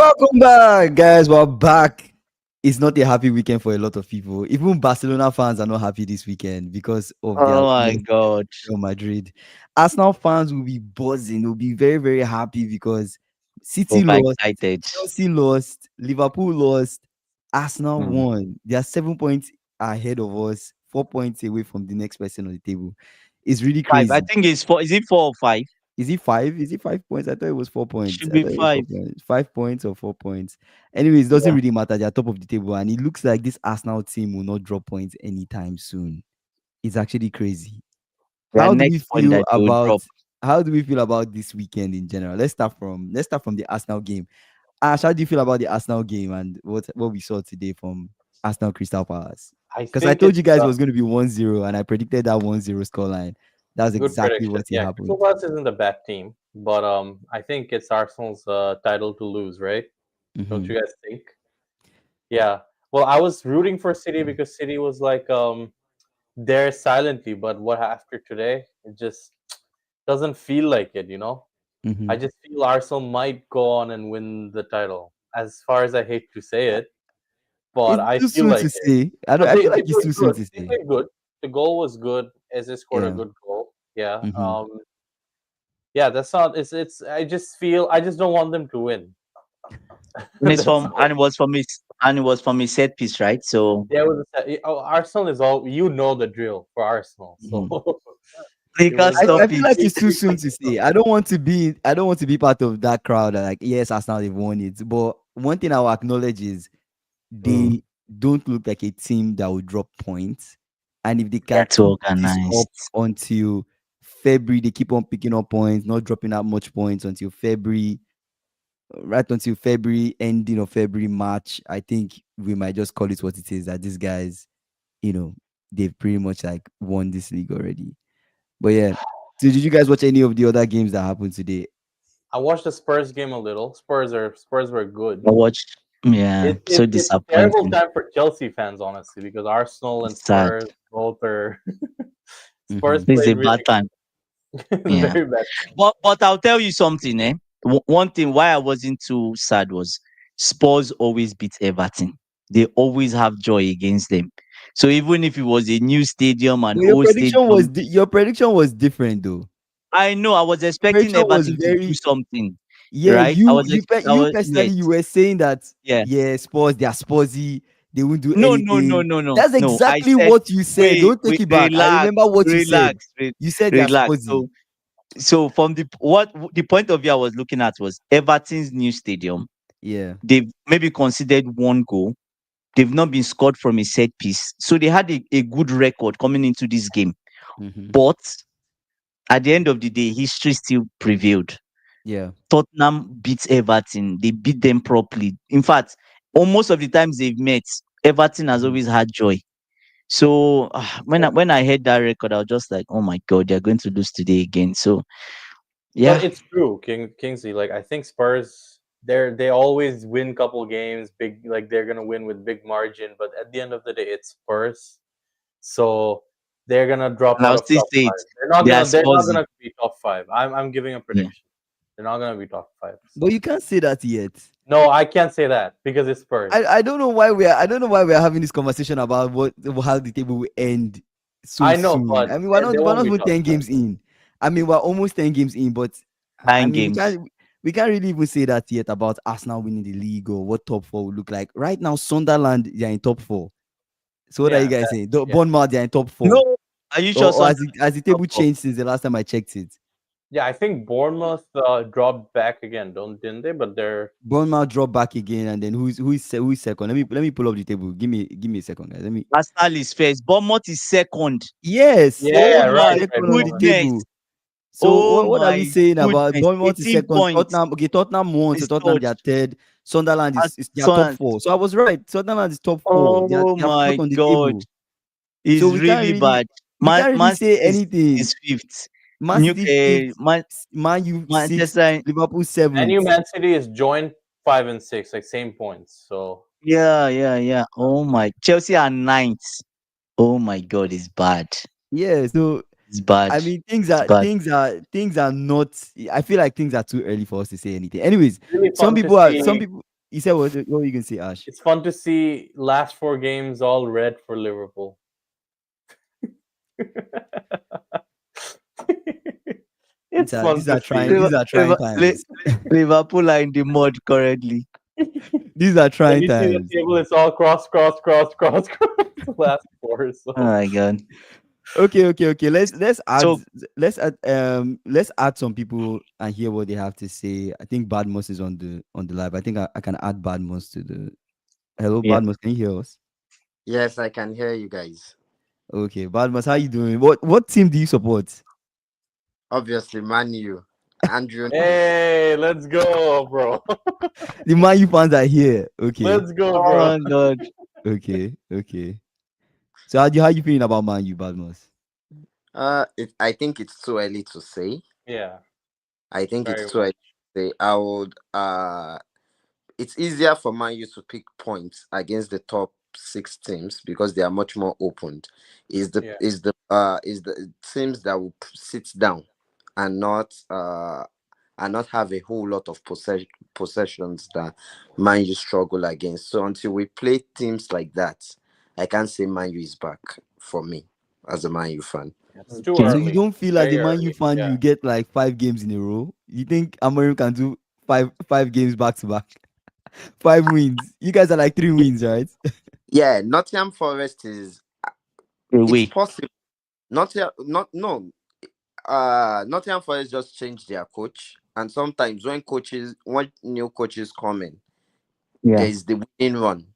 Welcome back, guys. We're back. It's not a happy weekend for a lot of people. Even Barcelona fans are not happy this weekend because of their Oh my loss God. to Real Madrid. Arsenal fans will be buzzing, will be very, very happy because City lost, Overexcited. Chelsea lost, Liverpool lost, Arsenal Hmm. won. They are 7 points ahead of us, 4 points away from the next person on the table. It's really Five. I crazy. think it's four. Is it 4 or 5? Is it five? Is it 5 points? I thought it was 4 points. Should I be thought it was five. 4 points. 5 points or 4 points. Anyways, it doesn't Yeah. really matter. They're top of the table, and it looks like this Arsenal team will not drop points anytime soon. It's actually crazy. Their How do we next point feel that they will about drop. this weekend in general? Let's start from the Arsenal game. Ash, how do you feel about the Arsenal game and what we saw today from Arsenal Crystal Palace? I Because I think told it's you guys it a was going to be 1-0, and I predicted that 1-0 scoreline. That's good exactly prediction. what Yeah, Crystal happened. Palace isn't a bad team, but I think it's Arsenal's title to lose, right? Don't Hmm. you guys think? Yeah. Well, I was rooting for City because City was like there silently, but what after today, it just doesn't feel like it. I Hmm. just feel Arsenal might go on and win the title. As far as I hate to say it, but It's I too feel soon like to it. say. But I feel they like it's played too soon good. to They say. played good. The goal was good. Eze scored a Yeah. good goal. Yeah. Hmm. Yeah, that's not. It's. I just don't want them to win. And it's That's from all. and it was from his and it was from his set piece, right? So Yeah, Arsenal is all. You know the drill for Arsenal, so Hmm. they it can't was. stop I feel it. like it's too soon to say. I don't want to be part of that crowd that like, yes, Arsenal they've won it. But one thing I will acknowledge is Mm. they don't look like a team that will drop points. And if they They're can too keep this organized. up until February, they keep on picking up points, not dropping out much points until February, right until February, ending of February, March. I think we might just call it what it is, that these guys, you know, they've pretty much like won this league already. But yeah. So did you guys watch any of the other games that happened today? I watched the Spurs game a little. Spurs were good. I watched. Yeah, so It's a terrible disappointing. time for Chelsea fans, honestly, because Arsenal and It's sad. Spurs both are. Spurs Mm-hmm. This is played a really bad time. good. It's a Yeah. very bad time. But I'll tell you something, eh? One thing why I wasn't too sad was Spurs always beat Everton. They always have joy against them. So even if it was a new stadium and But your old prediction was stadium, your prediction was different though. I know I was expecting Prediction was Everton to do very something, yeah. right? I You was personally yes, you were saying that yeah. yeah, Spurs they are Spursy, they won't do No, no, no, anything. no, no, That's no. I exactly said what you said. wait, Don't take wait, it back. I relax, remember what you said. relax, You said they are relax. Spursy. So from the point of view I was looking at was Everton's new stadium. Yeah. They've maybe considered one goal. They've not been scored from a set piece. So they had a good record coming into this game. Mm-hmm. But at the end of the day, history still prevailed. Yeah. Tottenham beat Everton. They beat them properly. In fact, almost of the times they've met, Everton has Mm-hmm. always had joy. So when I heard that record, I was just like, oh my God, they're going to lose today again. So But yeah, it's true, Kingsley. Like I think Spurs, they always win couple games, big like they're gonna win with big margin. But at the end of the day, it's Spurs, so they're gonna drop and out I'll of still top say it. five. They're not They are gonna they're not Spursy. gonna be top five. I'm giving a Yeah. prediction. They're not gonna be top five. But So you can't say that yet. no, I can't say that because it's Spurs. I don't know why we are having this conversation about how the table will end so I know, soon. but I mean, they we're won't not be even top 10 five. games in. I mean, we're almost 10 games in, but I Nine mean, games. we can't really even say that yet about Arsenal winning the league or what top four will look like. Right now, Sunderland they are in top four. So what are you Yeah, guys that, saying? yeah, Bournemouth they are in top four, No, are you sure or Sunderland has the is top table four? changed since the last time I checked it? yeah. I think Bournemouth dropped back again, don't didn't they? But they're Bournemouth drop back again, and then who is second? Let me pull up the table. Give me a second, guys. Let me. Arsenal is first. Bournemouth is second. Yes, Oh yeah, Bournemouth is right, my right. second on the Bournemouth. goodness. table. So Oh what are we my saying about goodness. Bournemouth is 18 second? points Tottenham, okay, Tottenham won, so is Tottenham third. they are third. Sunderland is they are top Son, four. So I was right. Sunderland is top four. oh They are fourth my on the God. table. So It's really bad. we can't really Man say City anything. is fifth. Man City fifth, Man Man U sixth, Manchester. Liverpool Man U, seventh. Man City is joint 5 and 6, like same points. So Yeah, yeah, yeah. Oh my. Chelsea are ninth. Oh my God, it's bad. Yeah, so It's bad. I mean, It's bad. things are not. I feel like things are too early for us to say anything. Anyways, really fun to see. some people. You said what were you gonna say, Ash? It's fun to see last 4 games all red for Liverpool. These It's are fun these to are see. trying these are trying times. Liverpool are in the mud currently. These are When trying you see the times. table, it's all cross, cross, cross, cross, cross. Last four. Oh So my god. Okay. So Let's add some people and hear what they have to say. I think Badmus is on the live. I think I can add Badmus to the hello yeah. Badmus. Can you hear us? Yes, I can hear you guys. Okay, Badmus, how you doing? What team do you support? Obviously, Man U. Andrew knows. hey, let's go, bro. The Man U fans are here. Okay, Let's go, Oh bro. my god. okay. So how you feeling about Man U, Badmus? I think it's too early to say. Yeah, I think very it's too much. early to say. I would. It's easier for Man U to pick points against the top six teams because they are much more opened. Yeah. Is the teams that will sit down and not have a whole lot of possessions that Man U struggle against. So until we play teams like that, I can't say Man U is back for me as a Man U fan. It's too Okay. So you early. don't feel as Very a Man U early. fan Yeah. you get like 5 games in a row? You think Amorim can do five games back to back? 5 wins. You guys are like 3 wins, right? Yeah, Nottingham Forest is it's Away. possible. Nottingham not no Nottingham Forest just changed their coach, and sometimes when new coaches come in, Yeah. there is the winning run.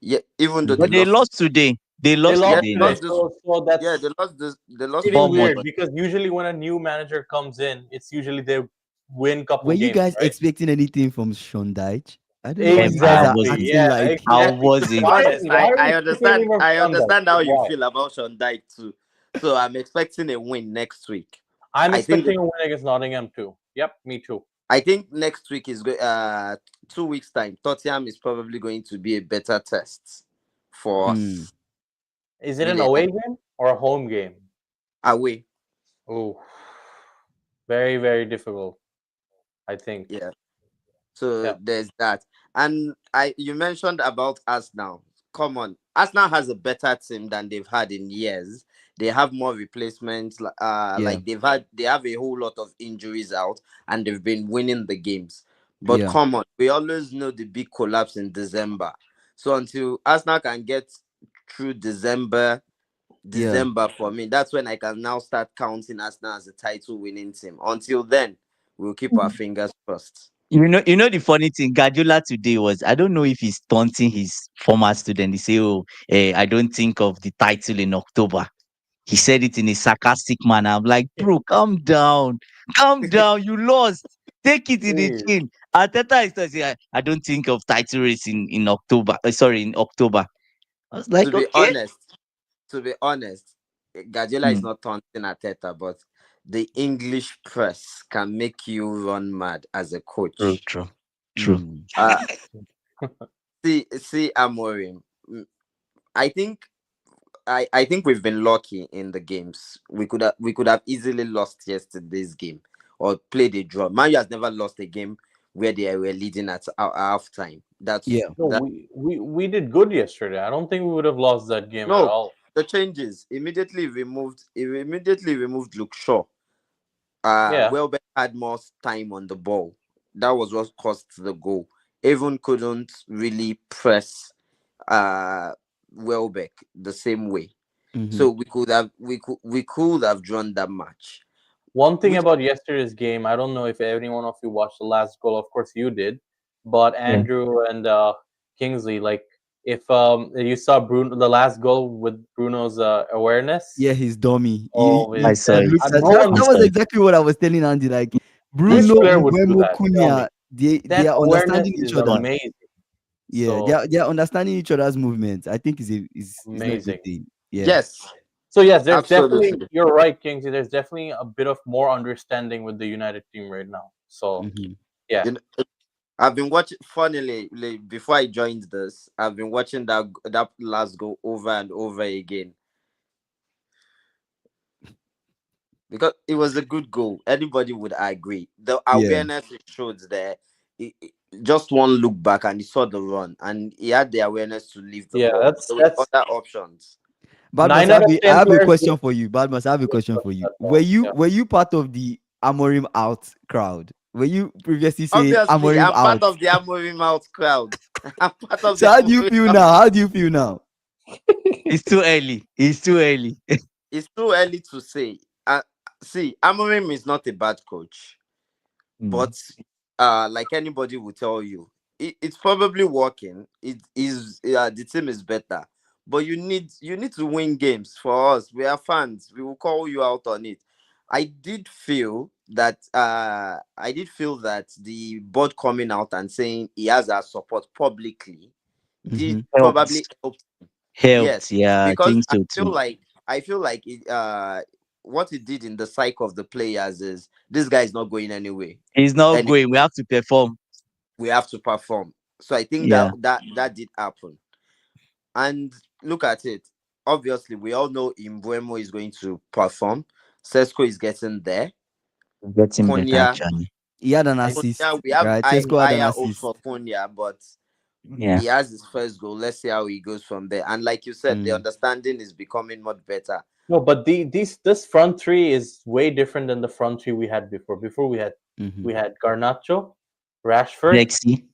Yeah, even though they But they lost, lost today. They They lost yeah, lost today they now. today, lost this. so Yeah, that's they lost to really Bournemouth. weird Bournemouth. because usually when a new manager comes in, it's usually they win Were couple you games, guys right? expecting anything from Sean Dyche? I don't know why you Ever I guys are Exactly. wasn't. acting Yeah, like I exactly. To be wasn't. Why? honest, Why are we keeping him I from that? understand how you Why? feel about Sean Dyche too. So I'm expecting a win next week. I'm I think expecting a win against Nottingham too. Yep, me too. I think next week 2 weeks time. Tottenham is probably going to be a better test for mm, us. Is it an Really, away game or a home game? away. Oh, very, very difficult. I think. Yeah. So Yeah. there's that. And you mentioned about Arsenal. Come on. Arsenal has a better team than they've had in years. They have more replacements. yeah, Like they have a whole lot of injuries out and they've been winning the games. But yeah, come on, we always know the big collapse in December. So until Arsenal can get through yeah. December for me, that's when I can now start counting Arsenal as a title winning team. Until then, we'll keep our fingers crossed. You know the funny thing, Guardiola today was, I don't know if he's taunting his former student. He say, "Oh, I don't think of the title in October." He said it in a sarcastic manner. I'm like, bro, calm down. You lost. Take it in the Jeez. chin. Arteta is saying, I don't think of title race in October. Sorry, in October. I was To like, be okay. honest, Guardiola is Hmm, not taunting Ateta, but the English press can make you run mad as a true, coach. true, true. Mm, Uh see Amorim. I think I think we've been lucky in the games. We could have easily lost yesterday's game or played a draw. Man U has never lost a game where they were leading at half time. yeah, No, That we did good yesterday. I don't think we would have lost that game at no all. the changes immediately removed Luke Shaw. Yeah. Welbeck had more time on the ball. That was what cost the goal. Even couldn't really press Welbeck the same way. mm-hmm. So we could have drawn that match. One thing Which about yesterday's game, I don't know if any one of you watched the last goal. Of course, you did, but Yeah. Andrew and Kingsley, like if you saw Bruno, the last goal with Bruno's Yeah, awareness. he's dummy. Oh, I it's saw It it. looks no that I one, was saw it. exactly what I was telling Andy. Like which Bruno, player would do Mbemo, that? Tell me. Cunha, they That are awareness understanding each is other. amazing. Yeah, they So are understanding each other's movements. I think is not a good amazing. thing. Yeah. yes, So yes, there's definitely, absolutely. you're right, Kingsley. There's definitely a bit of more understanding with the United team right now. So Mm-hmm. yeah, You know, I've been watching. Funnily, like, before I joined this, I've been watching that last goal over and over again because it was a good goal. Anybody would agree. The Yeah. awareness it showed there, just one look back and he saw the run and he had the awareness to leave the Yeah, ball. that's There were that's other options. Badmus, nine out of I ten have a players question for you. Badmus, I have a question for you. that ball. Yeah. Were you part of the Amorim out crowd? Were you previously saying Obviously, Amorim I'm part out? of the Amorim out crowd. I'm part of So the how do you Amorim feel out. now? How do you feel now? It's too early. It's too early. It's too early to say. See, Amorim is not a bad coach, Mm. but like anybody will tell you, it's probably working. It is the team is better, but you need to win games. For us, we are fans. We will call you out on it. I did feel that the board coming out and saying he has our support publicly did Mm-hmm. probably Helped. help. Yes, Helped. Yeah, I because think I so feel too. like I feel like what it did in the psyche of the players is this guy is not going anywhere, He's not and going. We have to perform. we have to perform. So I think that Yeah. that did happen. And look at it. Obviously, we all know Imbuemo is going to perform. Sesko is getting there. Getting better Konya, actually. He had an Konya, assist, we have right? high Tesco had an higher hopes assist. for Konya, but Yeah. he has his first goal. Let's see how he goes from there. And like you said, the Mm, understanding is becoming much better. No, but this front three is way different than the front three we had before. Before mm-hmm. we had Garnacho, Rashford, Lexi.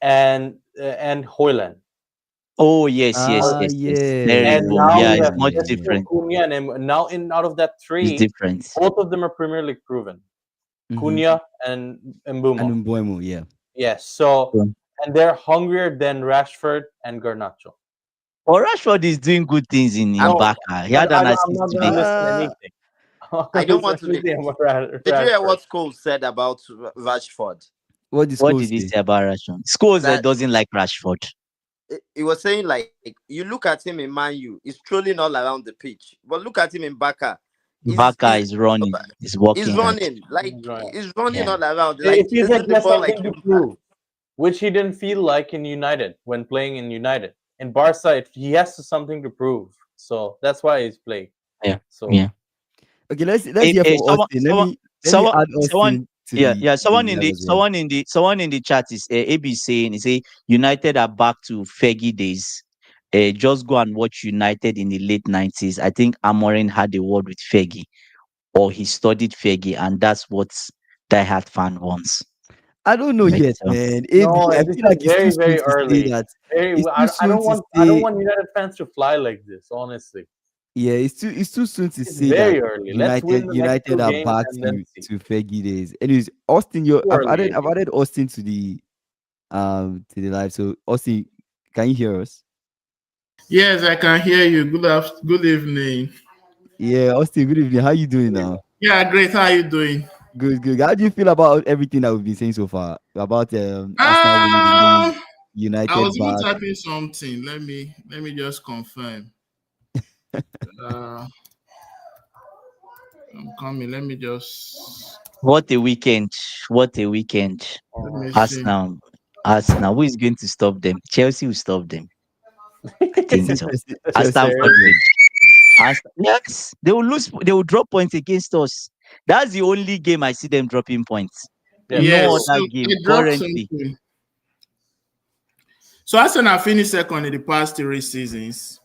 and Hoyland. Oh yes, yes, Ah, Hoyland. yes, yes. yeah, And Terrible. now Yeah, we yeah, it's have much yeah, yeah. Sesko, different. Cunha, and now out of that It's three, different. both of them are Premier League proven. Mm-hmm. Cunha and And Mbuma. Mbuemo, yeah. Yes. So So, and they're hungrier than Rashford and Garnacho. oh, Rashford is doing good things in I'm, No, Barca. He had an I'm assist not gonna today. listen to Uh, anything. I'm not I gonna don't listen want to to. anything about Did you hear Rashford. what Cole said about Rashford? what did What school did he say? say about Rashford? Scholes That doesn't like Rashford. he was saying like you look at him in Man U, he's trolling all around the pitch, but look at him in Barca, Barca he's is running. Is working hard. running like he's running Yeah. all around, like It feels like chasing he the has ball like something to he's mad. prove, which he didn't feel like in United when playing in United. In Barca, he has something to prove, so that's why he's playing. Yeah. So Yeah. Okay, let's hear from Someone, Austin. someone, Let me someone, add someone. Austin Yeah, yeah. to the live as well. Someone in the chat is AB saying, he say United are back to Fergie days. Just go and watch United in the late 90s. I think Amorin had a word with Fergie, or he studied Fergie, and that's what diehard fan wants. I don't know Right. yet, So man. no, AB, I this feel is like it's too very soon very to say early. that. Very, It's too soon to I don't say. want United fans to fly like this. Honestly, Yeah, it's too soon to it's say that very early. Let's win the next United two are games back and then see. to Fergie days. Anyways, Austin, Too early. I've added Austin to the live. So Austin, can you hear us? Yes, I can hear you. Good evening. Yeah, Austin, good evening. How you doing now? Yeah, great. How are you doing? Good, good. How do you feel about everything that we've been saying so far about Arsenal winning the league, Uh, I United was even back? typing something. Let me just confirm. Uh, I'm coming. Let me just what a weekend! What a weekend! let me see. Arsenal, Arsenal. Who is going to stop them? Chelsea will stop them. I You think say so. At Chelsea will Stamford stop them. Bridge. Yes, they will lose. They will drop points against us. That's the only game I see them dropping points. Yeah, No true. Yes, so other I game dropped currently. something. So Arsenal finished second in the past 3 seasons.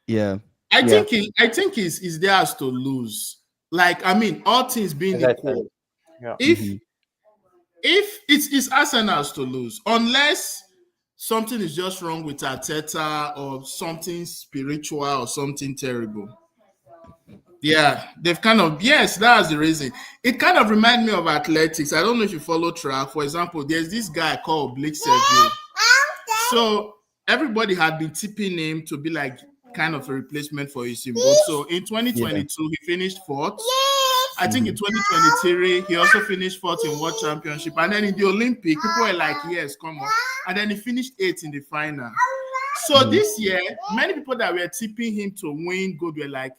Yeah. Yeah. I think is theirs to lose. Like, I mean, all things being As I said, equal, yeah. if Mm-hmm. if it's Arsenal's to lose, unless something is just wrong with Arteta or something spiritual or something terrible. Yeah, they've kind of yes, that's the reason. It kind of reminds me of athletics. I don't know if you follow track. For example, there's this guy called Blake Seville. So everybody had been tipping him to be like kind of a replacement for Usain Bolt. So in Yeah. 2022, he finished fourth. I think in Mm-hmm. 2023, he also finished fourth in World Championship. And then in the Olympic, people were like, yes, come on. And then he finished eighth in the final. So Mm-hmm. this year, many people that were tipping him to win gold were like,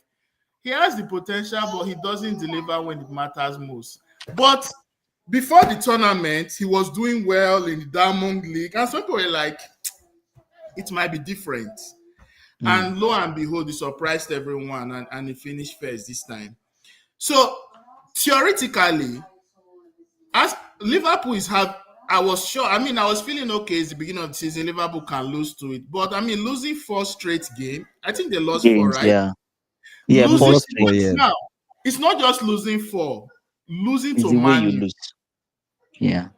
he has the potential, but he doesn't deliver when it matters most. But before the tournament, he was doing well in the Diamond League. And some people were like, it might be different. Mm. And lo and behold, he surprised everyone and he finished first this time. So theoretically, as Liverpool I was sure. I mean, I was feeling okay. It's the beginning of the season. Liverpool can lose to it, but I mean, losing four straight game. I think they lost four, Games, right? yeah. Yeah, We Losing four lost straight. 4, yeah. now. It's not just losing four. Losing Is to the way Man you U. lose. Yeah.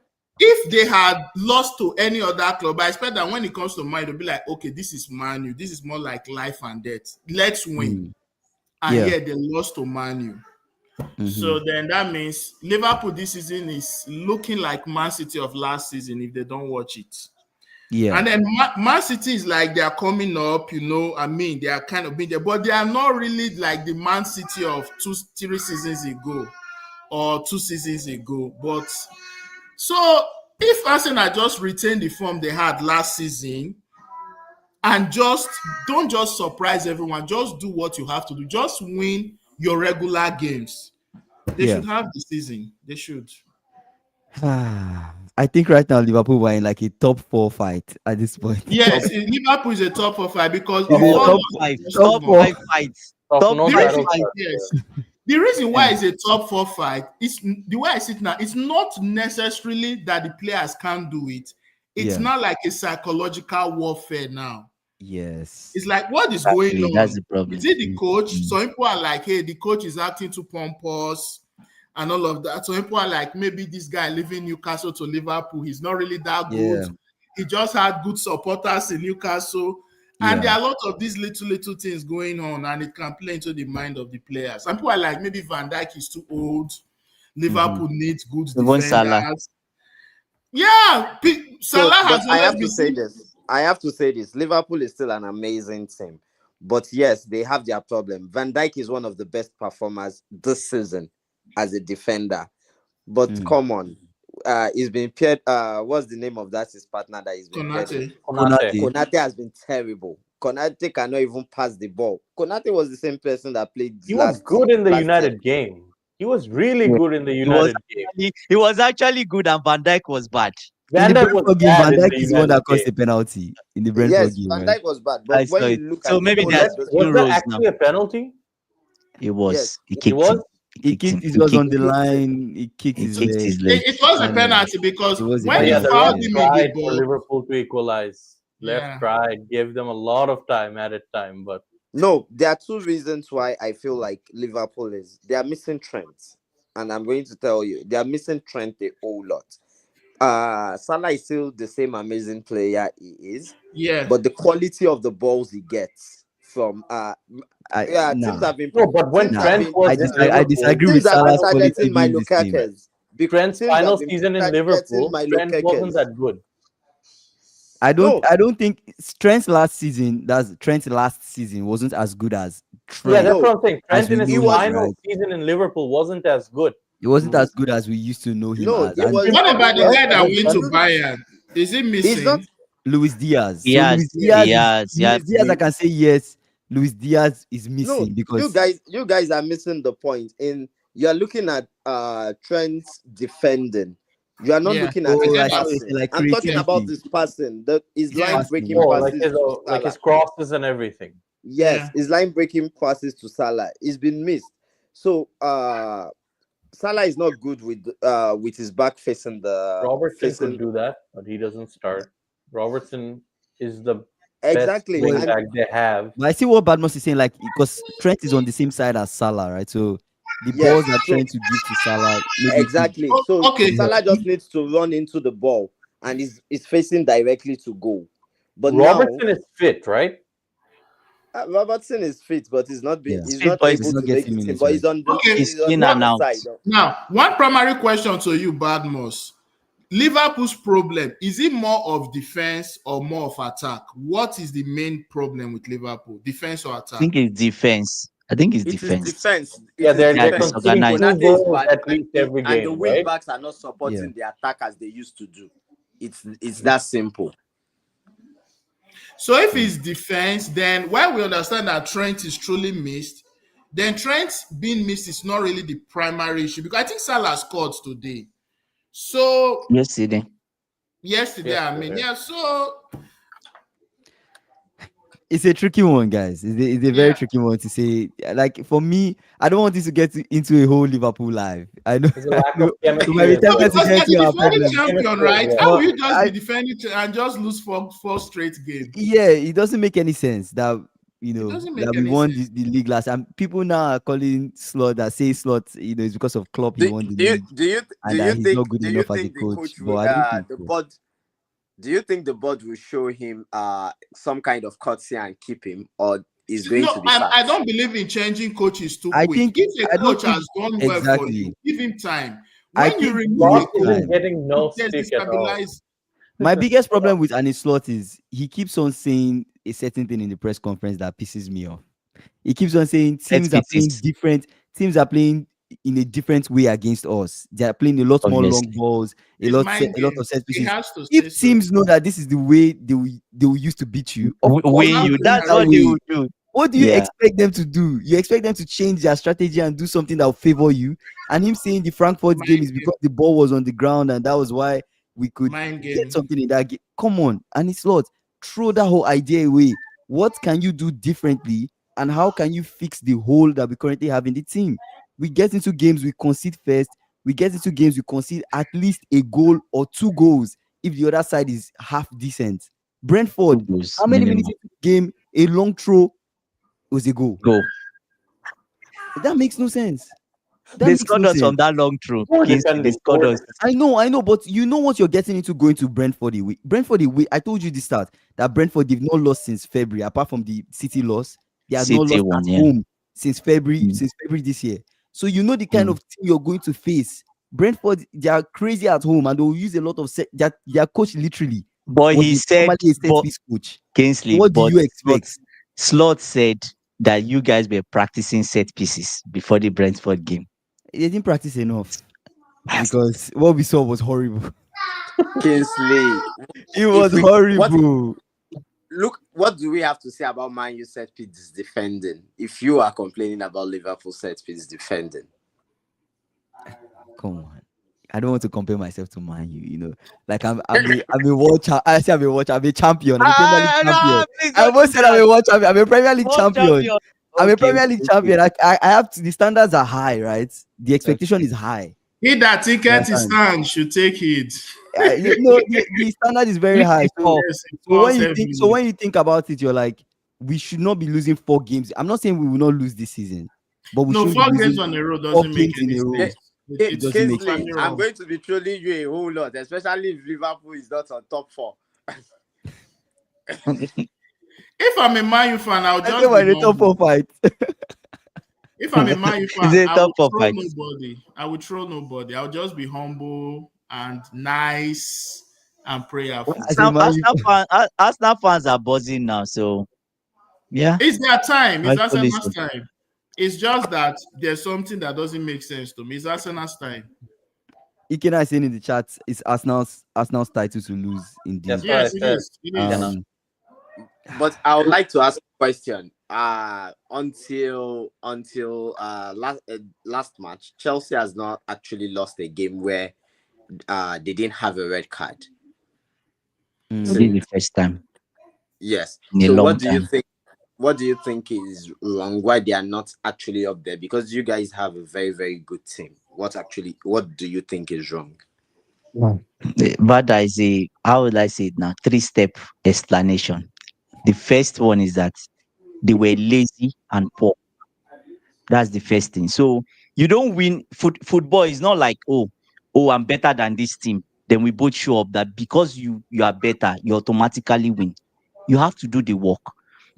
If they had lost to any other club, I expect that when it comes to Man, they'll be like, okay, this is Man U. This is more like life and death. Let's win. Mm. And Yeah. yet they lost to Man U. Mm-hmm. So then that means Liverpool this season is looking like Man City of last season if they don't watch it. Yeah. And then Man City is like they are coming up, I mean, they are kind of being there, but they are not really like the Man City of 3 seasons ago or 2 seasons ago. But so if Arsenal just retain the form they had last season and don't just surprise everyone, just do what you have to do, just win your regular games. They Yeah. should have the season. They should. I think right now Liverpool were in like a top 4 fight at this point. Yes, Liverpool is a top 4 5 because Is the it four Top top loss is five. just too top Top much. 4? five fights. Top, Top no The five reason, title fights. yes, fight. the reason why it's a top 4 5 is the way I see it now. It's not necessarily that the players can't do it. It's Yeah. not like a psychological warfare now. Yes. It's like what is going Exactly. That's on? the Is problem. it the coach? Mm. Some people are like, hey, the coach is acting too pompous and all of that. Some people are like, maybe this guy leaving Newcastle to Liverpool, he's not really that good. Yeah. He just had good supporters in Newcastle. And there Yeah. are a lot of these little things going on, and it can play into the mind of the players. Some people are like, maybe Van Dijk is too old. Mm-hmm. Liverpool needs good Even Salah. defenders. Yeah, So, Salah but has I always have to been say seen. this. I have to say this. Liverpool is still an amazing team. But yes, they have their problem. Van Dijk is one of the best performers this season as a defender. But Mm. come on. He's been paired. What's the name of that his partner that he's been paired with? Konate. Konate. Konate. Konate has been terrible. Konate cannot even pass the ball. Konate was the same person that played He was good in the United game. He was really Yeah. good in the He was United game. actually good, and Van Dijk was bad. In Van the Dijk was Brentford game, bad Van in Dijk the is the one United that caused game. a penalty in the Brentford Yes, game, Van right? Dijk was bad. I But saw when you it. look So at the maybe Was there's that, others, was two that rows now. actually a penalty? It yes, was. He It kicked was? him. He kicked. It He was kicked on the line. He kicked he his kicked leg. his leg. It was a And penalty because it was a when But he yeah, the penalty. fouled ref Yeah. him in the tried for ball, Liverpool to equalize. Left yeah. tried, gave them a lot of time, added time, but no, there are two reasons why I feel like Liverpool is they are missing Trent, and I'm going to tell you they are missing Trent a whole lot. Salah is still the same amazing player he is, Yeah. but the quality of the balls he gets from yeah, Nah, no. But when teams have Trent been was in I Liverpool, disagree with teams have been Salah's final quality targeting season, being the Milo same. Kekes. Trent's Teams have final been season in targeting Liverpool, Milo Trent wasn't Kekes. that good. No, I don't think Trent's last season wasn't as good as Yeah, Trent that's no, what I'm saying. as Trent we in his he know him, was final right? season in Liverpool wasn't as good. It wasn't mhm. as good as we used to know him No, as. it And You was What know, it about the was guy Trent that has went to done. look. Bayern? Is he He's not. missing? Luis Diaz. So Diaz, Yes. Luis Diaz, I can say yes. Luis Diaz is No, missing because you guys are missing the point. In you're looking at Trent's defending. You are not Yeah. looking at I oh, his get I see that. what you're saying, passing. like I'm talking Yeah. about creativity, his passing. His his Yeah. line passing. breaking Oh, Yeah, like passes to his Salah. crosses and everything. Yes, Yeah. his line breaking passes to Salah. It's been missed. So Salah is not good with his back facing the Robertson could facing do that, but he doesn't start. Robertson is the best exactly. wing but, And back they have. but I see what Badmus is saying. Like because Trent is on the same side as Salah, right? So the yes, balls that so Trent to give to Salah, maybe exactly. Oh, So okay. could help. Salah just needs to run into the ball and is facing directly to goal. But now Robertson is fit, right? Robertson is fit, but Yeah, he's he's fit, not but he's able not to make getting the team. minutes, But right? Okay. he's he's on in the and other What out. side. now? One primary question to you, Badmos. Liverpool's problem is it more of defense or more of attack? What is the main problem with Liverpool? Defense or I attack? think it's defense. I think it's It is defense. defense. Yeah, It is They are they're defense. conceding disorganized. two Konate is goals bad, at least every and the game, wing right? backs are not Yeah. supporting the attack as they used to do. It's that simple. So if Mm. it's defense, then while we understand that Trent is truly missed, then Trent being missed is not really the primary issue because I think Salah scored today. So Yesterday. yesterday, I mean, Yesterday. yeah. So It's a tricky one, guys. It's a very Yeah. tricky one to say. Like for me, I don't want this to get into a whole Liverpool live. I know, There's a I lack of know we might chemistry be as No, well. tempted to because get you're into the our defending problems, champion, Chemistry as right? How well. will but you just I be defending and just lose four straight games? yeah, it doesn't make any sense that It doesn't that make we any won sense. the league last, and people now are calling slot that say slot. It's because of Klopp he Do, won the do you league do you and that he's not good do you enough as a think the coach. coach But will I don't think the so. board do you think the board will show him some kind of courtesy and keep him, or is going to No, be I sacked? don't believe in changing coaches too I quick. think If a I don't coach think has done well for you, exactly. give him time. I When you think remove he a needs Slot coach, isn't time. getting no it stick at all. destabilizes. My biggest problem with Arne Slot is he keeps on saying a certain thing in the press conference that pisses me off. He keeps on saying Set teams are playing pieces, different. Teams are playing in a different way against us. They are playing a lot more long obviously. balls, It's mind a lot of games. set He pieces. has to say If so. teams know that this is the way they will use to beat you, of course Win they Without will you. going play That's that what around, they way. will do. What do you Yeah. expect them to do? You expect them to change their strategy and do something that will favor you? And him saying the Frankfurt game mind is game, because the ball was on the ground and that was why we could mind get game. something in that game. Come on, and it's not throw that whole idea away. What can you do differently, and how can you fix the hole that we currently have in the team? We get into games, we concede first. We get into games, we concede at least a goal or two goals if the other side is half decent. Two Brentford, goals how many minutes minimum. into the game? A long throw was a goal. Go. That makes no sense. That They makes scored no us sense. from that long throw. Poor Kingsley, they defending. scored Poor us. defending. I know, but you know what you're getting into going to Brentford away. Brentford away. I told you this start that Brentford they've not lost since February, apart from the City loss. They have not City lost at one, yeah. home Mm. since February this year. So you know the kind Mm. of team you're going to face. Brentford, they are crazy at home and they will use a lot of their coach literally But was he said, normally a set but piece coach. So Kingsley, what do but you expect? Slot said that you guys were practicing set pieces before the Brentford game. They didn't practice enough because what we saw was horrible. Kingsley, It was if we what horrible. look, what do we have to say about Man U set piece defending? If you are complaining about Liverpool set piece defending, Come on. I don't want to compare myself to Man U, like I'm a world I say I'm a watcher, I'm a champion, I'm a Premier League Ah, champion. no, please I don't almost do said I'm that. a world champion, I'm a Premier League World champion. champion. I'm a Okay, Premier League okay. champion. I have to, the standards are high, right? The expectation Okay. is high. He that You ticket is understand? stand should take it. The standard is very Lift high. it up. Yes, it So falls heavily. when you think about it, you're like, we should not be losing 4 games. I'm not saying we will not lose this season, but we No, shouldn't be 4 games losing on the road four doesn't make games in any a row. sense. Ke- It It's doesn't make Kingsley, totally sense. I'm wrong. going to be trolling you a whole lot, especially if Liverpool is not on top four. If I'm a Man U fan, I'll I think just we're be in the top humble. 4 fight. If I'm a Man U Is fan, it I top will four troll fight? nobody. I will troll nobody. I'll just be humble and nice and prayerful. As a Man U Arsenal fans are buzzing now, so yeah, It's their time. It's rightfully Arsenal's so. time. It's just that there's something that doesn't make sense to me. It's Arsenal's time. Ikena is saying in the chat, it's Arsenal's title to lose indeed. That's what I Yes, it said. is. It You is. know. Um, But I would like to ask a question. Until last match, Chelsea has not actually lost a game where they didn't have a red card. This mm. is the first time Yes. in a So long what do you time. think? What do you think is wrong? Why they are not actually up there? Because you guys have a very, very good team. What do you think is wrong? But I say, how would I say it now? 3-step explanation. The first one is that they were lazy and poor. That's the first thing. So you don't win football is not like, oh, I'm better than this team. Then we both show up that because you are better, you automatically win. You have to do the work.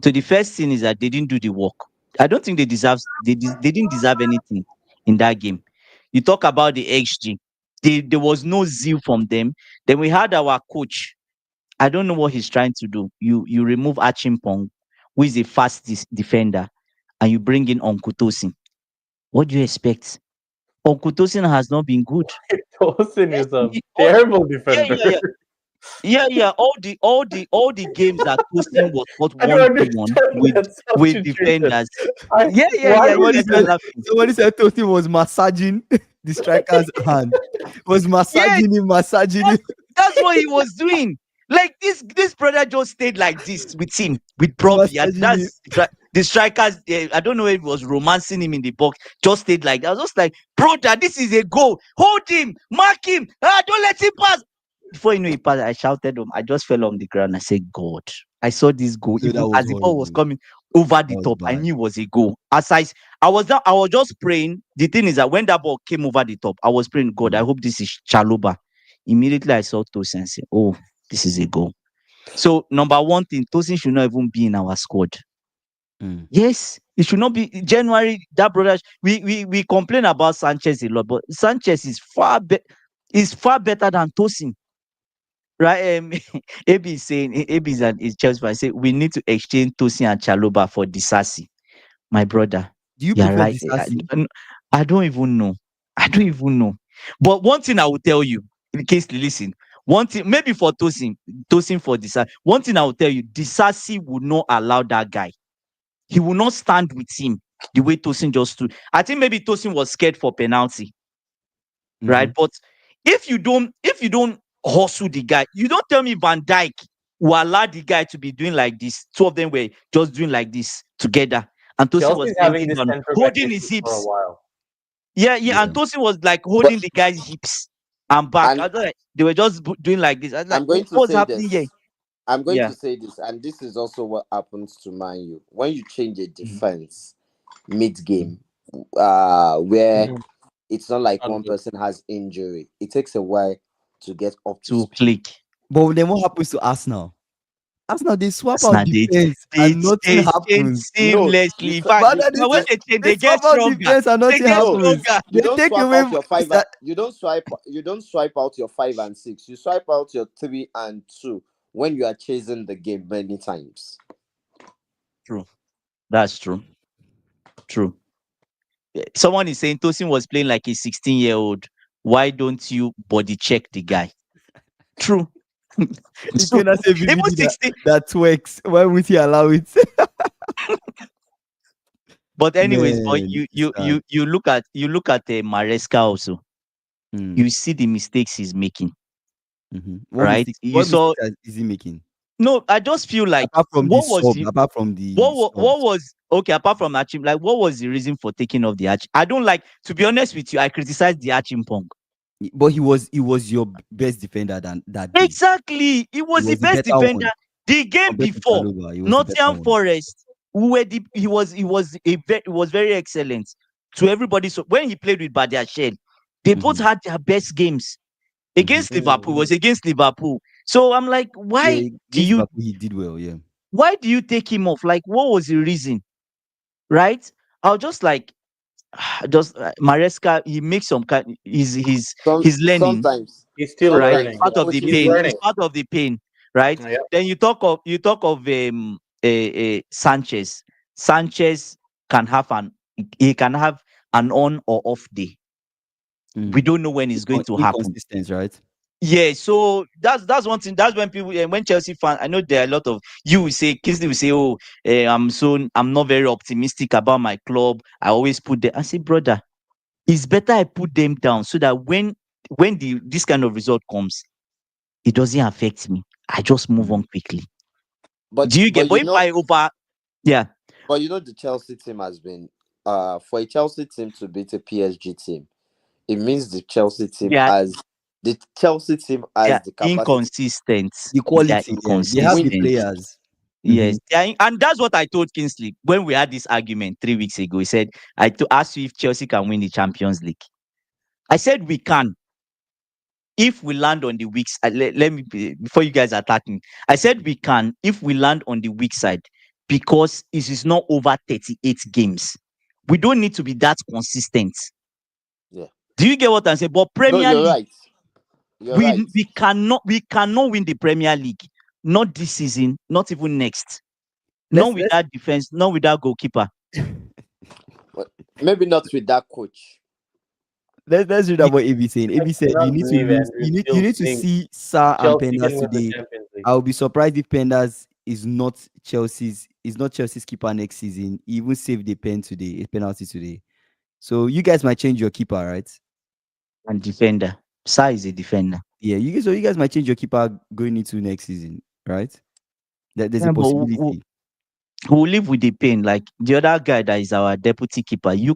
So the first thing is that they didn't do the work. I don't think they didn't deserve anything in that game. You talk about the XG. There was no zeal from them. Then we had our coach. I don't know what he's trying to do. You remove Achimpong, who is a fast defender, and you bring in Onkutosin. What do you expect? Onkutosin has not been good. Tosin Yes, is a terrible defender. yeah. Yeah. All the games that Tosin was not I don't one to one understand with that substitution. defenders. Yeah. Why You would guys he are do? laughing. Somebody said Totti was massaging the striker's hand. Was Yeah, massaging him. that's what he was doing. Like this brother just stayed like this with him, with Brobbey, and Massaging him. that's the strikers. I don't know if he was romancing him in the box. Just stayed like that. I was just like, brother, this is a goal. Hold him, mark him. Don't let him pass. Before you know he passed, I shouted him. I just fell on the ground. I said, God, I saw this goal. So Even that was as the ball was horrible. coming over That the was top, I bad. knew it was a goal. I was just praying. The thing is that when that ball came over the top, I was praying, God, I Mm. hope this is Chaluba. Immediately I saw Tosin and said, oh, this is a goal. So number one thing, Tosin should not even be in our squad. Mm. Yes, it should not be January. That brother, we complain about Sanchez a lot, but Sanchez is far better than Tosin. Right? AB is saying AB is Chelsea. I say we need to exchange Tosin and Chaloba for Disasi. My brother, Do you you're prefer right. this Disasi? I don't even know. I don't even know. But one thing I will tell you, in case you listen, one thing maybe for Tosin for Disasi. One thing I will tell you, Disasi will not allow that guy. He will not stand with him the way Tosin just stood. I think maybe Tosin was scared for penalty, right? Mm-hmm. But if you don't hustle the guy, you don't tell me Van Dijk will allow the guy to be doing like this. Two of them were just doing like this together, and Tosin was Chelsea's having bending this down, center back holding his issue for a hips. while. Yeah, yeah, and Yeah. Tosin was like But holding the guy's hips and back. and They were just doing like this. I was like, I'm going to What's say happening here?" this. I'm going Yeah, to say this, and this is also what happens to Man U when you change a Mhm. defense mid Mhm. game, where Mhm. it's not like Not one good. person has injury. It takes a while to get up to to speed. click. But then what happens to Arsenal? Arsenal, they swap That's out not defense they and nothing they change happens. No, you seamlessly. In s- fact, But you, they, when you they they swap get out stronger, defense and they nothing get no, happens. stronger. you They don't take swap away out your five. Mr. You don't swipe out your 5 and 6. You swipe out your 3 and 2 when you are chasing the game many times. True. That's true. True. Someone is saying Tosin was playing like a 16-year-old. Why don't you body check the guy? True. You True. cannot say Even VVD 16. that twerks. Why would he allow it? But anyways, but Man, you it's you sad. you you look at Maresca also. Mm. You see the mistakes he's making, What right? mistakes? You What saw. mistakes is he making? No, I just feel like Apart from the what was sub, the apart from the what subs. was okay apart from Achim, like what was the reason for taking off the Arch? I don't like, to be honest with you, I criticize the Achim Pong. But he was your best defender than that day. Exactly. He He was the was the best better defender. one The game compared to before, Chaluba. He was the better Nottingham one. Forest, he was very excellent to everybody. So when he played with Badiashile, they both Mm-hmm. had their best games. Mm-hmm. Against Liverpool, it Mhm. was against Liverpool. So I'm like, Yeah, against Liverpool, he did well. Yeah. why do you take him off? Like, what was the reason? Right? I'll just like just Maresca, he makes some kind he's learning, Sometimes, He's still right? learning. sometimes Part the of the coaches He's pain. don't. It's learning. part of the pain, right? Yeah. Then you talk of Sanchez. Sanchez can have an on or off day. We Mm. don't know when it's going to happen. Inconsistent, right? Yeah, so that's one thing. That's when people, when Chelsea fans, I know there are a lot of, you will say, Kingsley will say, oh, I'm not very optimistic about my club. I always put them. I say, brother, it's better I put them down so that when this kind of result comes, it doesn't affect me. I just move Mm. on quickly. But Do you get? but But you if know I over, yeah, but you know the Chelsea team has been for a Chelsea team to beat a PSG team. It means the Chelsea team they has are the capacity inconsistent. The They are quality, yeah. They to have win the the inconsistent. league. players. Yes, Mm-hmm. and that's what I told Kingsley when we had this argument 3 weeks ago. He said, I to ask you if Chelsea can win the Champions League. I said we can if we land on the weak side. Let me before you guys attack me. I said we can if we land on the weak side because it is not over 38 games. We don't need to be that consistent. Yeah. Do you get what I'm saying? But No, Premier you're League, right. You're right. we cannot win the Premier League. Not this season, not even next. Not Let's with let's that defense, not with that goalkeeper. But maybe not with that coach. let's read You- about AB saying. I AB said you cannot need to believe lose. Andrew You still need to think see Sa and Chelsea Pendas can win the today. Champions League. I'll be surprised if Pendas is not Chelsea's keeper next season. He even saved a penalty today. So you guys might change your keeper, right? And defender. Sa is a defender. Yeah, you guys might change your keeper going into next season, right? There's a Yeah, but possibility. we'll live with the pain. Like the other guy that is our deputy keeper, you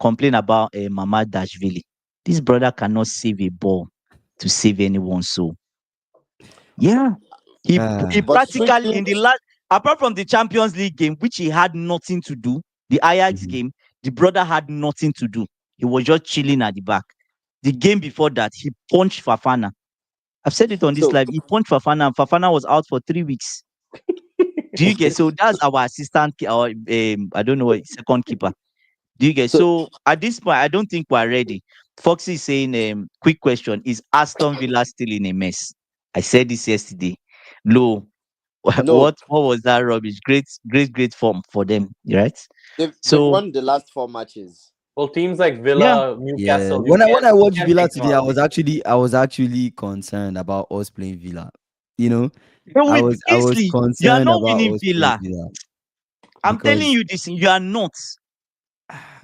complain about Mama Dashvili. This brother cannot save a ball to save anyone. So yeah, he Ah, But practically switching, in the last, apart from the Champions League game, which he had nothing to do, the Ajax mhm. game, the brother had nothing to do. He was just chilling at the back. The game before that, he punched Fafana. I've said it on this so live. He punched Fafana, and Fafana was out for 3 weeks. Do you get? So that's our assistant, our I don't know what second keeper. Do you get? so So at this point, I don't think we're ready. Foxy is saying, quick question: is Aston Villa still in a mess? I said this yesterday. Low. no, What was that rubbish? Great form for them, right? they've So won the last 4 matches. Well, teams like yeah, Villa, Yeah. Newcastle, When I you watched can't Villa today, ignore. I was actually concerned about us playing Villa. You know, but with I was Kingsley, you are concerned not about winning us playing Villa. Villa I'm telling because you this, you are not.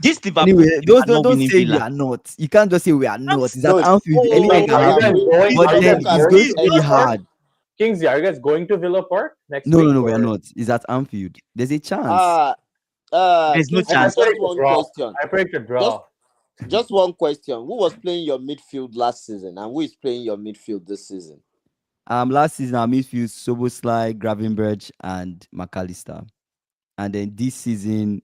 This Liverpool anyway, team are not don't winning say we Villa. are not. You can't just say we are not. That's It's at No, Anfield. Anything Wait, can oh, are you guys happen. going? this But Are you then guys this it's going going to to this be Villa Park? hard. Kingsley, are you guys going to Villa Park next No, week we are or? not. It's at Anfield. There's a chance. uh there's no I Kingsley, chance. just predict a one draw. question. I predict a Just draw. just one question. Who was playing your midfield last season and who is playing your midfield this season? Last season our midfield Soboslai, Gravenberch, and McAllister. And then this season,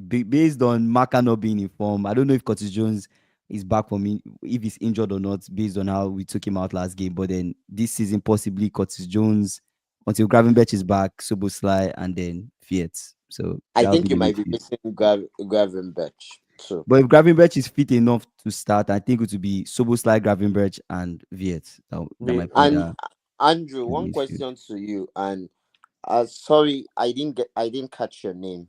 based on Maka not being informed, I don't know if Curtis Jones is back for me, if he's injured or not, based on how we took him out last game. But then this season, possibly Curtis Jones until Gravenberch is back, Soboslai, and then Fiat. So I that will be think you the might be midfield. missing Gravenberch too. But if Gravenberch is fit enough to start, I think it will be Soboslai, Gravenberch, and Viet that We might play And that Andrew, in the one midfield. question to you. And sorry, I didn't catch your name.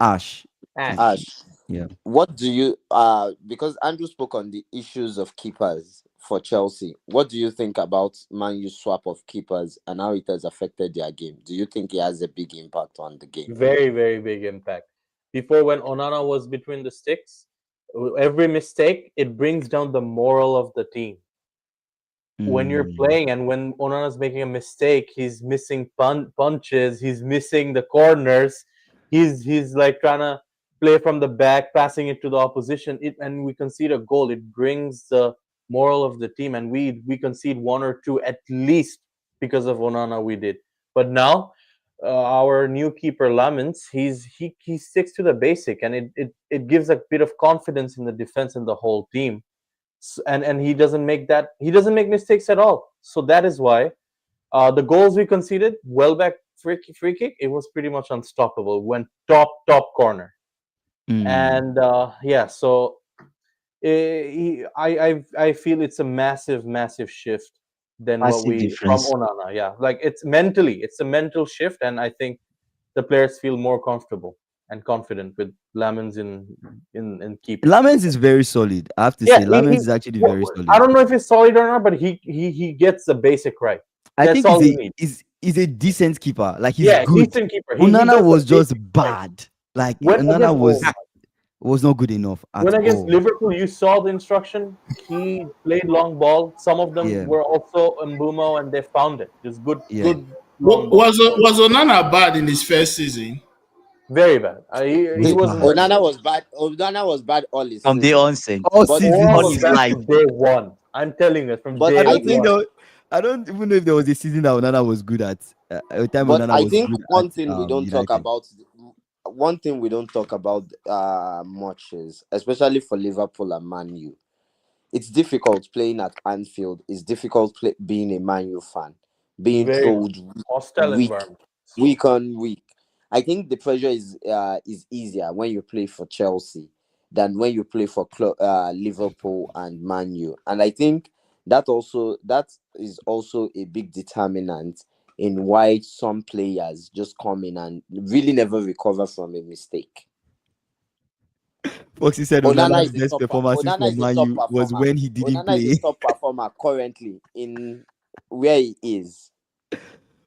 Ash. Is Ash. Ash. yeah. What do you because Andrew spoke on the issues of keepers for Chelsea. What do you think about Man U swap of keepers and how it has affected their game? Do you think it has a big impact on the game? Very, very big impact. Before, when Onana was between the sticks, every mistake it brings down the moral of the team. When you're Mm, playing and when Onana's making a mistake, he's missing punches, he's missing the corners, he's like trying to play from the back, passing it to the opposition. It and we concede a goal. It brings the moral of the team, and we concede one or two at least because of Onana. We did, but now our new keeper Lamens, he sticks to the basic, and it gives a bit of confidence in the defense and the whole team. And he doesn't make mistakes at all. So that is why the goals we conceded, well back free kick, it was pretty much unstoppable. Went top corner, mm. and yeah. So I feel it's a massive shift than what Massive we from difference. Onana. Yeah, like it's a mental shift, and I think the players feel more comfortable and confident with Lamens in keeping. Lamens is very solid. I have to Yeah, say, Lamens is actually very I solid. don't know if he's solid or not, but he gets the basic right. I That's think all you need. he's a decent keeper. Like he's Yeah, good. decent keeper. He Onana does the was just basics right. bad. Like When Onana against oh, was not good enough when at against all. Liverpool, you saw the instruction. He played long ball. Some of them Yeah, were also Mbumo, and they found it. Just yeah. good long ball. Was Onana bad in his first season? Very bad. He Was See, wasn't bad. that Onana good. was bad. Onana was bad all his From the season. onset, All But season. Onana all was his bad life. from day one. I'm telling you, from but day I I don't think think one. though. I don't even know if there was a season that Onana was good at. A time but Onana I was think good at one thing we don't talk United. about one thing we don't talk about much is, especially for Liverpool and Man U, it's difficult playing at Anfield. It's difficult being a Man U fan, being Very trolled hostile week environment. week on week. I think the pressure is easier when you play for Chelsea than when you play for Liverpool and Man U, and I think that is also a big determinant in why some players just come in and really never recover from a mistake. Foxy said Onana Onana's is a best top performances Onana for is a Man top U was performer. when he didn't Onana is a play. top performer currently in where he is.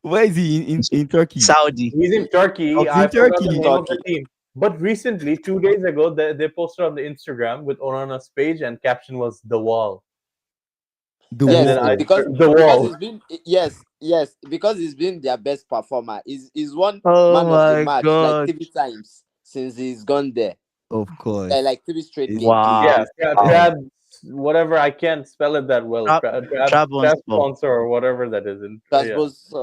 Where is he in Turkey? Saudi. He's in Turkey. He's in I forgot the Turkey. name of the Turkey. team. But recently, 2 days ago, they posted on the Instagram with Onana's page, and caption was "The Wall." The and Yes, then I wall. the because wall. he's been, yes, because he's been their best performer. He's won Oh man of the my match like god. 3 times since he's gone there. Of course. Like 3 straight It's games. it's Wow. Yeah, it's wow. Trad, whatever. I can't spell it that well. Trap Trad Trabzonspor. sponsor or whatever that is. In, yeah, Transpose.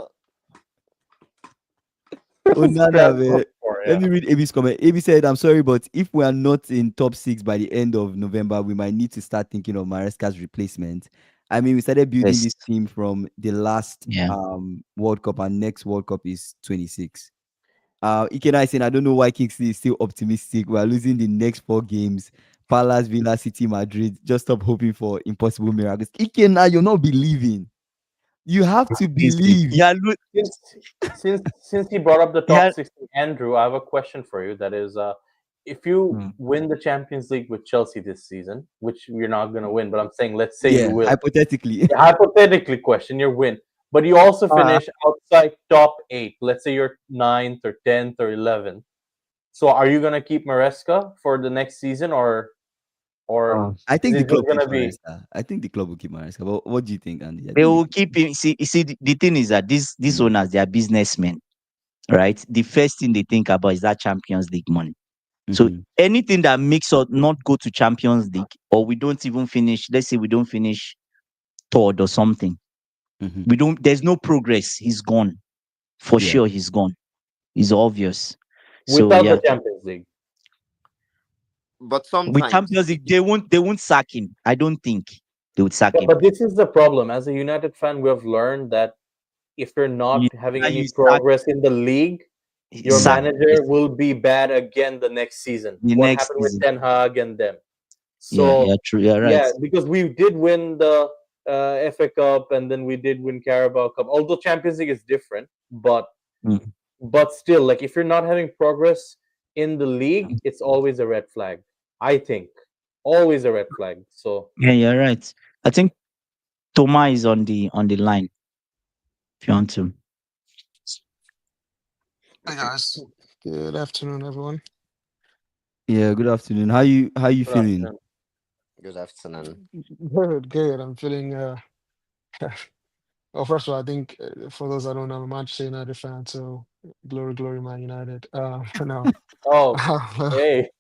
Onana, Trad man. sponsor. Let Yeah. me read Abi's comment. Abi said, I'm sorry, but if we are not in top six by the end of November, we might need to start thinking of Maresca's replacement. I mean, we started building Yes. this team from the last Yeah. World Cup, and next World Cup is 26. Ikena is saying, I don't know why Kingsley is still optimistic. We are losing the next 4 games. Palace, Villa, City, Madrid. Just stop hoping for impossible miracles. Ikena, you're not believing. You have to Kingsley. believe. Yeah, Since since he brought up the top yeah. 16, Andrew, I have a question for you. That is, if you Mm. win the Champions League with Chelsea this season, which you're not going to win, but I'm saying, let's say you Yeah, will. hypothetically. Hypothetically, question your win, but you also Uh, finish outside top 8. Let's say you're ninth or 10th or 11th. So, are you going to keep Maresca for the next season, or uh, I is think the it just club going keeps to be Maresca. I think the club will keep Maresca. But what do you think, Andy? I they think the will club. keep him. See, you see, the thing is that these owners, they are businessmen, right? The first thing they think about is that Champions League money. So Mhm, anything that makes us not go to Champions League, or we don't even finish, let's say we don't finish third or something, mhm. we don't. There's no progress. He's gone for Yeah. sure. He's gone. It's obvious. So without the yeah, Champions League? But with sometimes, Champions League, they won't sack him. I don't think they would sack him. But this is the problem. As a United fan, we have learned that if you're You, not having you any sack progress in the league, your Mm. sack manager yes, will be bad again the next season. the What next happened with season. Ten Hag and them? Yeah, So yeah, true. You're right. yeah, because we did win the FA Cup and then we did win Carabao Cup. Although Champions League is different, Mm. but still, like if you're not having progress in the league, it's always a red flag. I think always a red flag. So Yeah, you're right. I think Toma is on the line. If you want to. Hey guys, good afternoon, everyone. Yeah. Good afternoon. How you good feeling? afternoon. good afternoon. Good, good. I'm feeling. Well, first of all, I think for those that don't know, I'm a Manchester United fan, so glory, glory, Man United. No, Oh, uh, hey.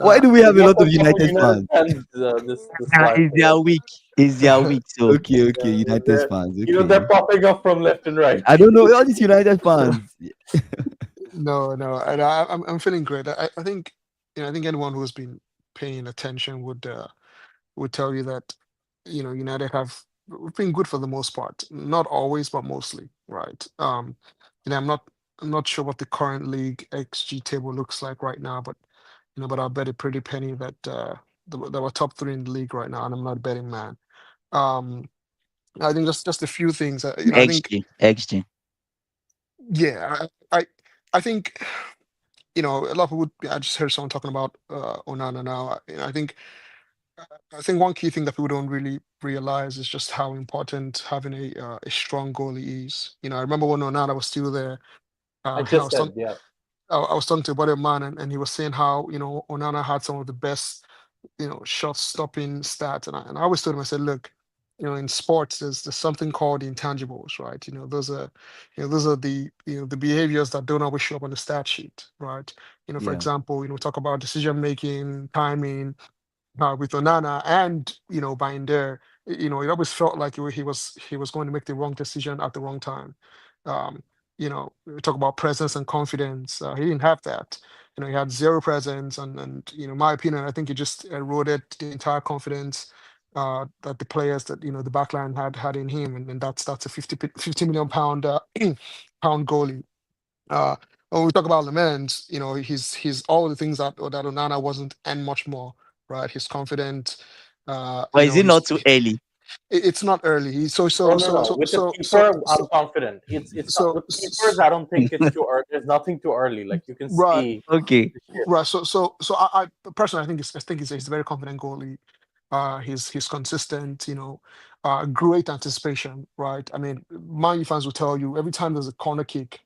Why do we We have a got lot of some couple United United fans? fans this live Is today. their week? Is their week? So Okay, okay, Yeah, United they're fans. they're Okay. popping up from left and right. I don't know all these United fans. no, no, and I'm feeling great. I think I think anyone who's been paying attention would tell you that United have been good for the most part, not always, but mostly, right? I'm not sure what the current league XG table looks like right now, but but I'll bet a pretty penny that that we're top three in the league right now, and I'm not a betting man. Um, I think just a few things. I think XG. yeah, I think a lot of people. I just heard someone talking about Onana now. I think one key thing that people don't really realize is just how important having a strong goalie is. I remember when Onana was still there. I I just was said, talking. yeah. I was talking to a buddy of mine, and he was saying how Onana had some of the best shot stopping stats. And I always told him, I said, look, in sports, there's something called intangibles, right? Those are the behaviors that don't always show up on the stat sheet, right? For Yeah, example, we talk about decision making, timing, with Onana and Binder, it always felt like he was going to make the wrong decision at the wrong time. We talk about presence and confidence. He didn't have that. He had zero presence, and in my opinion, I think he just eroded the entire confidence that the players that the backline had in him, and that's a 50 million pound pound goalie. Uh, when we talk about Lamens, he's all the things that Onana wasn't and much more, right? He's confident. But is it not too early? It's not early. No, no, no. With the keeper, I'm confident. It's not so, with keepers. I don't think it's too early. There's nothing too early. Like you can right, see Okay. the shift. right. So I personally, I think he's a very confident goalie. He's consistent. Great anticipation, right? I mean, Man U fans will tell you every time there's a corner kick,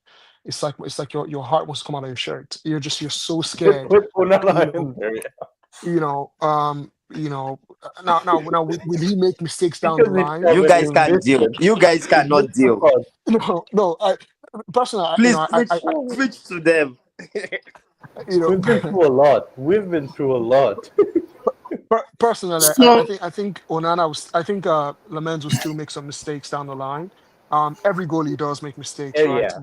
it's like your heart wants to come out of your shirt. You're so Just scared. put You Onana know, in there. Yeah. you know, um, you know, now, will he make mistakes down the because it's line? You seven, guys he's can't missed deal. it. You guys He's cannot missed the deal. pod. No. Personally, Please switch to them. you know, We've been through a lot. We've been through a lot. personally, So I think Onana was. I think Lamens will still make some mistakes down the line. Every goalie does make mistakes, right? Yeah.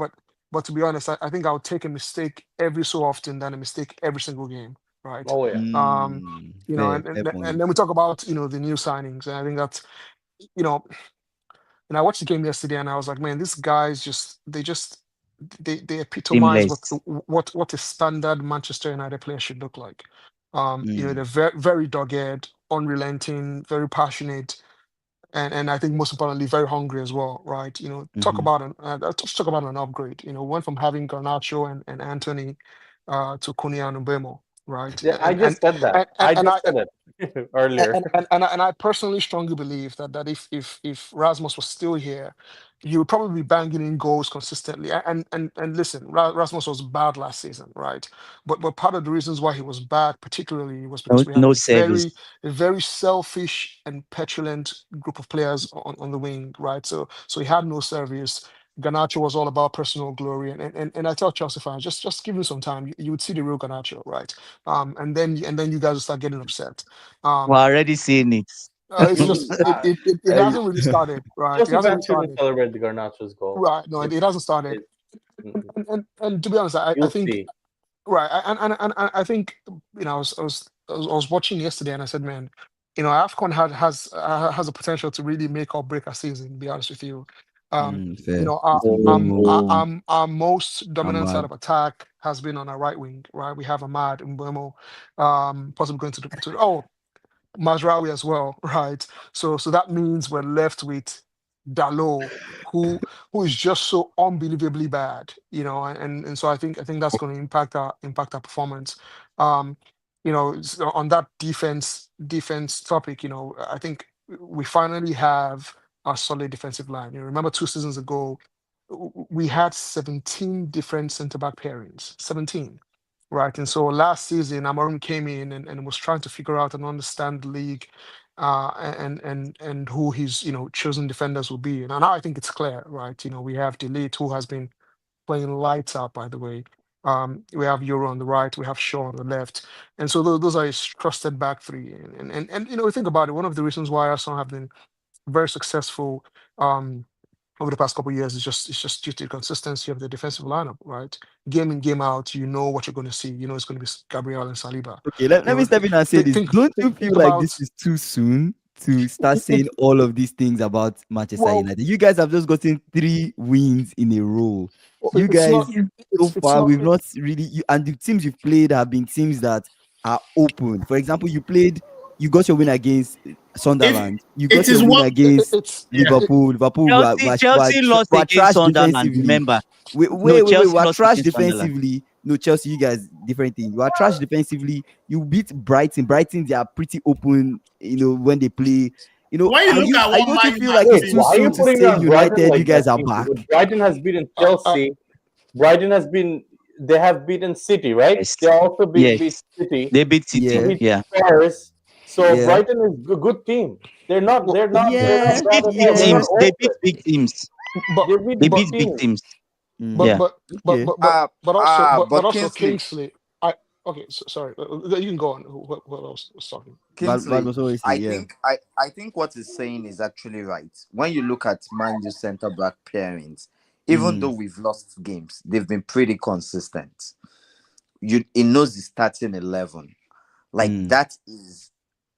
But to be honest, I think I'll take a mistake every so often than a mistake every single game, right? Oh yeah. Fair, fair And point. then we talk about the new signings, and I think that's you know and I watched the game yesterday, and I was like, man, these guys they epitomize Seamless. what a standard Manchester United player should look like. Mm, They're very dogged, unrelenting, very passionate, and I think most importantly, very hungry as well, right? mhm. Let's talk about an upgrade. Went from having Garnacho and Anthony to Cunha and Mbeumo, right? Yeah, I just said that. And I and just I said it earlier. and I personally strongly believe that if Rasmus was still here, he would probably be banging in goals consistently. And listen, Rasmus was bad last season, right? But part of the reasons why he was bad, particularly, was No, because we had no service. a very selfish and petulant group of players on the wing, right? So he had no service. Garnacho was all about personal glory, and I tell Chelsea fans, just give him some time, you would see the real Garnacho, right? And then you guys will start getting upset. We're Um, already seeing it. it's just it I- hasn't really started, right? It Chelsea hasn't really fans shouldn't started, celebrate the Garnacho's goal. right? No, it hasn't started. It, mm, And to be honest, I you'll think see. right, and I think I was watching yesterday, and I said, man, AFCON has a potential to really make or break a season. To be honest with you, fair. With Mbeumo, Oh, our most dominant side Ahmad. of attack has been on our right wing, right? We have Ahmad Mbeumo, possibly going to Mazraoui as well, right? So that means we're left with Dalot, who who is just so unbelievably bad, and so I think that's going to impact our performance. Um, so on that defense topic, I think we finally have a solid defensive line. Remember 2 seasons ago, we had 17 different centre back pairings, 17. Right. And so last season, Amorim came in and was trying to figure out and understand the league and who his, chosen defenders will be. And now I think it's clear, right? We have Delete, who has been playing lights out, by the way. We have Euro on the right, we have Shaw on the left. And so those are his trusted back three. And think about it, one of the reasons why Arsenal have been very successful over the past couple of years is just due to the consistency of the defensive lineup, right? Game in, game out, you know what you're going to see. You know it's going to be Gabriel and Saliba. Okay, let me step in and say this. Don't you feel Think like this about is too soon to start saying all of these things about Manchester well, United? You guys have just gotten 3 wins in a row. You it's guys, not so it's far, not we've not really, and the teams you've played have been teams that are open. For example, you got your win against if Sunderland, you it got your is win what against it's yeah, Liverpool. Liverpool Chelsea, Chelsea lost were against trash Sunderland. defensively. Remember? Wait, No, wait, wait, wait. Chelsea We're lost trash against Sunderland. defensively. No, Chelsea, you guys, different thing. You are trash defensively. You beat Brighton. Brighton, they are pretty open, when they play. when you look at what Don't you Man feel U are like Wait, it's doing too why are now, you soon to putting say on Brighton United, you like that? guys are back? Brighton has beaten uh, uh, Chelsea. Brighton has been. They have beaten City, right? Yes. They also beat Yes. City. They beat They City. Yeah, beat Yeah. Spurs. So yeah, Brighton is a good team. They're not. well, They're not. They're They not yeah, bad beat at big all. They're yeah. not teams. They beat open. big teams. but They beat They big but beat big teams. teams. but Yeah. Mm, but but okay. but but but But also Kingsley, Kingsley. I Okay, sorry. You can go on. What else was talking? Bad Kingsley, was always say, I yeah. think I think what he's saying is actually right. When you look at Man U centre back pairings, even though Mm, we've lost games, they've been pretty consistent. He knows the starting 11. Like mm. that is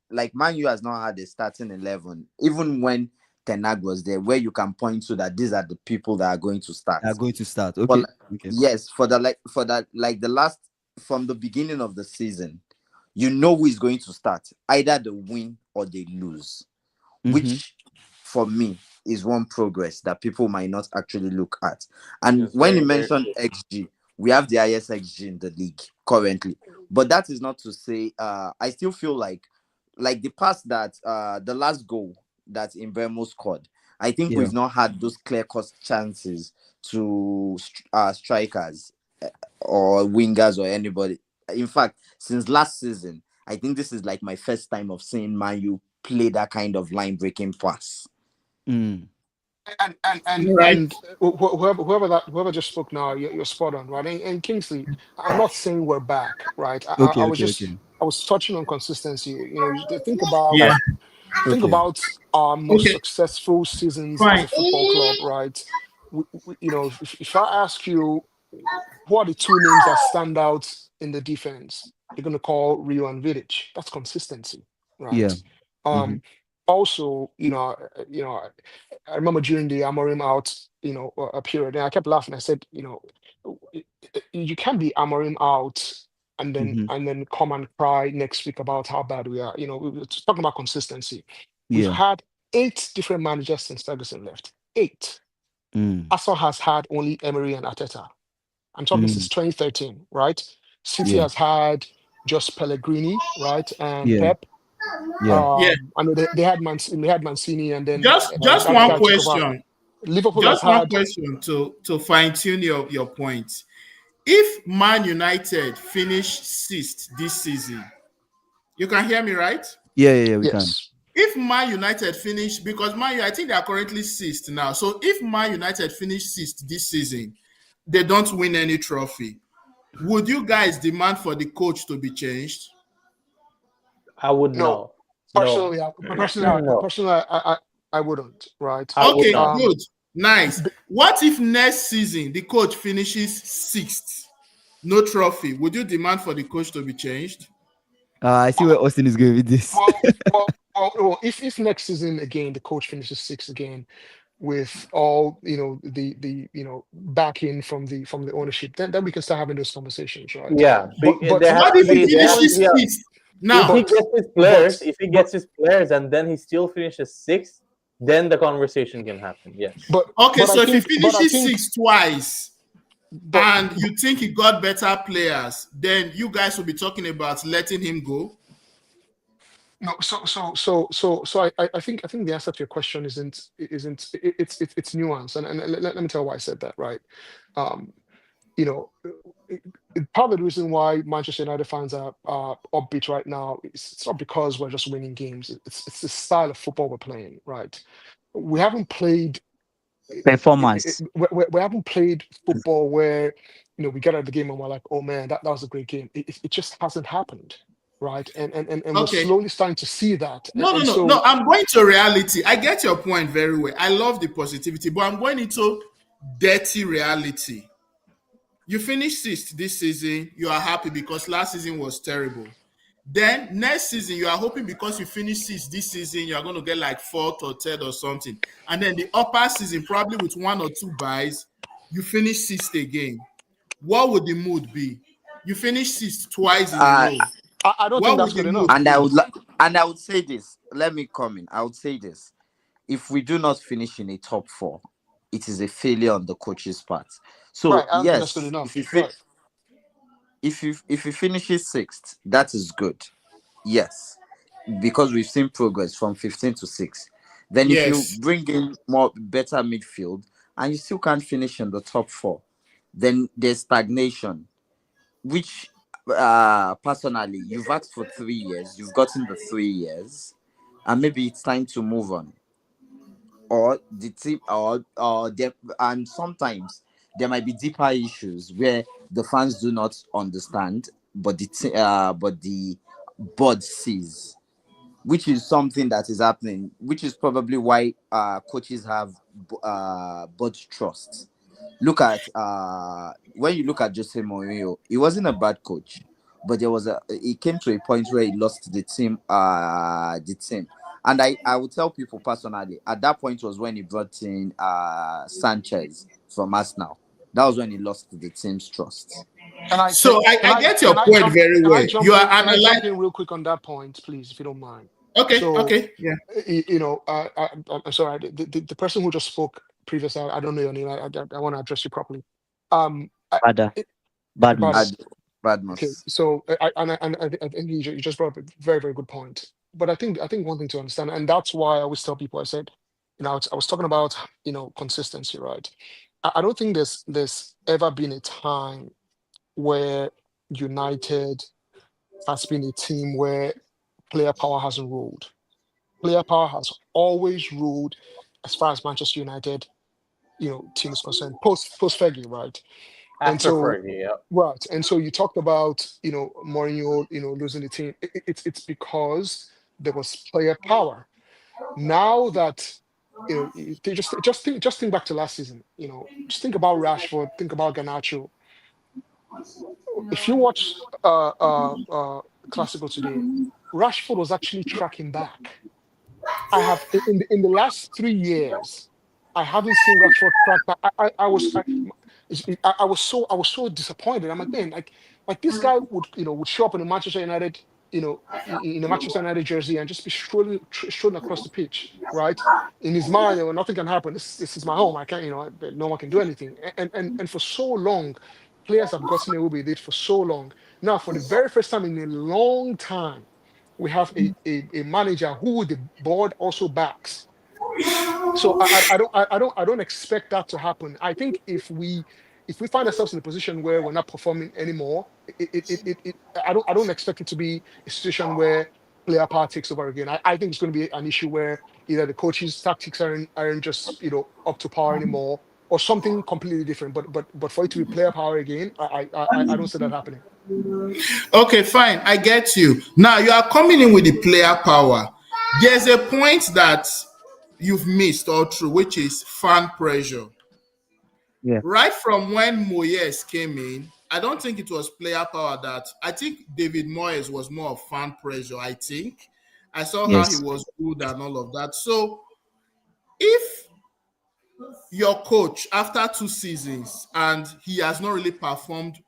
like Man U has not had a starting 11, even when Tenag was there, where you can point to that these are the people that are going to start. Are going to start. For Okay, like, okay. yes, for that like the last from the beginning of the season, you know who is going to start. Either they win or they lose, Mm-hmm. which for me is one progress that people might not actually look at. And It's when you very, very mentioned true. XG, we have the highest XG in the league currently. But that is not to say I still feel like the pass that the last goal that Mbemo scored, I think Yeah. we've not had those clear cut chances to strikers or wingers or anybody. In fact, since last season, I think this is like my first time of seeing Man U play that kind of line breaking pass. Mm. Right. And whoever just spoke now, you're spot on, right? And Kingsley, I'm not saying we're back, right? Okay, okay, okay, I was touching on consistency. Yeah. Think okay. about our most Okay. successful seasons as Fine. a football club, right? If I ask you what are the two names that stand out in the defense, you're going to call Rio and Vidic. That's consistency, Yeah. right? Mm-hmm. Um, Also, I remember during the Amorim out, a period, and I kept laughing. I said, you can't be Amorim out and then Mm-hmm. come and cry next week about how bad we are. We were talking about consistency. We've Yeah. had 8 different managers since Ferguson left. 8. Mm. Arsenal has had only Emery and Arteta. I'm talking since Mm. 2013, right? City Yeah. has had just Pellegrini, right, and Yeah. Pep. Yeah. Yeah. I know they had Mancini, and then Just that one guy took over. question. Liverpool has Just one had question to fine tune your point. If Man United finish sixth this season, you can hear me, right? Yeah. Yeah. Yeah. We can. yes, If Man United finish, because I think they are currently sixth now. So if Man United finish sixth this season, they don't win any trophy. Would you guys demand for the coach to be changed? I would no. no. No. No. Personally, I wouldn't, right? I would Okay, not. Um, good. Nice. b- What if next season the coach finishes sixth? No trophy. Would you demand for the coach to be changed? I see where Austin is going with this. if next season again the coach finishes sixth again with all the backing from the ownership, then we can start having those conversations, right? Yeah. But What if he There has to be finishes a, fifth? if he Now, but gets his but players, if he but gets his players and then he still finishes sixth, then the conversation can happen. Yes. but okay, but I so if he think but I finishes think sixth twice but and you think he got better players, then you guys will be talking about letting him go. no, I think the answer to your question it's nuanced, and let me tell why I said that, right? Um, you know, Part of the reason why Manchester United fans are upbeat right now is it's not because we're just winning games. It's the style of football we're playing, right? We haven't played Performance. we haven't played football where we get out of the game and we're like, oh man, that was a great game. It just hasn't happened, right? And we're Okay. slowly starting to see that, No, no, and no, no. so I'm going to reality. I get your point very well. I love the positivity, but I'm going into dirty reality. You finished sixth this season. You are happy because last season was terrible. Then next season, you are hoping because you finished sixth this season, you are going to get like fourth or third or something. And then the upper season, probably with one or two buys, you finish sixth again. What would the mood be? You finish sixth twice in a Uh, row. I don't think What that's would the good mood enough. and be? I would say this. Let me come in. I would say this. If we do not finish in a top four, it is a failure on the coach's part. Right, So I don't think that's good yes, enough. Right. if you finishes sixth, that is good. Yes, because we've seen progress from 15 to 6. Then if you Yes. bring in more better midfield and you still can't finish in the top four, then there's stagnation, which personally you've asked for 3 years, you've gotten the 3 years, and maybe it's time to move on. Or the team or them, and sometimes there might be deeper issues where the fans do not understand, but the board sees, which is something that is happening, which is probably why coaches have board trust. Look at when you look at Jose Mourinho, he wasn't a bad coach, but there was a he came to a point where he lost the team. And I would tell people personally, at that point was when he brought in Sanchez from Arsenal. That was when he lost the team's trust. Can I So I get your can I point jump very can I well. You jump are in can I jump analyzing. in real quick on that point, please, if you don't mind? Okay, So, okay, yeah. I'm sorry, the person who just spoke previously, I don't know your name. I want to address you properly. Um, I, Bada. it, Badmus. Badis. Bad, Okay, Badmus. so I think you just brought up a very, very good point. But I think one thing to understand, and that's why I always tell people, I said, I was talking about consistency, right? I don't think there's ever been a time where United has been a team where player power hasn't ruled. Player power has always ruled as far as Manchester United, team is concerned, post Fergie, right? And After so, Fergie, yeah. right, and so you talked about Mourinho, losing the team. It's because there was player power. Now that just think back to last season. Just think about Rashford, think about Garnacho. If you watch Classical today, Rashford was actually tracking back. I have in the last 3 years, I haven't seen Rashford track back. I was so disappointed. I'm like, man, like this guy would show up in a Manchester United, in a Manchester United jersey and just be strolling across the pitch, right? In his mind, nothing can happen. This is my home. I can't, no one can do anything. And for so long, players have gotten away with it for so long. Now, for the very first time in a long time, we have a manager who the board also backs. So I don't expect that to happen. I think if we find ourselves in a position where we're not performing anymore, I don't expect it to be a situation where player power takes over again. I think it's going to be an issue where either the coaches' tactics aren't just up to par anymore, or something completely different. But for it to be player power again, I don't see that happening. Okay, fine. I get you. Now you are coming in with the player power. There's a point that you've missed all through, which is fan pressure. Yeah. Right from when Moyes came in, I don't think it was player power that I think David Moyes was more of fan pressure. I think I saw how he Yes. was good and all of that. So if your coach after 2 seasons and he has not really performed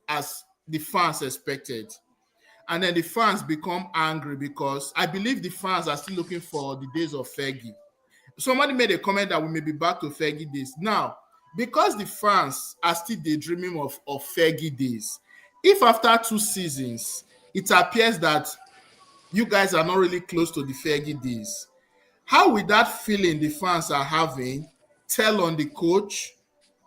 as the fans expected, and then the fans become angry because I believe the fans are still looking for the days of Fergie. Somebody made a comment that we may be back to Fergie days. Now, because the fans are still daydreaming of Fergie days, if after 2 seasons it appears that you guys are not really close to the Fergie days, how will that feeling the fans are having tell on the coach,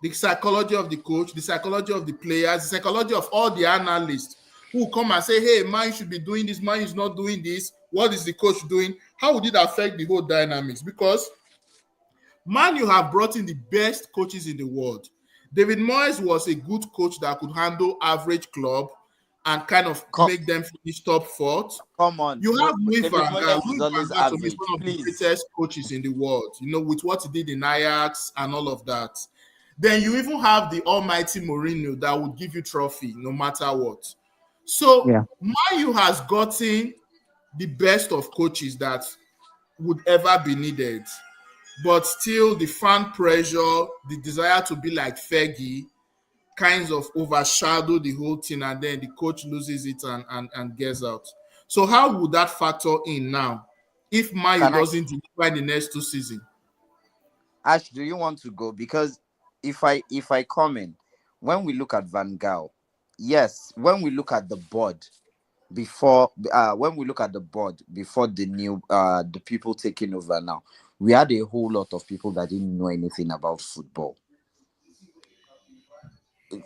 the psychology of the coach, the psychology of the players, the psychology of all the analysts who come and say, hey, man, you should be doing this, man is not doing this. What is the coach doing? How would it affect the whole dynamics? Because Man, you have brought in the best coaches in the world. David Moyes was a good coach that could handle average club and kind of Come, make them finish top fourth. come on. You have Louis David van Gaal. Moyes is Louis van always Gaal to me is average. one of the Please. greatest coaches in the world, with what he did in Ajax and all of that. Then you even have the almighty Mourinho that would give you trophy no matter what. So Yeah. Man U has gotten the best of coaches that would ever be needed. But still, the fan pressure, the desire to be like Fergie, kinds of overshadow the whole thing, and then the coach loses it and gets out. So, how would that factor in now if Mayu Can I, doesn't deliver in the next 2 seasons? Ash, do you want to go? Because if I come in, when we look at Van Gaal, yes, when we look at the board before the people taking over now, we had a whole lot of people that didn't know anything about football.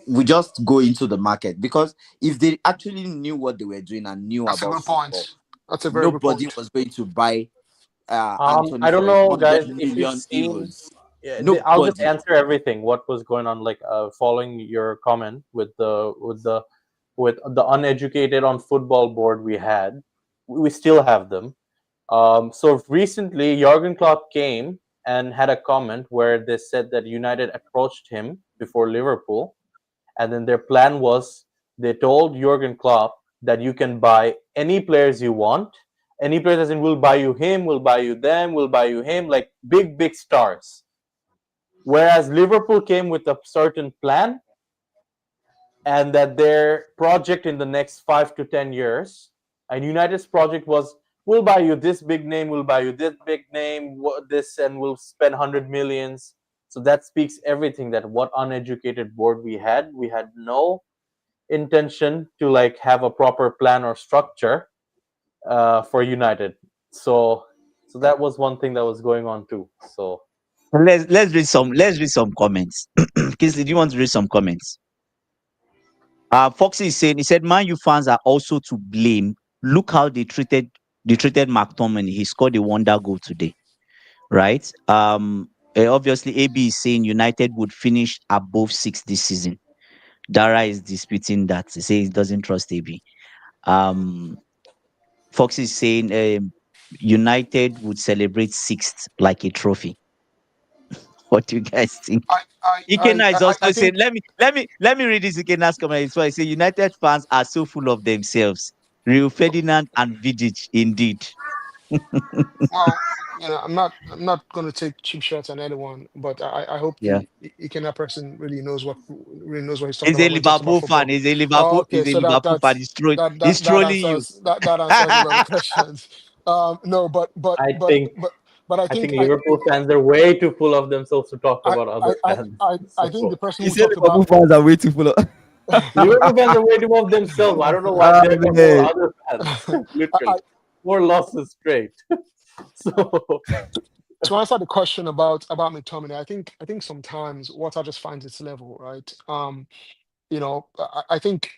We just go into the market, because if they actually knew what they were doing and knew That's a about good point. football, That's a very good nobody point. was going to buy Anthony I don't for know, 100 guys, if you've million seen. euros. Yeah, I'll just Nobody. answer everything. What was going on? Like, following your comment with the uneducated on football board we had, we still have them. So recently, Jurgen Klopp came and had a comment where they said that United approached him before Liverpool, and then their plan was they told Jurgen Klopp that you can buy any players you want. Any players, as in, we'll buy you him, we'll buy you them, we'll buy you him, like big stars. Whereas Liverpool came with a certain plan, and that their project in the next 5 to 10 years, and United's project was, we'll buy you this big name, we'll buy you this big name, this, and we'll spend 100 millions. So that speaks everything, that what uneducated board we had. We had no intention to like have a proper plan or structure for United. So that was one thing that was going on too. So Let's read some comments. Kingsley, do you want to read some comments? Foxy is saying, he said, Man U fans are also to blame. Look how they treated they treated McTominay. He scored a wonder goal today, right? Obviously, AB is saying United would finish above 6 this season. Dara is disputing that. He says he doesn't trust AB. Um, Fox is saying United would celebrate sixth like a trophy. What do you guys think? Ikena is I also saying, think, let me read this Ikena's comment. So I say United fans are so full of themselves. Rio Ferdinand and Vidic, indeed. well, I'm not going to take cheap shots on anyone, but I hope Yeah. the Ikena person really knows what he's talking He's a about when he talks about Liverpool fan. football. He's a Oh, Liverpool. okay, He's a so Liverpool fan. He's that trolling you. answers that answers a lot of questions. No, I think but I I think think Liverpool fans are way too full of themselves to talk about other fans. I think the So person You who say talked about Liverpool fans are way too full of. Liverpool fans are way too full of themselves. I don't know why Ah, they're talking man. about other fans. I, Literally, 4 losses straight. So to answer the question about McTominay, I think sometimes water just finds its level, right? I think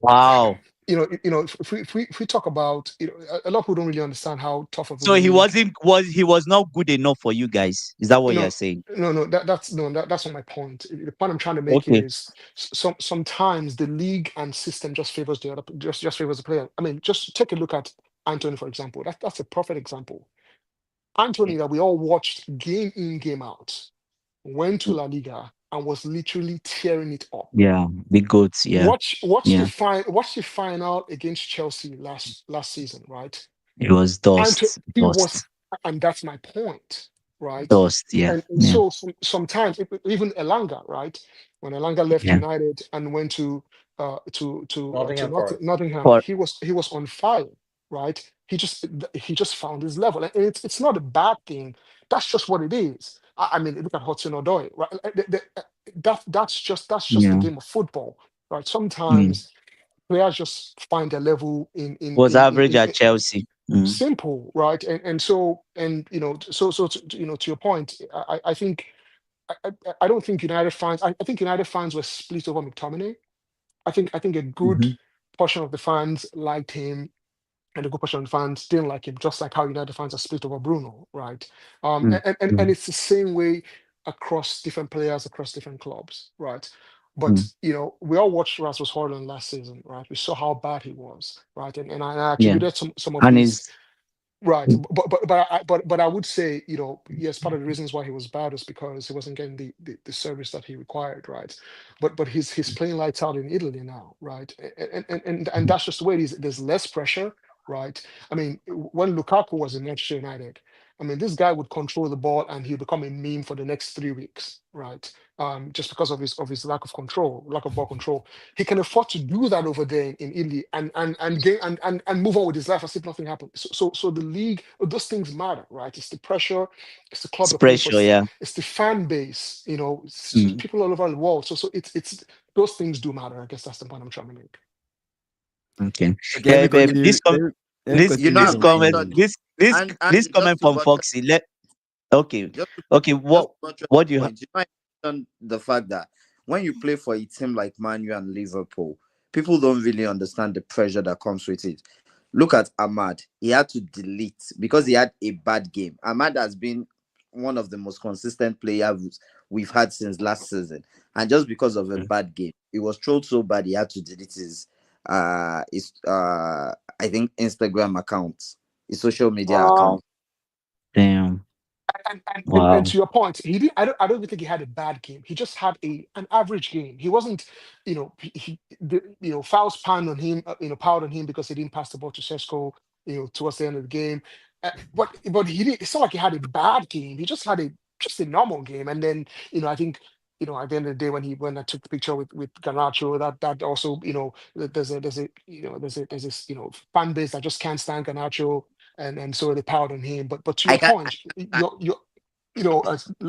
Wow. if we talk about, a lot of people don't really understand how tough of a So he league. wasn't was he was not good enough for you guys. Is that what you're No, saying? no, that's not my point. The point I'm trying to make Okay. is sometimes the league and system just favors the other, just favors the player. I mean, just take a look at Anthony, for example. That's a perfect example. Anthony, that we all watched game in, game out, went to La Liga and was literally tearing it up. Yeah. Big goats. Yeah. Yeah. Watch the final against Chelsea last season, right? It was And dust. he was, Dust. and that's my point, right? Dust. Yeah. And Yeah. so sometimes even Elanga, right? When Elanga left Yeah. United and went to Nottingham Forest. Nottingham, For he was on fire, right? He just found his level, and it's not a bad thing. That's just what it is. I mean, look at Hudson Odoi, right? That's just the yeah. game of football, right? Mm. Sometimes players just find their level in in Was in in, average in, at Chelsea. Mm. simple, right? And so to your point, I think I don't think United fans. I think United fans were split over McTominay. I think a good Mm-hmm. portion of the fans liked him, and a good portion of the fans didn't like him, just like how United fans are split over Bruno, right? Mm. And Mm. it's the same way across different players, across different clubs, right? But Mm. we all watched Rasmus Højlund last season, right? We saw how bad he was, right? And I Yeah. attributed some of And his. his Right, but I would say, yes, part of the reasons why he was bad is because he wasn't getting the service that he required, right? But he's playing lights out in Italy now, right? And that's just the way it is. There's less pressure, right? I mean, when Lukaku was in Manchester United, I mean, this guy would control the ball and he'll become a meme for the next 3 weeks, right? Just because of his lack of control, lack of ball control. He can afford to do that over there in Italy and move on with his life as if nothing happened. So the league, those things matter, right? It's the pressure, it's the club you're playing for, pressure. Yeah. it's the fan base, it's Mm. people all over the world. So it's those things do matter. I guess that's the point I'm trying to make. Okay. Okay, let Yeah. me continue. Let me This You know, this continue. I'm going to comment touch this and comment just to from buttress Foxy. Okay. just to Okay. just What to buttress what do you the have? point. You might mention the fact that when you play for a team like Man U and Liverpool, people don't really understand the pressure that comes with it. Look at Ahmad. He had to delete because he had a bad game. Ahmad has been one of the most consistent players we've had since last season, and just because of a bad game, he was trolled so bad he had to delete his I think Instagram account, his social media Wow. account. Damn. And Wow. to your point, he did. I don't even think he had a bad game. He just had an average game. He wasn't, fouls piled on him because he didn't pass the ball to Sesko, towards the end of the game. But he didn't. It's not like he had a bad game. He just a normal game. And then, I think, at the end of the day, when I took the picture with Garnacho, that also, there's this, fan base that just can't stand Garnacho, and so they piled on him. But to I your can't. point,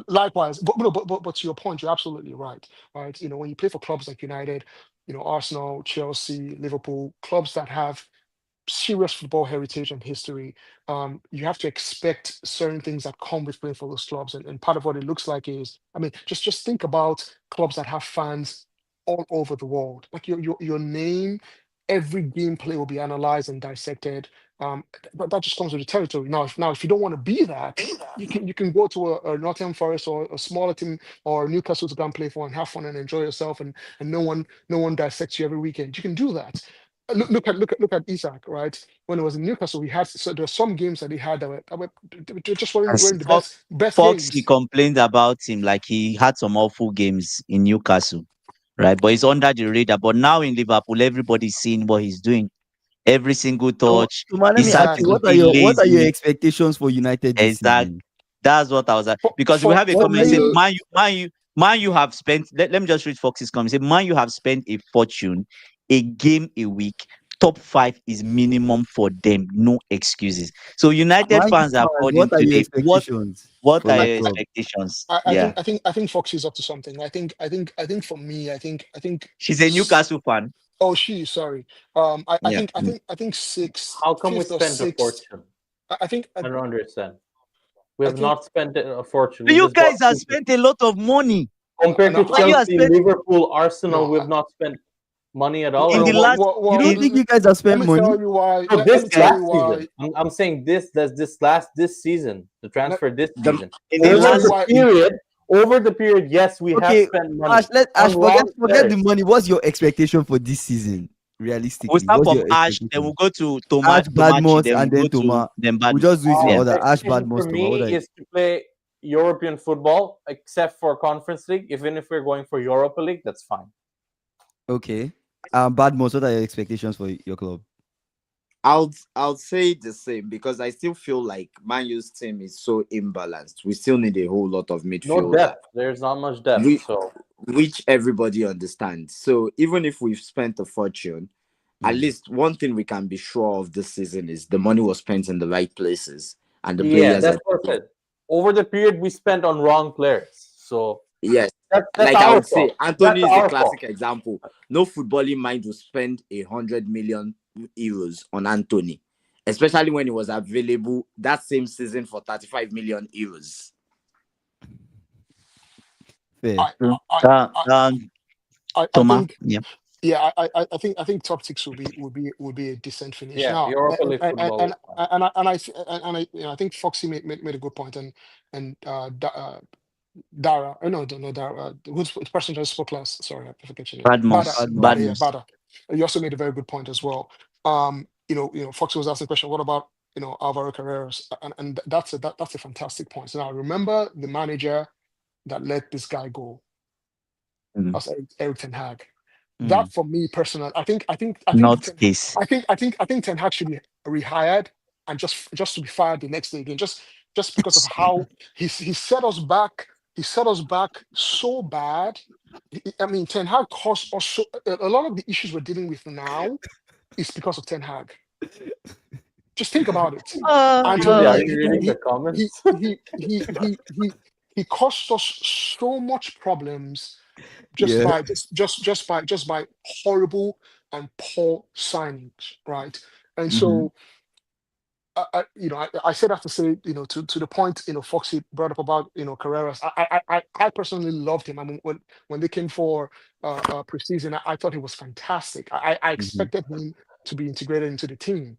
likewise, but, no, but to your point, you're absolutely right. Right, when you play for clubs like United, Arsenal, Chelsea, Liverpool, clubs that have serious football heritage and history, you have to expect certain things that come with playing for those clubs. And part of what it looks like is, I mean, just think about clubs that have fans all over the world. Like your name, every gameplay will be analyzed and dissected. But that just comes with the territory. Now, if you don't want to be that, you can go to a Nottingham Forest or a smaller team or Newcastle to go and play for and have fun and enjoy yourself, and no one dissects you every weekend. You can do that. Look at Isaac, right? When he was in Newcastle, he had, so there were some games that he had that they just As weren't the best Foxy games. complained about him, like he had some awful games in Newcastle, right? But he's under the radar. But now in Liverpool, everybody's seeing what he's doing. Every single touch. Toma, He let me ask started you, to Exactly. what are be your lazy. expectations for United this Exact. season? That's what I was at. Because we For have a for What comment are said, your me, Man, you have spent. Let me just read Fox's comment. Say, Man, you have spent a fortune, a game a week. Top five is minimum for them. No excuses. So United Man U fans have fans? called him What are your today. What expectations What for are your your club? expectations? I Yeah, think Foxy is up to something. I think for me, she's a Newcastle fan. oh, sorry. I Yeah. think sixth, How come we fifth or spent a sixth. fortune? I think I don't understand. We I have think not spent a fortune. We You just bought guys have two people. spent a lot of money. Compared no to Man, you have Chelsea, spent Liverpool, Arsenal, no we have not spent money at all, in or the what? last You don't in think you guys have let spent me money? tell you why. No, Let this me tell you last why. season. I'm saying this season, the Let, transfer this The season. in the let me Over tell you last the why. in period, yes, we have Okay, spent Ash, money let on Ash wrong forget the players. money. What's your expectation for this season? we'll Realistically, start what's from your Ash, then expectation? we'll go to Ash Tomachi, Badmos then and we'll then go to Toma. then We'll Badmus. just do it in Our Yeah. order. Ash expectation Badmos for Toma. What me are you? is to play European football, except for Conference League. Even if we're going for Europa League, that's fine. Okay. Badmos, what are your expectations for your club? I'll say the same because I still feel like Man U's team is so imbalanced. We still need a whole lot of No midfielder, depth. There's not much depth. we, So which everybody understands. So even if we've spent a fortune, at Mm. least one thing we can be sure of this season is the money was spent in the right places and the yeah, players that's are what I said. Over the period we spent on wrong players. So yes. that's Like I our would say, fault. That's Anthony is a our fault. classic example. No footballing mind will spend 100 million euros on Anthony, especially when he was available that same season for 35 million euros. Fair. I True. I I I Toma. think Yeah. yeah, I think top six will be a decent finish. Yeah, Now, Europa League football is fine. I think Foxy made a good point, and Dara, no, Dara, who's the person just spoke last? Sorry, I forget your name. Bada, Badmus. Badmos. Bada, yeah, Badmus. Bada. You also made a very good point as well. Foxy was asking the question, what about Alvaro Carreras? And that's a fantastic point. So now remember the manager that let this guy go. Mm. That's Eric Ten Hag. Mm. That for me personally, I think Not case. I think Ten Hag should be rehired and just to be fired the next day again, just because of how he set us back. He set us back so bad. I mean, Ten Hag caused us a lot of the issues we're dealing with now is because of Ten Hag. Just think about it. Really, are Anthony, you reading the he comments? he he he he he caused us so much problems just Yeah. by just by horrible and poor signings, right? And Mm-hmm. so I said that to say, to the point, Foxy brought up about, Carreras. I personally loved him. I mean, when they came for preseason, I thought he was fantastic. I Mhm. expected him to be integrated into the team,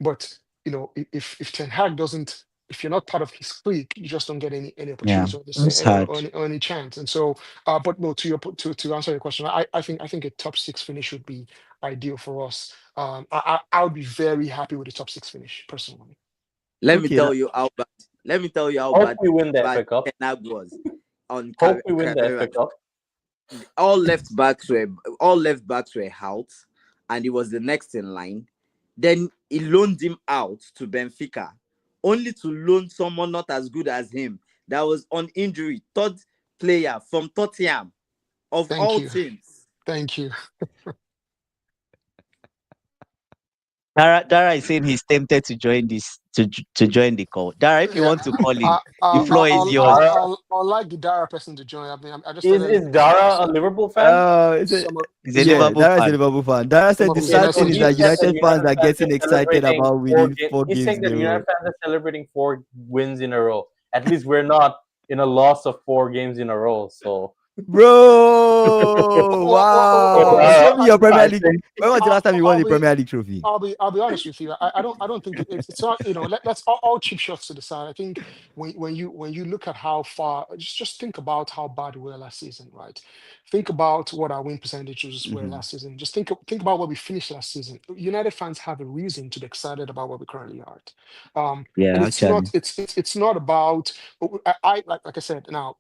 but if Ten Hag doesn't, if you're not part of his clique, you just don't get any Yeah. opportunities or, this, It's or, hard. or, any, or any chance. And so, but no, to answer your question, I think a top six finish would be ideal for us. I would be very happy with the top six finish personally. Let me Okay. tell you how bad. Let me tell you how Hope bad we win the bad FA Cup. Ten Hag was on Hope we win the Carrera. FA Cup. All left backs were all left backs were out, and he was the next in line. Then he loaned him out to Benfica, only to loan someone not as good as him that was on injury, third player from Tottenham of Thank all you. teams. Thank you. Dara is saying he's tempted to join to join the call. Dara, if you Yeah, want to call I, in, the I, floor is Is yours. Dara I'll like the Dara person to join. I mean, I just is started is listening to Dara a Liverpool fan? Is it? some of He's a some of Yeah, Liverpool Dara is a fan. Liverpool fan. Dara some said of the his Okay, sad so thing is he that messages. said that United fans United are fans getting are excited celebrating about winning four He's games saying in that a United row. fans are celebrating 4 wins in a row. At least we're not in a loss of 4 games in a row. So Bro, Oh wow! Honestly, Show me your Premier I League. think When was the last time you won I'll a be Premier League trophy? I'll be honest with you. I don't think it's not, let's all cheap shots to the side. I think when you look at how far, just think about how bad we were last season, right? Think about what our win percentages were Hmm. last season. Just think about where we finished last season. United fans have a reason to be excited about where we currently are at. And Yeah, it's not actually. it's not about, like I said, now,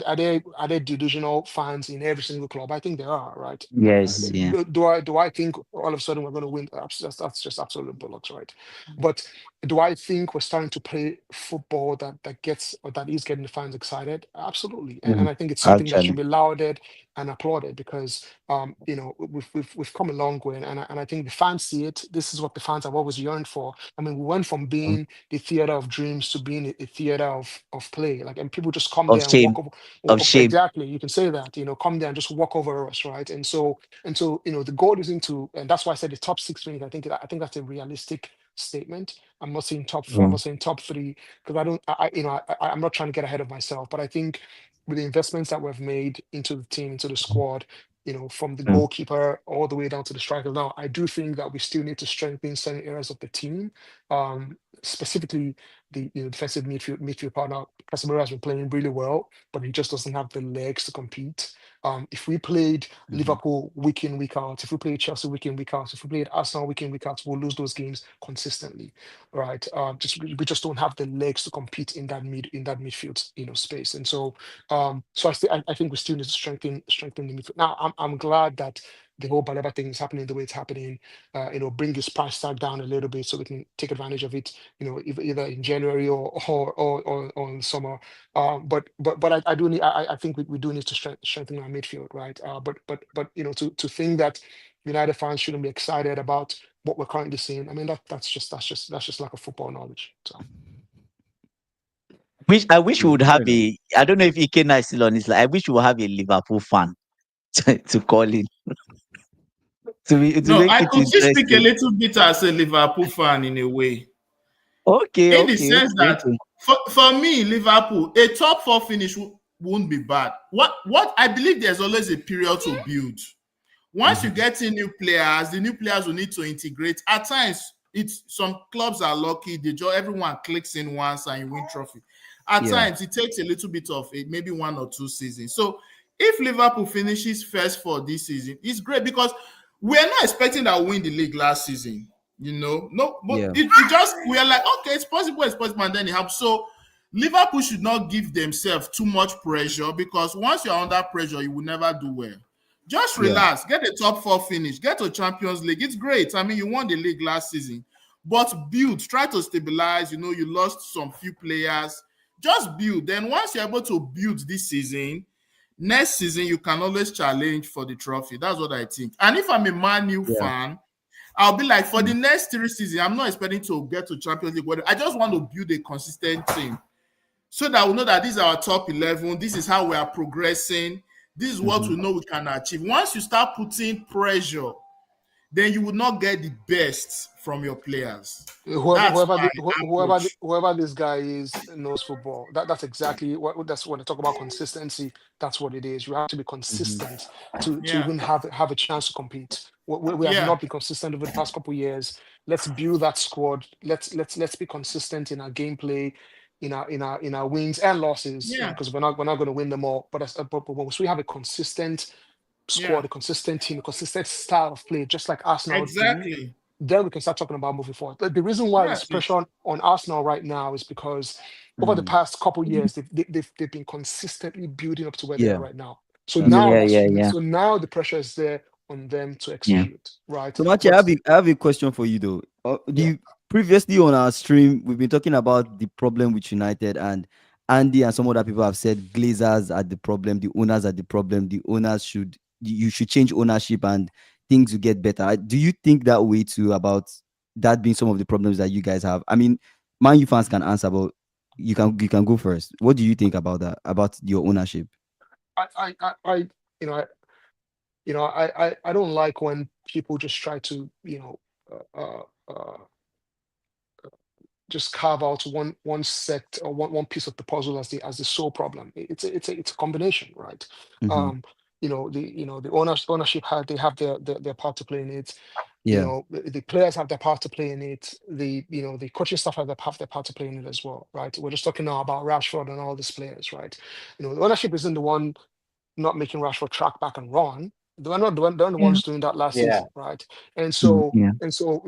are there delusional fans in every single club? I think there are, right? Yes, yeah. Do I think all of a sudden we're going to win? That's just absolute bullocks, right? But do I think we're starting to play football that gets, or that is getting the fans excited? Absolutely, and Mhm. I think it's something that should Actually. be lauded and applauded, because we've come a long way, and I think the fans see it. This is what the fans have always yearned for. I mean, we went from being the theater of dreams to being a theater of play. Like, and people just come Of there and shame. walk over. Of shame. Exactly, you can say that. Come there and just walk over us, right? And so the goal isn't to, and that's why I said the top six finish. I think that's a realistic statement. I'm not saying top four. I'm Yeah. not saying top three, because I don't. I'm not trying to get ahead of myself. But I think with the investments that we've made into the team, into the squad, from the Mm. goalkeeper all the way down to the striker. Now, I do think that we still need to strengthen certain areas of the team, specifically the defensive midfield partner. Casemiro has been playing really well, but he just doesn't have the legs to compete. If we played Hmm. Liverpool week in, week out, if we played Chelsea week in, week out, if we played Arsenal week in, week out, we'll lose those games consistently, right? We just don't have the legs to compete in that midfield, space. And so I think we still need to strengthen the midfield. Now, I'm glad that the whole Baleba thing is happening the way it's happening. Bring his price tag down a little bit so we can take advantage of it. Either in January or in summer. But I do need. I think we do need to strengthen our midfield, right? But to think that United fans shouldn't be excited about what we're currently seeing. I mean, that's just lack of football knowledge. So I wish we Yeah, would fair have enough. I don't know if Ikena is still on his line. I wish we would have a Liverpool fan to call in to No, make I it could still speak a interesting. little bit as a Liverpool fan in a way, Okay, in the okay, sense okay, that okay. for me, Liverpool, a top four finish won't be bad. What I believe, there's always a period to build. Once you Hmm. get in new players, the new players will need to integrate. At times, it's some clubs are lucky; everyone clicks in once and you win trophy. At Yeah, times, it takes a little bit of maybe 1 or 2 seasons. So, if Liverpool finishes first for this season, it's great because we're not expecting that we win the league last season. No, but yeah, it just we are like, okay, it's possible, and then it happens. So Liverpool should not give themselves too much pressure, because once you're under pressure, you will never do well. Just yeah, relax, get a top four finish, get to Champions League. It's great. I mean, you won the league last season, but build, try to stabilize. You lost some few players. Just build. Then once you're able to build this season, next season you can always challenge for the trophy. That's what I think. And if I'm a Man U yeah. fan, I'll be like, for the Mm. next 3 seasons, I'm not expecting to get to Champions League. I just want to build a consistent team, so that we know that these are our top 11. This is how we are progressing. This is what Hmm. we know we can achieve. Once you start putting pressure, then you will not get the best from your players. whoever That's whoever my the, who- approach. whoever this guy is knows football. That's exactly that's when I talk about consistency. That's what it is. You have to be Hmm. consistent to Yeah. even have a chance to compete. We have Yeah. not been consistent over the past couple of years. Let's build that squad. Let's be consistent in our gameplay, in our wins and losses. Yeah. Because we're not going to win them all. But once we have a consistent Yeah. squad, a consistent team, a consistent style of play, just like Arsenal do, Exactly. then we can start talking about moving forward. The reason why there's That's it. pressure on Arsenal right now is because over the Mm. past couple years, they've been consistently building up to where they are Yeah, right now. So that's now true. Yeah, yeah, yeah, the pressure is there on them to yeah. execute, right? So, Machi, But I have a question for you though. Do yeah, you previously on our stream we've been talking about the problem with United, and Andy and some other people have said Glazers are the problem, the owners are the problem. The owners should you should change ownership and things will get better. Do you think that way too about that being some of the problems that you guys have? I mean, Man U fans can answer, but you can go first. What do you think about that? About your ownership? I you know I I don't like when people just try to uh, uh, uh, just carve out one set or one piece of the puzzle as the sole problem. It's a combination, right? Hmm. Um, the ownership have their part to play in it. Yeah. The players have their part to play in it. The coaching staff have their part to play in it as well, right? We're just talking now about Rashford and all these players, right? The ownership isn't the one not making Rashford track back and run. They're the Yeah. ones doing that last Yeah. season, right? And Mm, so yeah. and so,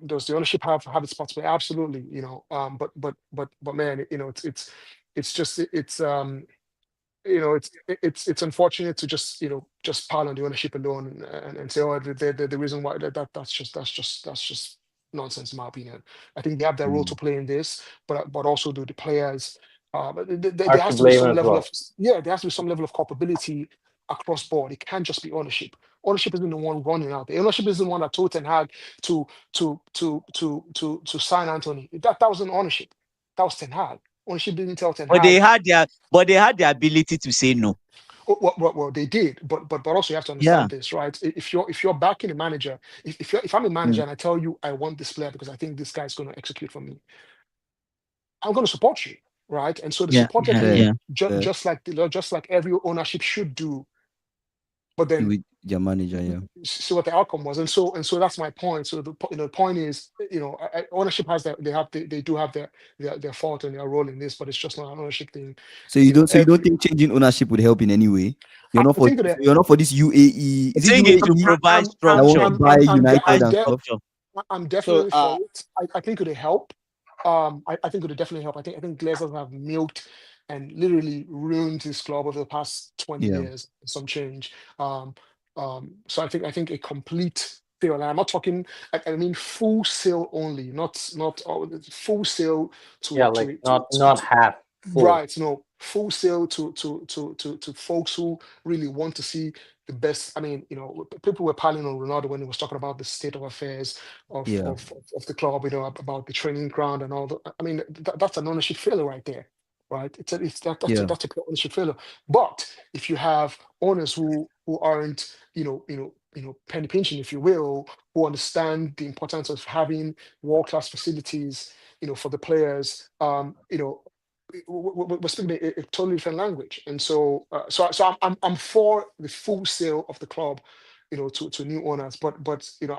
does the ownership have its part to play? Absolutely, but man, it's just it's unfortunate to just pile on the ownership alone and say, oh, the reason why that's just nonsense in my opinion. I think they have their role to Mm. play in this, but also do the players. But there Are to has to be blame some as level of well. there has to be some level of culpability across board. It can't just be ownership. Ownership isn't the one running out. The ownership isn't the one that told Ten Hag to sign Anthony. That wasn't ownership. That was Ten Hag. Ownership didn't tell Ten But they Hag. had their ability to say no. Well, they did, but also you have to Yeah. understand this, right? If you're backing a manager, if I'm a manager Mm, and I tell you I want this player because I think this guy's going to execute for me, I'm going to support you, right? And so the yeah. supported Yeah. Fair. him Yeah. Fair. just like every ownership should do. But then With your manager, yeah. see what the outcome was, and so that's my point. So the point is, ownership has that they do have their fault and their role in this, but it's just not an ownership thing. So you don't think changing ownership would help in any way? You're not I for think that you're not for this UAE. I Is it think it will UAE provide that want structure. to buy It will United provide and stuff? structure. I'm So definitely for it. I think it would help. I think it would definitely help. I think Glazers have milked and literally ruined this club over the past 20 Yeah. years, some change. Um, so I think a complete sale, and I'm not talking, I mean full sale only, not all, full sale Yeah, to like to to, to, not to half full. right, no, full sale to folks who really want to see the best. I mean, people were piling on Ronaldo when he was talking about the state of affairs of Yeah. of of the club, about the training ground and all that. I mean, that's an ownership failure right there, right? Yeah. That's a pure ownership failure. But if you have owners who aren't, penny pinching, if you will, who understand the importance of having world class facilities, for the players, we're speaking a totally different language, and so I'm for the full sale of the club, to new owners, but I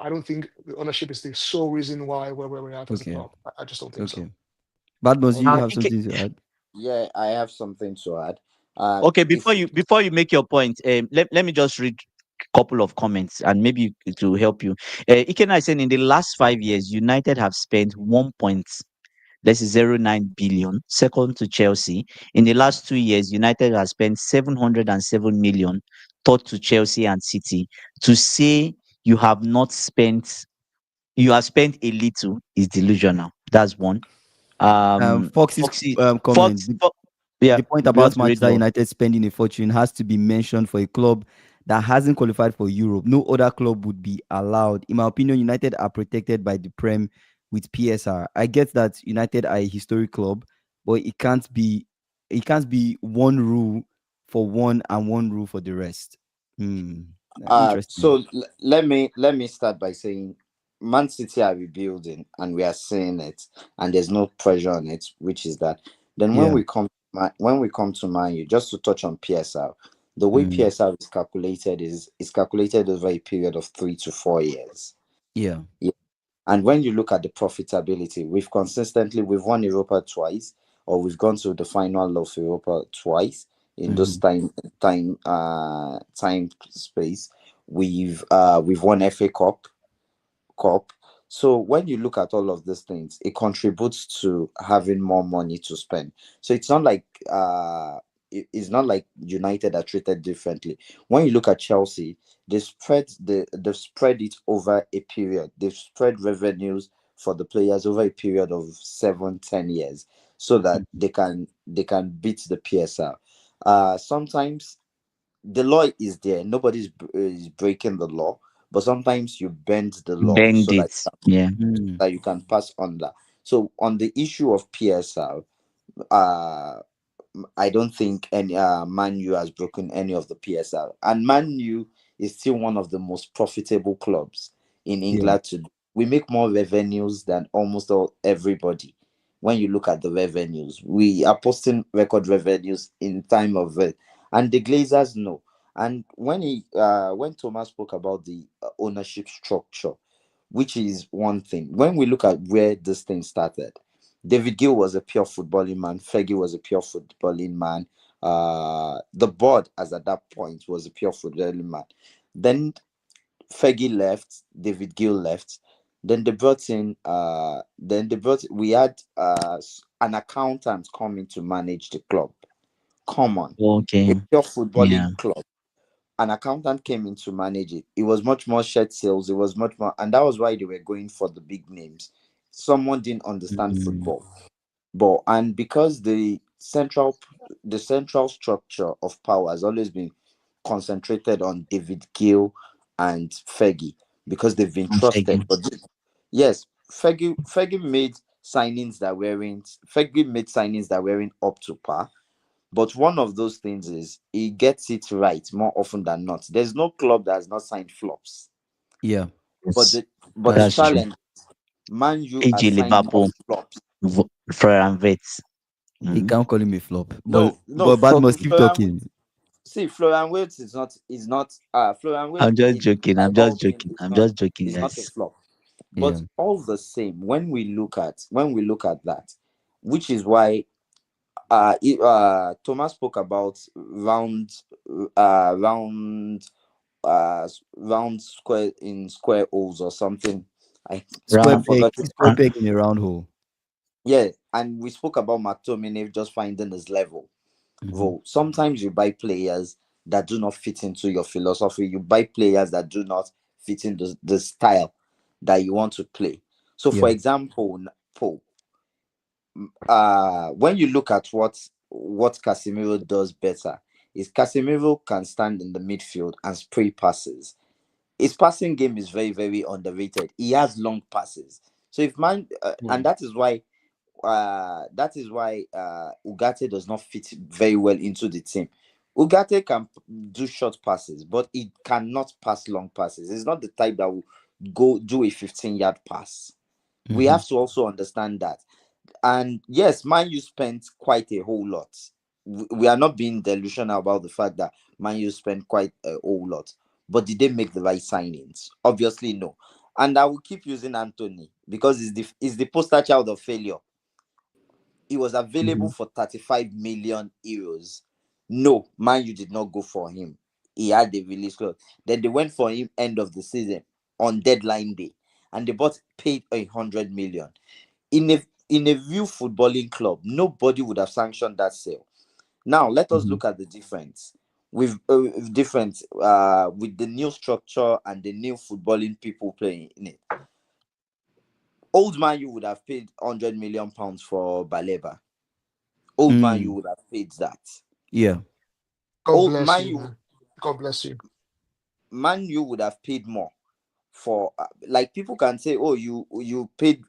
don't think the ownership is the sole reason why we're where we're at as a Okay. club. I just don't think so. Okay. Bad Boss, you Okay. have Okay. something to add? Yeah, I have something to add. Okay. If Before you make your point, let me just read a couple of comments and maybe it will help you. Ikena is saying in the last 5 years, United have spent 1.09 billion, second to Chelsea. In the last 2 years, United has spent 707 million, third to Chelsea and City. To say you have not spent, you have spent a little is delusional. That's one. Fox's Foxy, comment. Fox, yeah, The point you want about to read Manchester more. United spending a fortune has to be mentioned for a club that hasn't qualified for Europe. No other club would be allowed. In my opinion, United are protected by the Prem with PSR. I get that United are a historic club, but it can't be one rule for one and one rule for the rest. Hmm. Interesting. so let me start by saying Man City are rebuilding and we are seeing it, and there's no pressure on it, which is that. Then when Yeah. we come to Man U, just to touch on PSR, the way Mm. PSR is calculated over a period of 3 to 4 years. Yeah. Yeah. And when you look at the profitability, we've won Europa twice, or we've gone to the final of Europa twice in those Hmm. time space. We've won FA Cup. So when you look at all of these things, it contributes to having more money to spend. So it's not like United are treated differently. When you look at Chelsea, they've spread it over a period. They've spread revenues for the players over a period of 7-10 years, so that they can beat the PSR. Sometimes the law is there. Is breaking the law, but sometimes you bend the law so that Bandits. Yeah. Mm. you can pass on that. So on the issue of PSL, uh, I don't think any Man U has broken any of the PSL, and Man U is still one of the most profitable clubs in Yeah. England. We make more revenues than almost everybody. When you look at the revenues, we are posting record revenues in time of it, and the Glazers know. And when Thomas spoke about the ownership structure, which is one thing. When we look at where this thing started, David Gill was a pure footballing man. Fergie was a pure footballing man. The board, as at that point, was a pure footballing man. Then Fergie left, David Gill left. Then they brought in. We had an accountant coming to manage the club. Come on, a Okay. pure Yeah. footballing club, an accountant came in to manage it. It was much more shared sales. It was much more, and that was why they were going for the big names. Someone didn't understand Mm, football, but and because the central structure of power has always been concentrated on David Gill and Fergie because they've been I'm trusted. thinking. Yes, Fergie made signings that weren't up to par, but one of those things is he gets it right more often than not. There's no club that has not signed flops. Yeah, But Yes, the that's that's true. true. challenge, Man U has AJ signed more Liverpool, flops. Florian Wirtz. You Mm. can't call him a flop, but No, Bad must keep talking. Florian Wirtz is not Florian Wirtz I'm just it, joking. by I'm all just means joking. I'm just joking, is not a guys. flop. Yeah. But all the same, when we look at that, which is why Thomas spoke about round round square in square holes or something. Square I've Round, peg, forgotten. square peg in a round hole. Yeah, and we spoke about McTominay just finding his level. Hmm. Well, sometimes you buy players that do not fit into your philosophy. You buy players that do not fit in the style that you want to play. So, for Yeah. example, Paul, when you look at what Casemiro does better, is Casemiro can stand in the midfield and spray passes. His passing game is very, very underrated. He has long passes. So if man, and Hmm. that is why Ugarte does not fit very well into the team. Ugarte can do short passes, but he cannot pass long passes. He's not the type that will go do a 15-yard pass. We Hmm. have to also understand that. And yes, Man U spent quite a whole lot. We are not being delusional about the fact that Man U spent quite a whole lot. But did they make the right signings? Obviously, no. And I will keep using Anthony because he's the poster child of failure. He was available Hmm. for 35 million euros. No, Man U did not go for him. He had the release clause. Then they went for him end of the season on deadline day, and they bought paid 100 million in a real footballing club. Nobody would have sanctioned that sale. Now let us Hmm. look at the difference with the new structure and the new footballing people playing in it. Old Man you would have paid 100 million pounds for Baleba. Old Man you Mm. would have paid that. Yeah. God Old bless Man you, you man. God bless you. Man you would have paid more for like people can say, oh, you overpaid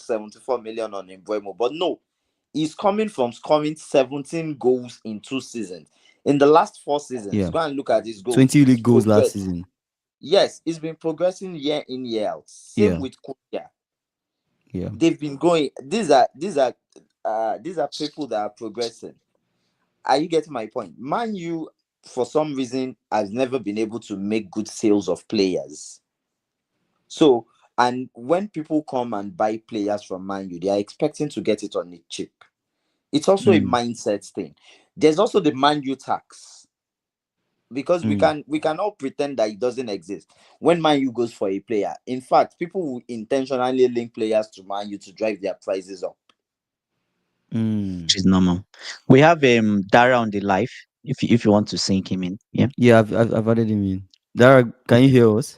74 million on Embuemo, but no, he's coming from scoring 17 goals in 2 seasons. In the last 4 seasons, Yeah. go and look at his goals. 20 He's league goals last progressed. season. Yes, he's been progressing year in year out. Same Yeah. with Kuya. Yeah. They've been going. These are people that are progressing. Are you getting my point? Man U, for some reason, has never been able to make good sales of players. So, and when people come and buy players from Man U, they are expecting to get it on the cheap. It's also a Mm. mindset thing. There's also the Man U tax because we Mm. can we can all pretend that it doesn't exist. When Man U goes for a player, in fact, people will intentionally link players to Man U to drive their prices up. Mm. Which is normal. We have Dara on the live. If you want to sync him in, yeah. Yeah, I've added him in. Dara, can you hear us?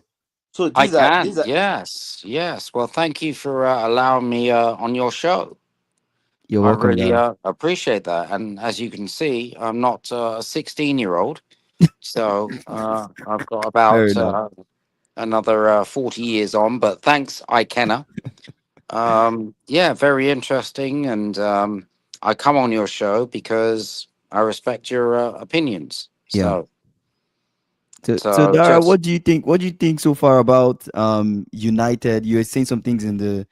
So I these are can, these are yes, yes. Well, thank you for allowing me on your show. You're I welcome, really Dara. appreciate that. And as you can see, I'm not a 16-year-old, so I've got Fair about enough. another 40 years on. But thanks, Ikenna. Yeah, very interesting. And I come on your show because I respect your opinions. Yeah. So So Dara, just what do you think? What do you think so far about United? You were saying some things in the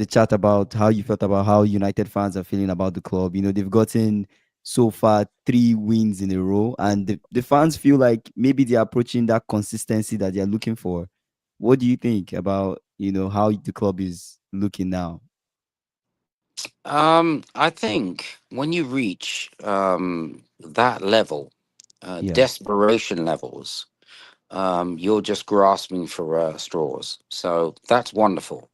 chat about how you felt about how United fans are feeling about the club. You know, they've gotten so far 3 wins in a row, and the fans feel like maybe they're approaching that consistency that they're looking for. What do you think about how the club is looking now? I think when you reach that level, Yeah. desperation levels, you're just grasping for straws. So that's wonderful.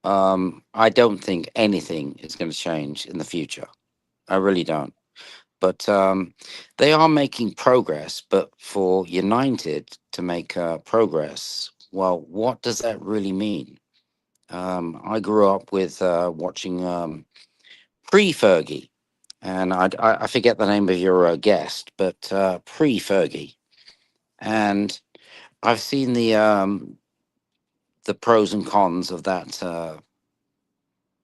I don't think anything is going to change in the future. I really don't. But they are making progress. But for United to make progress, well, what does that really mean? I grew up with watching pre Fergie, and I forget the name of your guest, but pre Fergie, and I've seen the pros and cons of that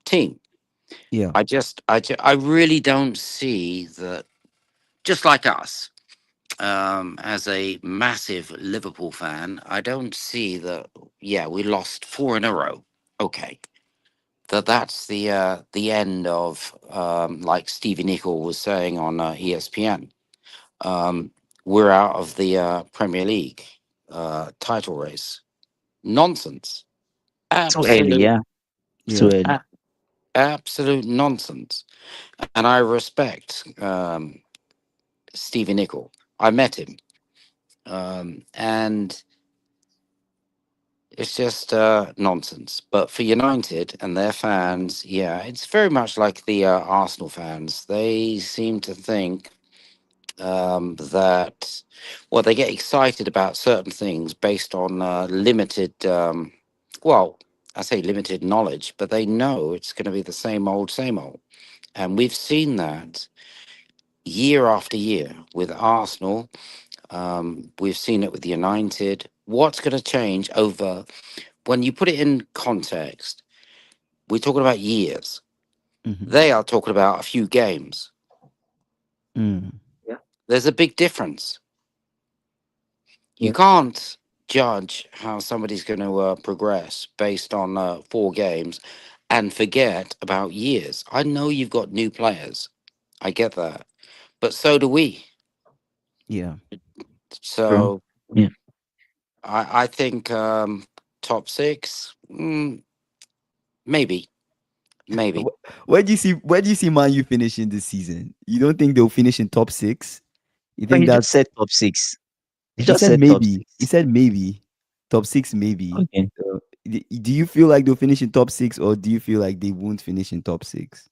team. Yeah. I really don't see that. Just like us, as a massive Liverpool fan, I don't see that. Yeah, we lost four in a row. Okay, that's the end of like Stevie Nicol was saying on ESPN. Um, we're out of the Premier League title race. Nonsense. Too early, Absolute, yeah. Too Yeah. early. a- absolute nonsense. And I respect Stevie Nicol. I met him, and it's just nonsense. But for United and their fans, yeah, it's very much like the Arsenal fans. They seem to think that, well, they get excited about certain things based on limited, well, I say limited knowledge, but they know it's going to be the same old, same old. And we've seen that year after year with Arsenal. We've seen it with United. What's going to change over when you put it in context? We're talking about years. Hmm. They are talking about a few games. Mm. There's a big difference. You Yeah. can't judge how somebody's going to progress based on 4 games and forget about years. I know you've got new players. I get that. But so do we. Yeah. True. So Yeah. I think top six, maybe, maybe. Where do you see Man U finishing this season? You don't think they'll finish in top six? You But think he just that's said top six. He he just said said top maybe. He six. said maybe. Top six, maybe. Okay. Do you feel like they'll finish in top six, or do you feel like they won't finish in top six?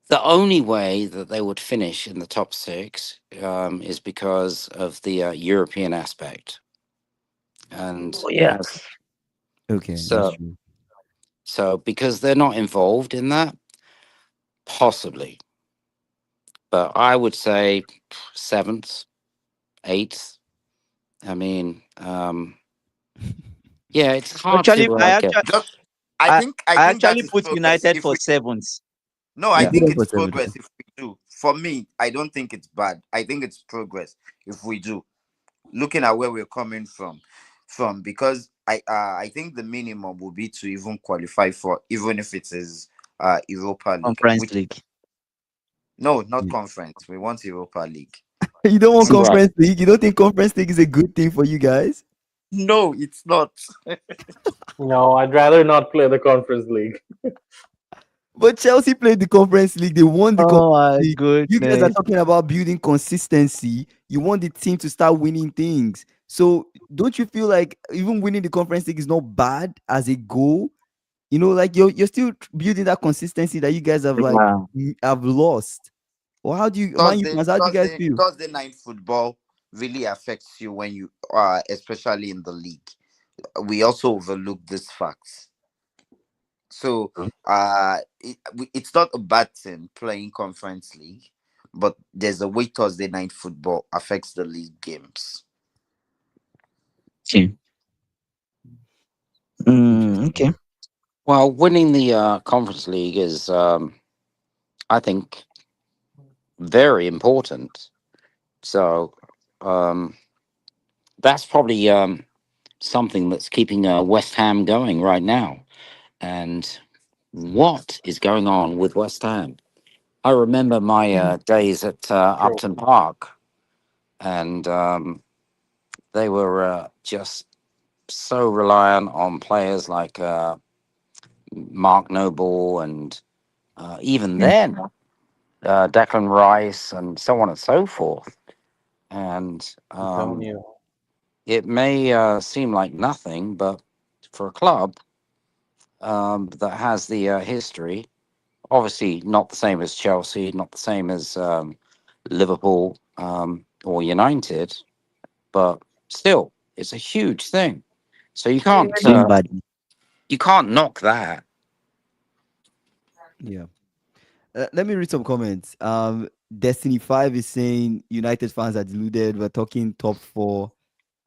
The only way that they would finish in the top six is because of the European aspect. And Oh yeah. as Okay, that's so, true. so because they're not involved in that, possibly. But I would say seventh, eighth. I mean, yeah, it's hard Actually, to I get. actually Just, I, I I think that actually is put progress. United If for we seventh. No, I You Yeah. put think them it's for seven. progress if we do. For me, I don't think it's bad. I think it's progress if we do. Looking at where we're coming from because I think the minimum will be to even qualify for, even if it is Europa League. Conference Which League. no, not Yeah. conference. We want Europa League. You don't want Right. conference league. You don't think conference league is a good thing for you guys? No, it's not. No, I'd rather not play the Conference League. But Chelsea played the conference league. They won the Oh conference my league. You guys are goodness. talking about building consistency. You want the team to start winning things. So don't you feel like even winning the conference league is not bad as a goal? Like you're still building that consistency that you guys have like Wow. have lost. Or how do you, Man U fans? How do you guys feel? Thursday night football really affects you when you especially in the league. We also overlook this fact. So it's not a bad thing playing conference league, but there's a way Thursday night football affects the league games. Okay. Okay. Interesting. Well, winning the Conference League is, I think, very important. So um, that's probably something that's keeping West Ham going right now. And what is going on with West Ham? I remember my days at True. Upton Park, and they were just so reliant on players like Mark Noble and even then Declan Rice and so on and so forth. And I'm telling you. it may seem like nothing, but for a club that has the history, obviously not the same as Chelsea, not the same as Liverpool or United, but still, it's a huge thing. So Doing badly. you can't knock that. Yeah. Let me read some comments. Destiny 5 is saying United fans are deluded. We're talking top four.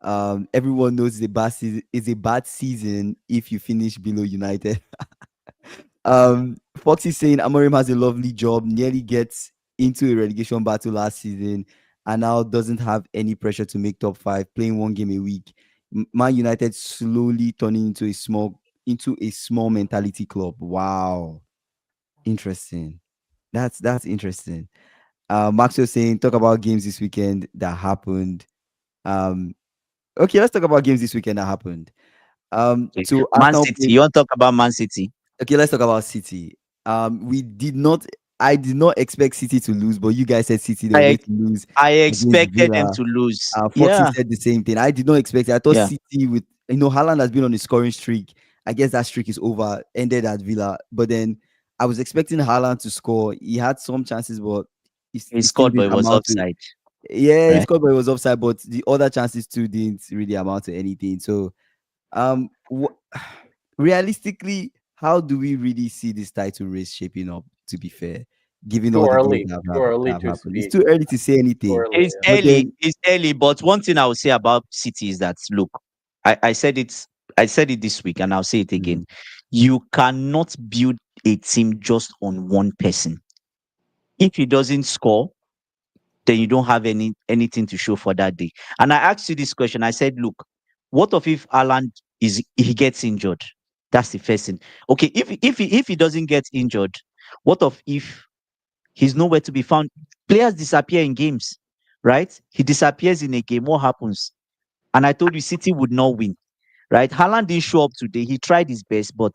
Everyone knows it's a bad season if you finish below United. Foxy saying Amorim has a lovely job, nearly gets into a relegation battle last season, and now doesn't have any pressure to make top five, playing one game a week. Man United slowly turning into a small mentality club. Wow, interesting. That's interesting. Maxwell saying talk about games this weekend that happened. Um, okay, let's talk about games this weekend that happened. Okay. So Man Arsenal City. played. You want to talk about Man City? Okay, let's talk about City. We did not. I did not expect City to lose, but you guys said City they were I going to lose I against expected them Villa. to lose. Foxy Yeah, said the same thing. I did not expect it. I thought yeah. City with Haaland has been on a scoring streak. I guess that streak is over. Ended at Villa, but then I was expecting Haaland to score. He had some chances, but He it still scored, but didn't it was amount to. offside, Yeah, he right? scored, but it was offside. But the other chances too didn't really amount to anything. So um, realistically, how do we really see this title race shaping up? To be fair, given Too all the games early. that Too early have to happened, it's speak. too early to say Too anything. early. It's Yeah. But early. then, It's early. But one thing I will say about City is that look, I said it. I said it this week, and I'll say it again. Mhm. You cannot build a team just on one person. If he doesn't score, then you don't have anything to show for that day. And I asked you this question. I said, look, what if Alan he gets injured? That's the first thing. Okay, if he doesn't get injured, what if he's nowhere to be found? Players disappear in games, right? He disappears in a game. What happens? And I told you City would not win, right? Haaland didn't show up today. He tried his best, but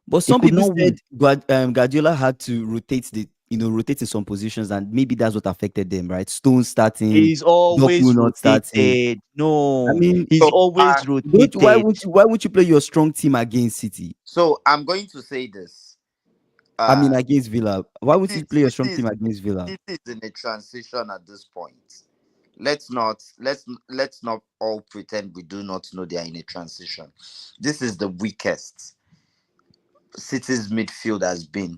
but he some could people not said win. Guardiola had to rotate in some positions, and maybe that's what affected them, right? Stone starting, He's Doku always not starting. rotated. I No, mean, he's So, always don't rotated. why would you play your strong team against City? I'm going to say this. I mean, Uh, against Villa, why would City, you play your strong City is team against Villa? City is in a transition at this point. Let's not all pretend we do not know they are in a transition. This is the weakest City's midfield has been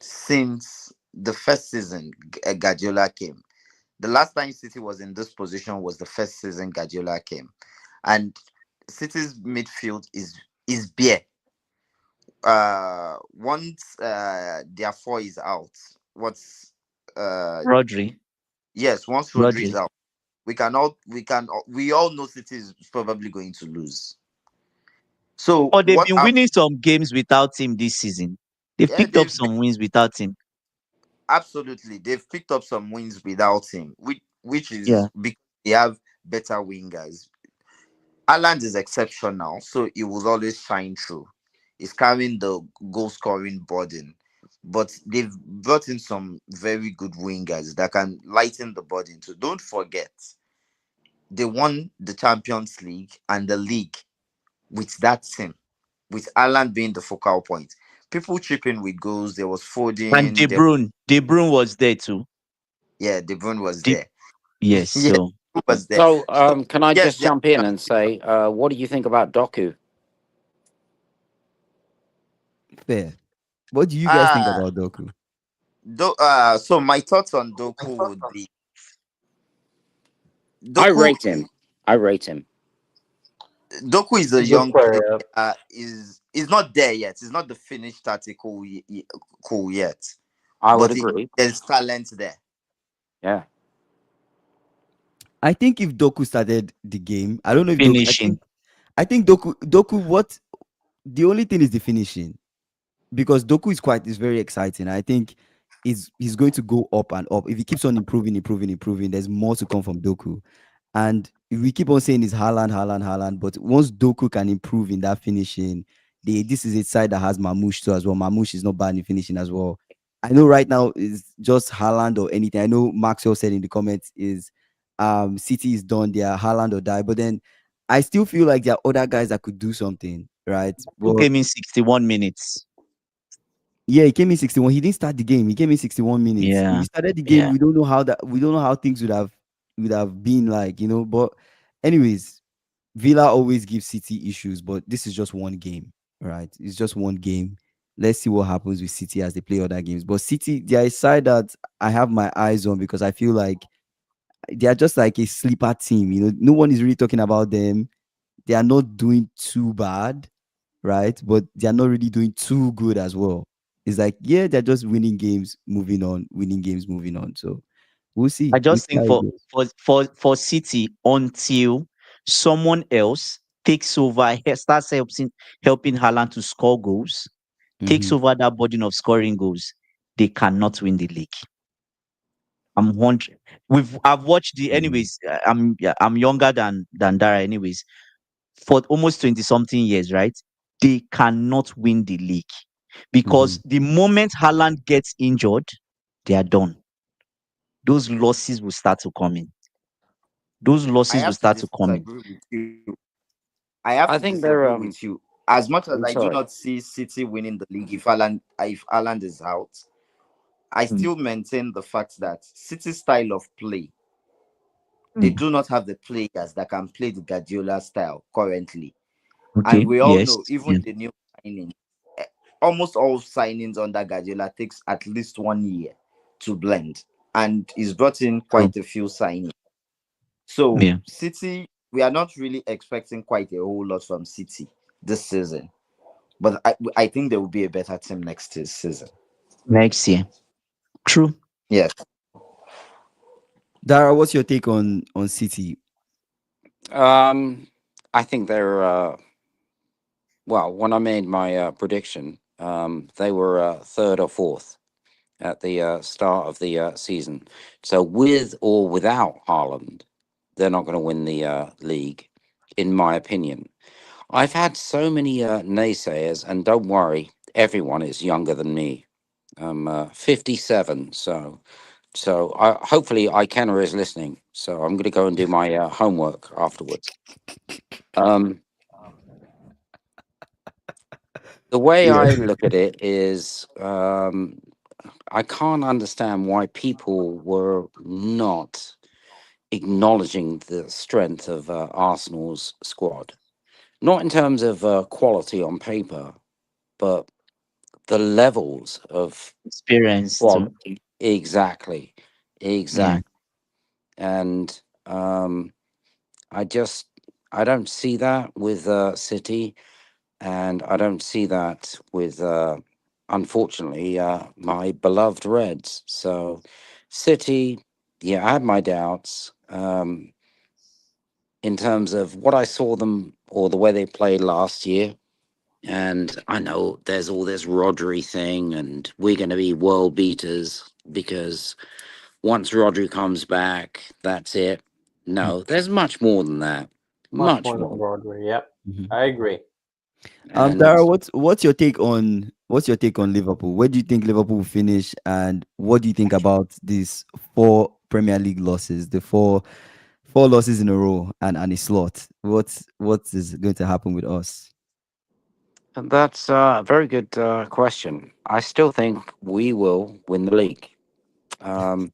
since the first season Guardiola came. The last time City was in this position was the first season Guardiola came, and City's midfield is bare. Once their four is out, what's uh Rodri, yes, once Rodri is Rodri. out, we all know City is probably going to lose. So Oh, they've what been I've winning some games without him this season. They've yeah, picked up some wins without him. absolutely they've picked up some wins without him, which Yeah, is because they have better wingers. Haaland is exceptional, so he will always shine through. He's carrying the goal scoring burden. But they've brought in some very good wingers that can lighten the burden. So don't forget, they won the Champions League and the league with that team, with Haaland being the focal point. People chipping with goals. There was and Foden. De Bruyne was there too. Yeah, De Bruyne was De, there. yes, Yeah, so who was there? So, So can I yes, just they are jump in and say, what do you think about Doku? Fair. What do you guys think ah about Doku? so my thoughts on Doku would be I Doku rate him. I rate him. Doku is a Good young player. player. Yeah. Is not there yet. He's not the finished article cool yet. I would But agree. there's talent there. Yeah. I think if Doku started the game, I don't know if Doku. finishing. I think Doku. What the only thing is the finishing, because Doku is very exciting. I think he's going to go up and up. If he keeps on improving, there's more to come from Doku. And we keep on saying it's Haaland, but once Doku can improve in that finishing, this is a side that has Mamouche too as well. Mamouche is not bad in finishing as well. I know right now it's just Haaland or anything. I know Maxwell said in the comments is City is done, they are Haaland or die. But then I still feel like there are other guys that could do something, right? Who But came in 61 minutes? yeah, he came in 61. He didn't start the game. He came in 61 minutes. If Yeah, he started the game, yeah. we don't know how things would have been like. But anyways, Villa always gives City issues, but this is just one game, right? It's just one game. Let's see what happens with City as they play other games. But City, they are a side that I have my eyes on because I feel like they are just like a sleeper team. No one is really talking about them. They are not doing too bad, right? But they are not really doing too good as well. It's like, yeah, they're just winning games, moving on, winning games, moving on. So we'll see. I We'll just see how think it for goes. for City, until someone else takes over, starts helping Haaland to score goals, takes Mhm, over that burden of scoring goals, they cannot win the league. I'm wondering. I've watched the mhm, anyways. Yeah, I'm younger than Dara. Anyways, for almost 20 something years, right? They cannot win the league because mhm. the moment Haaland gets injured, they are done. Those losses will start to come in. Those I losses will have to start to come in. disagree with you. I have to I think they're disagree with you. As much as I'm I do sorry. not see City winning the league if Alan is out, I Mm, still maintain the fact that City's style of play, they mm. do not have the players that can play the Guardiola style currently. And Okay. we all Yes. know, even Yeah. the new signings, eh, almost all signings under Guardiola takes at least 1 year to blend. And he's brought in True. quite a few signings. So Yeah. City, we are not really expecting quite a whole lot from City this season. But I think there will be a better team next season. Next year. True. Yes. Dara, what's your take on City? Um, I think they're well. When I made my prediction, they were third or fourth at the start of the season. So with or without Haaland, they're not going to win the league, in my opinion. I've had so many naysayers, and don't worry, everyone is younger than me. I'm 57, so hopefully Ikenna is listening. So I'm going to go and do my homework afterwards. Um, the way Yeah. I look at it is, I can't understand why people were not acknowledging the strength of Arsenal's squad. Not in terms of quality on paper, but the levels of Experience too. quality. Exactly. Yeah. Exact. And I just I don't see that with City, and I don't see that with unfortunately my beloved Reds. So City, yeah, I had my doubts in terms of what I saw them or the way they played last year. And I know there's all this Rodri thing, and we're going to be world beaters because once Rodri comes back, that's it. No, there's much more than that. Much Much more than more. Broadway. Yep, Mhm. I agree. And Dara, what's your take on Liverpool? Where do you think Liverpool will finish, and what do you think about these four Premier League losses, the four losses in a row, and a slot? What is going to happen with us? that's a very good question. I still think we will win the league. Um,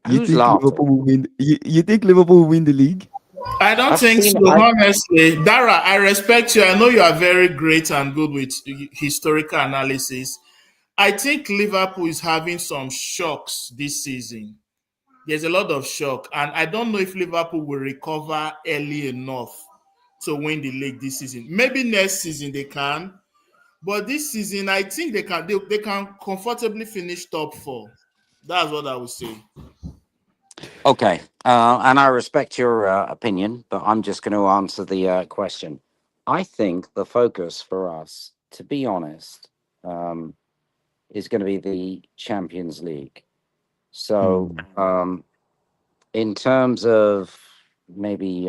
You who's think Liverpool laughing? will win? You think Liverpool will win the league? I don't I've think seen. so, I honestly. Dara, I respect you. I know you are very great and good with historical analysis. I think Liverpool is having some shocks this season. There's a lot of shock, and I don't know if Liverpool will recover early enough to win the league this season. Maybe next season they can, but this season I think they can comfortably finish top four. That's what I would say. okay, and I respect your opinion, but I'm just going to answer the question. I think the focus for us, to be honest, um, is going to be the Champions League. So, Mm. in terms of maybe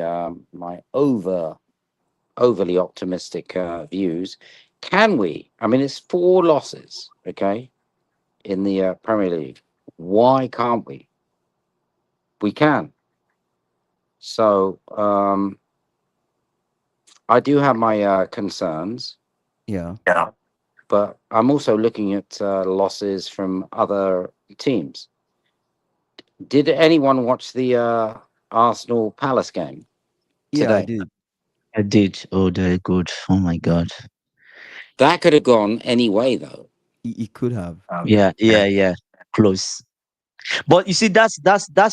my overly optimistic views, can we? I mean, it's 4 losses, okay, in the Premier League. Why can't we? We can. So, I do have my concerns, Yeah. but I'm also looking at losses from other teams. Did anyone watch the Arsenal Palace game Yeah, I today? did. I did. Oh, they're good. Oh my god. That could have gone any way, though. It could have. Yeah, yeah, yeah. Close. But you see, that's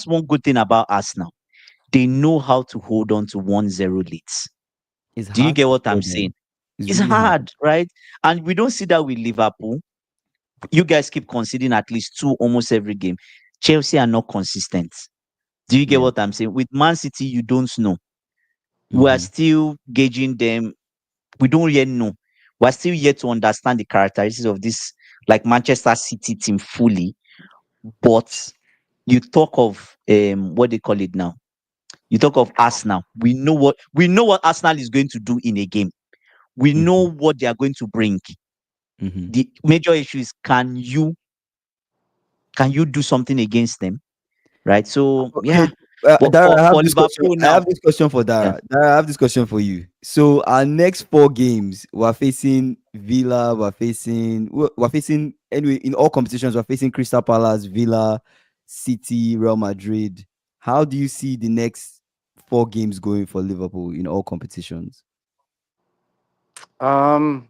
one good thing about us now. They know how to hold on to 1-0 leads. It's Do you hard get to what I'm score them. saying? It's It's really hard. hard, right? And we don't see that with Liverpool. You guys keep conceding at least two almost every game. Chelsea are not consistent. Do you get Yeah. what I'm saying? With Man City, you don't know. We are Mm-hmm. still gauging them. We don't yet know. We're still yet to understand the characteristics of this like Manchester City team fully. But you talk of what they call it now. You talk of Arsenal. We know what Arsenal is going to do in a game. We Mm-hmm. know what they are going to bring. Mm-hmm. The major issue is can you do something against them? Right. So Okay, yeah. But Dara, for I have for this question. Liverpool I now, have this question for yeah. Dara. Dara, I have this question for you. So our next 4 games, we're facing Villa, we're facing anyway in all competitions. We're facing Crystal Palace, Villa, City, Real Madrid. How do you see the next 4 games going for Liverpool in all competitions? Um,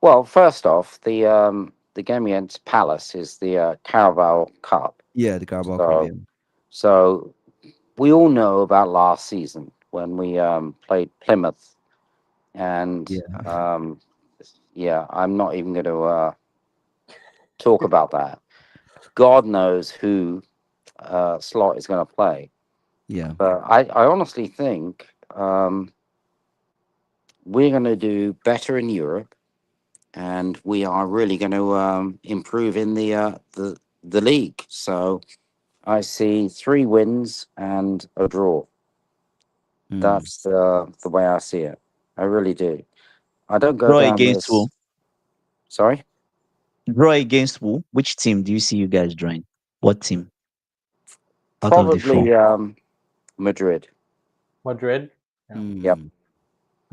well, first off, the game against Palace is the Carabao Cup. Yeah, the Carabao Cup. Yeah, So, so we all know about last season when we played Plymouth, and yeah. yeah, I'm not even going to talk about that. God knows who Slot is going to play, Yeah. but I honestly think we're going to do better in Europe, and we are really going to improve in the league. So I see 3 wins and a draw. Mm. That's the way I see it. I really do. I don't go Draw down against who? this. Sorry, Draw against who? Which team do you see you guys drawing? What team out of the four? probably Madrid. Madrid. Yeah. Yep. Mm.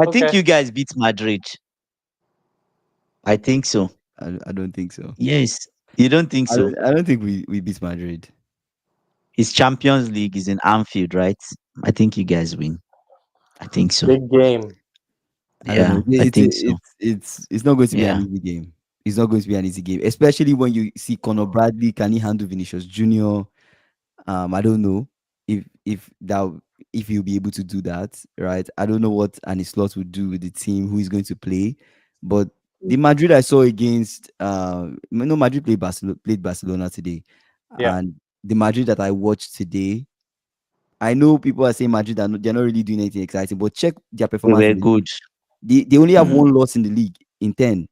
I think Okay. you guys beat Madrid. I think so. I don't think so. Yes. You don't think so? I don't think we beat Madrid. It's Champions League is in Anfield, right? I think you guys win. I think so. Big game. I don't know. Yeah, I think so. It's not going to be an Yeah. easy game. It's not going to be an easy game, especially when you see Conor Bradley. Can he handle Vinicius Junior? I don't know if he'll be able to do that, right? I don't know what Annie Slot would do with the team, who is going to play, but the Madrid I saw against no Madrid played Barcelona today, Yeah. and the Madrid that I watched today, I know people are saying Madrid they're not really doing anything exciting, but check their They performance were in the league. good. They only have Mm. one loss in the league in 10.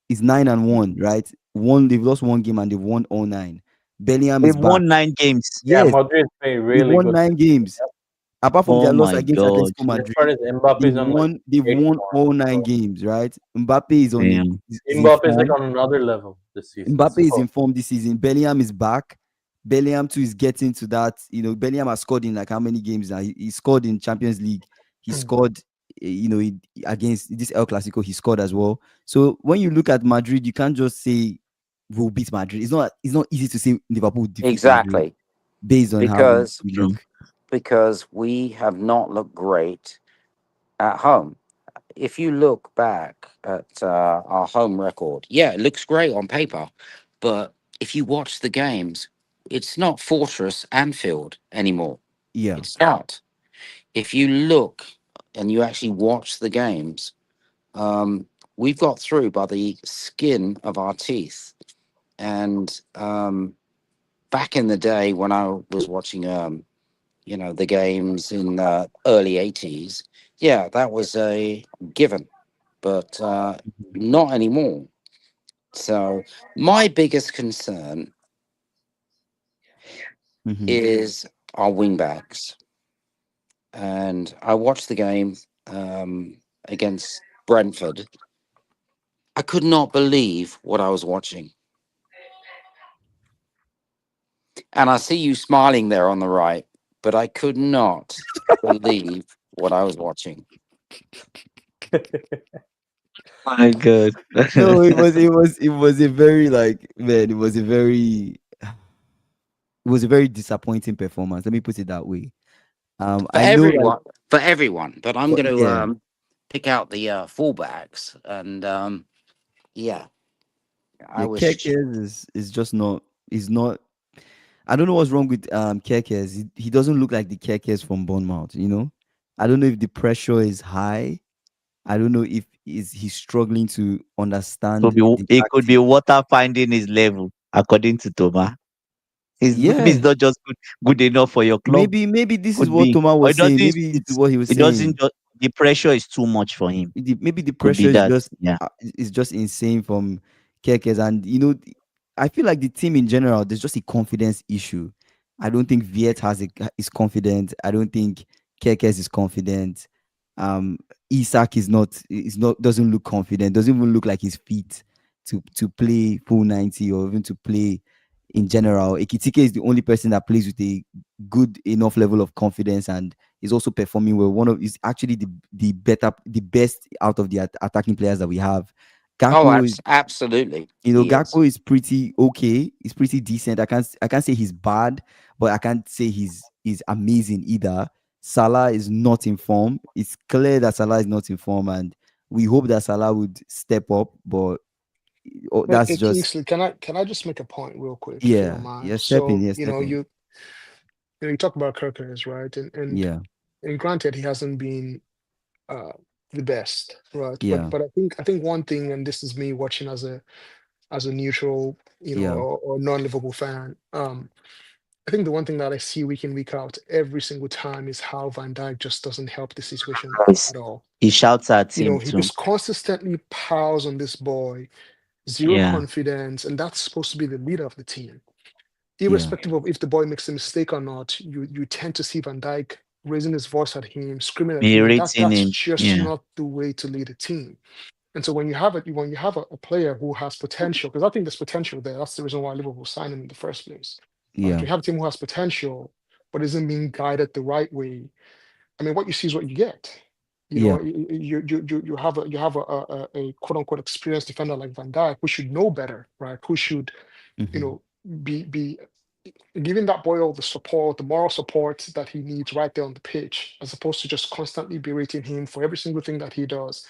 It's 9-1, right? They've lost 1 game and they've won all 9. Bellingham is They've back. won 9 games. Yeah. Yes, Madrid playing they've really won good. 9 games. Apart from Oh their loss my against god. Atletico Best part Madrid, is Mbappe is on like they've great won form. all nine So games, right? Mbappe is on Damn. is in Mbappe is like form. on another level this season. Mbappe is So in form this season. Bellingham is back. Bellingham too is getting to that. Bellingham has scored in like how many games now? He scored in Champions League. He scored, against this El Clasico. He scored as well. So when you look at Madrid, you can't just say we'll beat Madrid. It's not easy to say Liverpool will defeat Madrid Exactly. based on how Because we True. look. we have not looked great at home. If you look back at our home record, yeah, it looks great on paper, but if you watch the games, it's not Fortress Anfield anymore. Yeah. It's not. If you look and you actually watch the games, we've got through by the skin of our teeth. And back in the day when I was watching, the games in the early 80s, yeah, that was a given, but Mhm. not anymore. So my biggest concern Mm-hmm. is our wing backs. And I watched the game against Brentford. I could not believe what I was watching. And I see you smiling there on the right, but I could not believe what I was watching. My God. No, it was a very like man, it was a very disappointing performance. Let me put it that way. For I know like everyone, for everyone. But I'm for, going to yeah, pick out the fullbacks, and yeah, I yeah, was. Kekes is just not is not I don't know what's wrong with Kekes. He doesn't look like the Kekes from Bournemouth, you know? I don't know if the pressure is high. I don't know if he's struggling to understand the It could be tactics. water finding his level, according to Thomas. It's maybe Yeah. it's not just good enough for your club. Maybe this is Could what be, Thomas or was saying. Maybe this is what he was it doesn't saying. just the pressure is too much for him. Maybe the Could pressure be that. Yeah. is just insane from Kekes, and I feel like the team in general there's just a confidence issue. I don't think Viet is confident. I don't think Kekes is confident. Um, Isak is not doesn't look confident. Doesn't even look like he's fit to play full 90 or even to play in general. Ekitike is the only person that plays with a good enough level of confidence and is also performing well. Is actually the best out of the attacking players that we have. Oh, Gakpo is absolutely, he is. Gakpo is pretty okay. He's pretty decent. I can't say he's bad, but I can't say he's amazing either. Salah is not in form. It's clear that Salah is not in form, and we hope that Salah would step up. But Hey, that's hey, just Kingsley, can I just make a point real quick, if you don't yeah, mind? yeah. Step in, So, yeah, step in. you talk about Kirkers, right? Yeah, And granted, he hasn't been uh the best, right? But yeah, I think one thing, and this is me watching as a neutral, yeah. or non-Liverpool fan. I think the one thing that I see week in, week out, every single time, is how Van Dijk just doesn't help the situation Yes. at all. He shouts at him He too. just consistently piles on this boy, zero Yeah. confidence, and that's supposed to be the leader of the team. Yeah, Irrespective of if the boy makes a mistake or not, you tend to see Van Dijk raising his voice at him, screaming at him, and Berating that's him. just Yeah. not the way to lead a team. And so when you have a player who has potential, because I think there's potential there, that's the reason why Liverpool signed him in the first place. Right? yeah, You have a team who has potential, but isn't being guided the right way. I mean, what you see is what you get. yeah. You have a quote unquote experienced defender like Van Dijk, who should know better, right? Who should you Hmm. know be giving that boy all the support, the moral support that he needs right there on the pitch, as opposed to just constantly berating him for every single thing that he does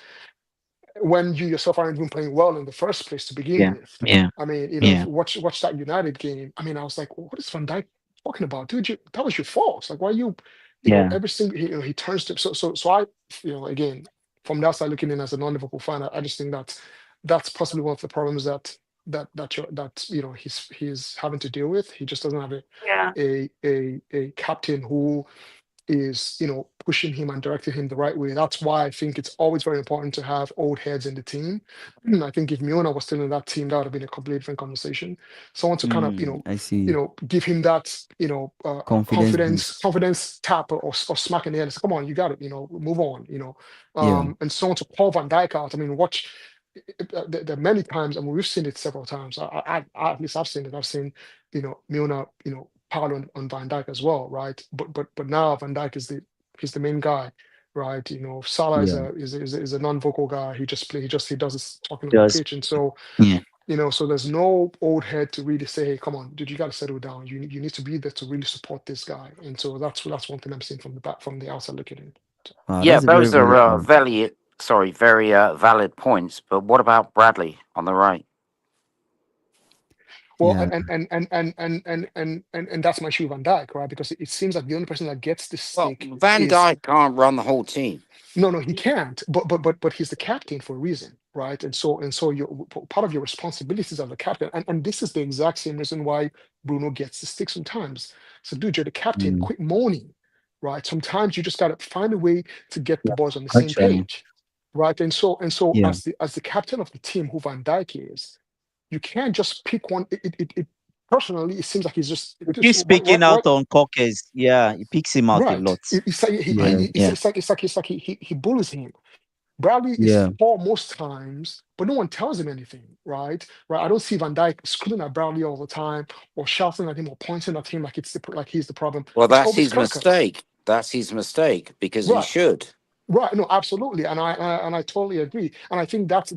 when you yourself aren't even playing well in the first place to begin Yeah. with. Yeah. I mean, if Yeah. you watch that United game, I mean, I was like, what is Van Dijk talking about, dude? That was your fault. Like, why you, Yeah. every single he turns to so I, again, from the outside looking in as a non-Liverpool fan, I just think that that's possibly one of the problems that he's having to deal with. He just doesn't have a captain who is pushing him and directing him the right way. That's why I think it's always very important to have old heads in the team. I think if Miona was still in that team, that would have been a completely different conversation. Someone to kind of I see. give him that Confidence boost. confidence tap, or smack in the head and say, come on, you got it, move on. Yeah. And someone to call Van Dijk out. I mean, watch. There are many times, and we've seen it several times. At least I've seen it. I've seen Miona power on Van Dijk as well, right? But now Van Dijk he's the main guy, right? Salah is Yeah. a non-vocal guy. He does his talking on the Just pitch, and so yeah. so there's no old head to really say, hey, come on, dude, you got to settle down. You need to be there to really support this guy, and so that's one thing I'm seeing from the outside looking in. Yeah, That's a very those are valid point. very valid points. But what about Bradley on the right? Well, Yeah. and that's my shoe Van Dijk, right? Because it seems like the only person that gets this Well, stick Van is. Dijk can't run the whole team. No, he can't. But he's the captain for a reason, right? And so part of your responsibilities as the captain, and this is the exact same reason why Bruno gets the stick sometimes. So, dude, you're the captain. Mm, Quit moaning, right? Sometimes you just gotta find a way to get the Yeah. boys on the same Actually. page, right? And so yeah. as the captain of the team, who Van Dijk is, you can't just pick one. It personally, it seems like he's just He just keeps speaking out on Cockers. Yeah, he picks him out a right. lot. It's like Yeah, Yeah. it's like he bullies him. Bradley is yeah, poor most times, but no one tells him anything, right? Right. I don't see Van Dijk screaming at Bradley all the time, or shouting at him, or pointing at him like like he's the problem. Well, It's that's always his Kirkers, mistake. That's his mistake because he right? should. Right, no, absolutely, and I totally agree, and I think that's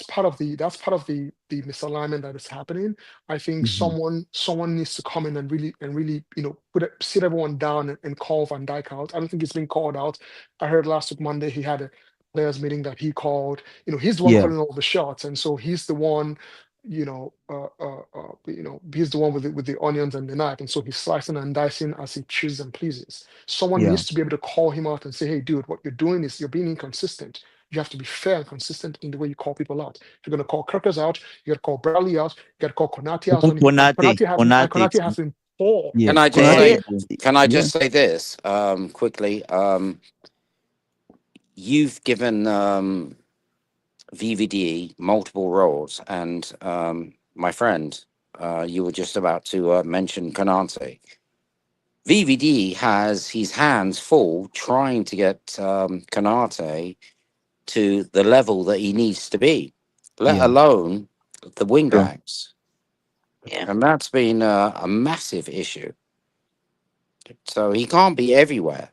part of the misalignment that is happening. I think hmm someone needs to come in and really sit everyone down and call Van Dijk out. I don't think it's been called out. I heard last week Monday he had a players meeting that he called. He's the one yeah, calling all the shots, and so he's the one. He's the one with the onions and the knife, and so he's slicing and dicing as he chooses and pleases. Someone yeah. needs to be able to call him out and say, hey, dude, what you're doing is you're being inconsistent. You have to be fair and consistent in the way you call people out. If you're going to call Kirkers out, you got to call Bradley out, you got to call Konati out, and Konati has been poor. Can Yeah, I just say? Konate, Terrible. Can I yeah, just say this quickly? You've given VVD multiple roles, and my friend, you were just about to mention Canante. VVD has his hands full trying to get Canate to the level that he needs to be, let yeah, alone the wing True. backs. Yeah. And that's been a massive issue. So he can't be everywhere.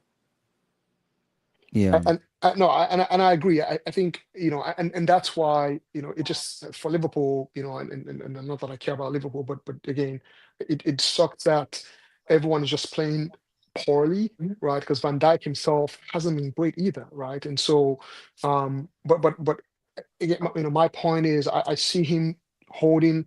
yeah, And no, and I agree. I think and that's why it just for Liverpool, and not that I care about Liverpool, but again, it sucks that everyone is just playing poorly, right? Because Van Dijk himself hasn't been great either, right? And so, but again, my point is, I see him holding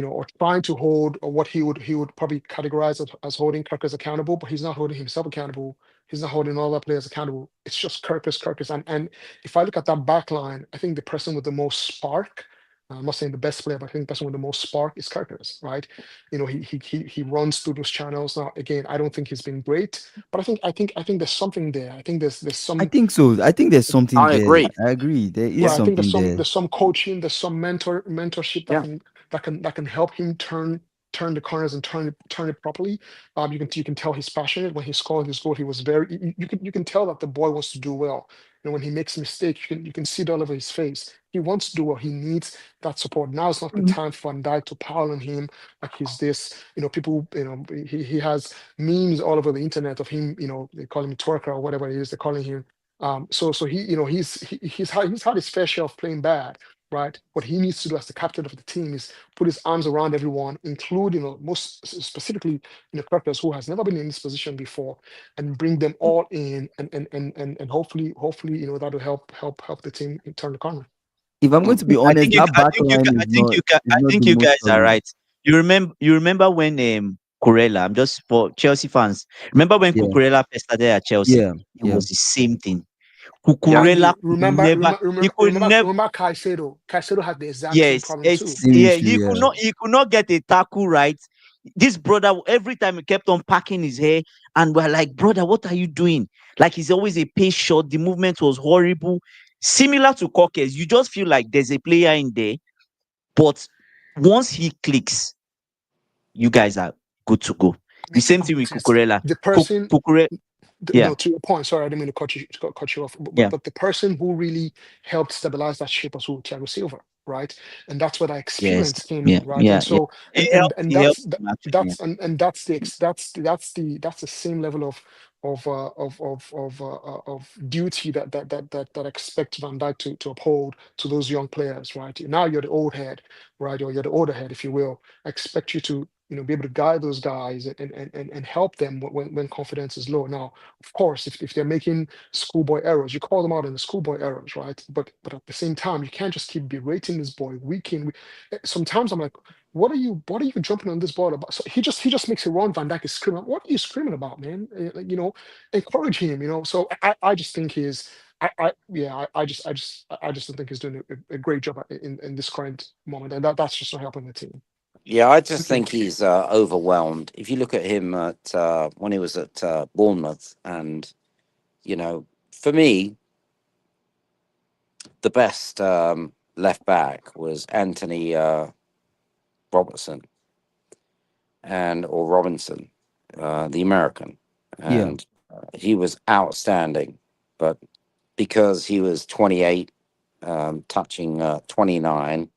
or trying to hold, or what he would probably categorize as holding Kirkers accountable, but he's not holding himself accountable. He's not holding all the players accountable. It's just Kirkers, and if I look at that back line, I think the person with the most spark. I'm not saying the best player, but I think the person with the most spark is Kirkers, right? He runs through those channels. Now, again, I don't think he's been great, but I think there's something there. I think there's I some. think so. I think there's something I there. agree. I agree. There is Right, I think there's something some there. there's some coaching, there's some mentorship that Yeah. can help him turn the corners and turn it properly. You can tell he's passionate when he scored his goal. He was very you can tell that the boy wants to do well. When he makes mistakes, you can see it all over his face. He wants to do well. He needs that support. Now is not the time for Van Dijk to pile on him like he's this. People. He has memes all over the internet of him. They call him twerker or whatever it is they're calling him. So he, he's had his fair share of playing bad, right? What he needs to do as the captain of the team is put his arms around everyone, including most specifically Kirkers, who has never been in this position before, and bring them all in, and hopefully that'll help the team turn the corner. If I'm going to be I honest, think you. that I back think you. line I think you. is I not think the you most guys are solid. right. You remember when Kurela. I'm just for Chelsea fans. Remember when Yeah, Cucurella first started at Chelsea? yeah, It yeah. was the same thing. Yeah. Mind Cucurella you, could remember, never. remember, He remember, could remember, never. remember Caicedo. Caicedo had the exact same Yes, problem too. it's Same yeah. issue. He could Yeah, not. He could not get a tackle right. This brother, every time he kept on packing his hair, and we're like, brother, what are you doing? Like he's always a pace shot. The movement was horrible. Similar to Cockers, you just feel like there's a player in there, but once he clicks, you guys are good to go. The same thing with Yes. Cucurella. The person Cucurella, yeah, no, to your point, sorry, I didn't mean to cut you off. But, yeah, but but the person who really helped stabilize that ship was who? Thiago Silva, right? And that's where that yes, experience came yeah, in, right? And yeah, yeah. so It helped. and It helped that's him actually. Yeah. that's the that's the same level of duty that expect Van Dijk to uphold to those young players, right? Now you're the old head, right? Or you're the older head, if you will. I expect you to be able to guide those guys and help them when confidence is low. Now, of course, if they're making schoolboy errors, you call them out in the schoolboy errors, right? But at the same time, you can't just keep berating this boy week in. Sometimes I'm like, what are you jumping on this ball about? So he just makes it wrong. Van Dijk is screaming. What are you screaming about, man? Like, encourage him. So I just think he's. I just don't think he's doing a great job in this current moment, and that's just not helping the team. Yeah, I just think he's overwhelmed. If you look at him at when he was at Bournemouth, and for me, the best left back was Anthony Robertson and or Robinson, the American, Yeah. and he was outstanding. But because he was 28, touching 29,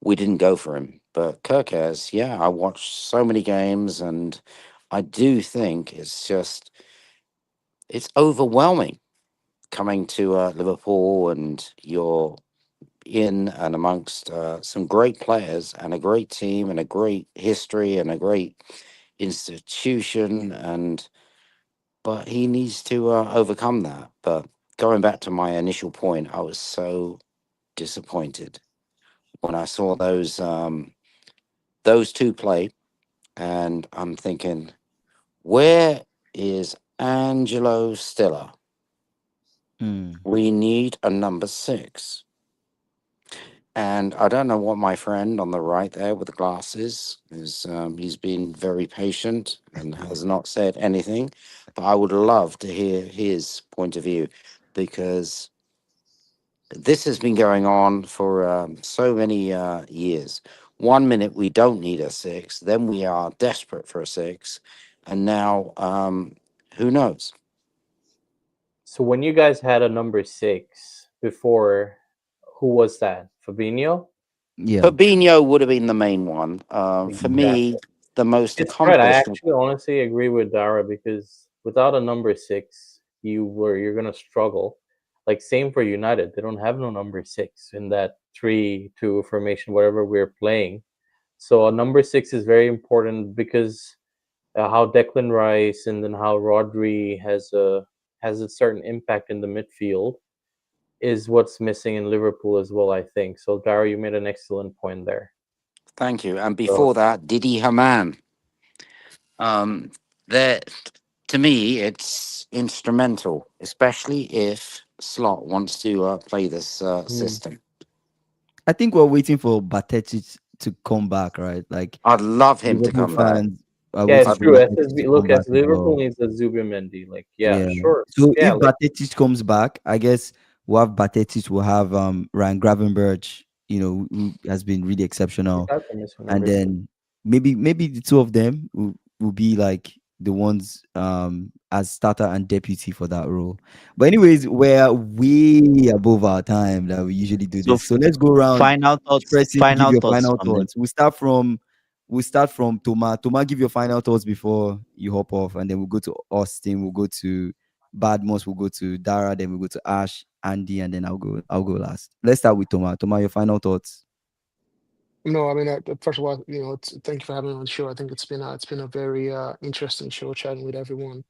we didn't go for him. But Kirkez, yeah, I watched so many games, and I do think it's overwhelming coming to Liverpool, and you're in and amongst some great players and a great team and a great history and a great institution, and but he needs to overcome that. But going back to my initial point, I was so disappointed when I saw those two play, and I'm thinking, where is Angelo Stiller? Mm. We need a number six. And I don't know what my friend on the right there with the glasses is. He's been very patient and has not said anything, but I would love to hear his point of view, because this has been going on for so many years. 1 minute we don't need a six, then we are desperate for a six, and now who knows? So when you guys had a number six before, who was that? Fabinho? Yeah. Fabinho would have been the main one. For me, Exactly. the most It's right. I accomplished. actually honestly agree with Dara because without a number six, you're gonna struggle. Like same for United. They don't have no number six in that 3-2 formation, whatever we're playing. So a number six is very important because how Declan Rice and then how Rodri has a certain impact in the midfield is what's missing in Liverpool as well, I think. So Dara, you made an excellent point there. Thank you. And So before that, Didi Hamann. Um, that to me, it's instrumental, especially if Slot wants to play this mm, system. I think we're waiting for Batetic to come back, right? Like I'd love him to Liverpool come back. fans are yeah, waiting it's I'd, for true. Batetic SSB to come look back as as Liverpool well. needs a Zubimendi. Like, yeah, Yeah. sure. So Yeah, if like Batetic comes back, I guess we'll have Batetic, we'll have Ryan Gravenberch, who has been really you exceptional. guys are missing And number six. then maybe the two of them will be like the ones as starter and deputy for that role. But anyways, we're way above our time that we usually do So this. So let's go around. final Each thoughts, person give final your thoughts final from them. thoughts. We'll start from Toma. Toma, give your final thoughts before you hop off, and then we'll go to Austin, we'll go to Badmos, we'll go to Dara, then we'll go to Ash, Andy, and then I'll go last. Let's start with Toma. Toma, your final thoughts. No, I mean, first of all, thank you for having me on the show. I think it's been a very interesting show chatting with everyone.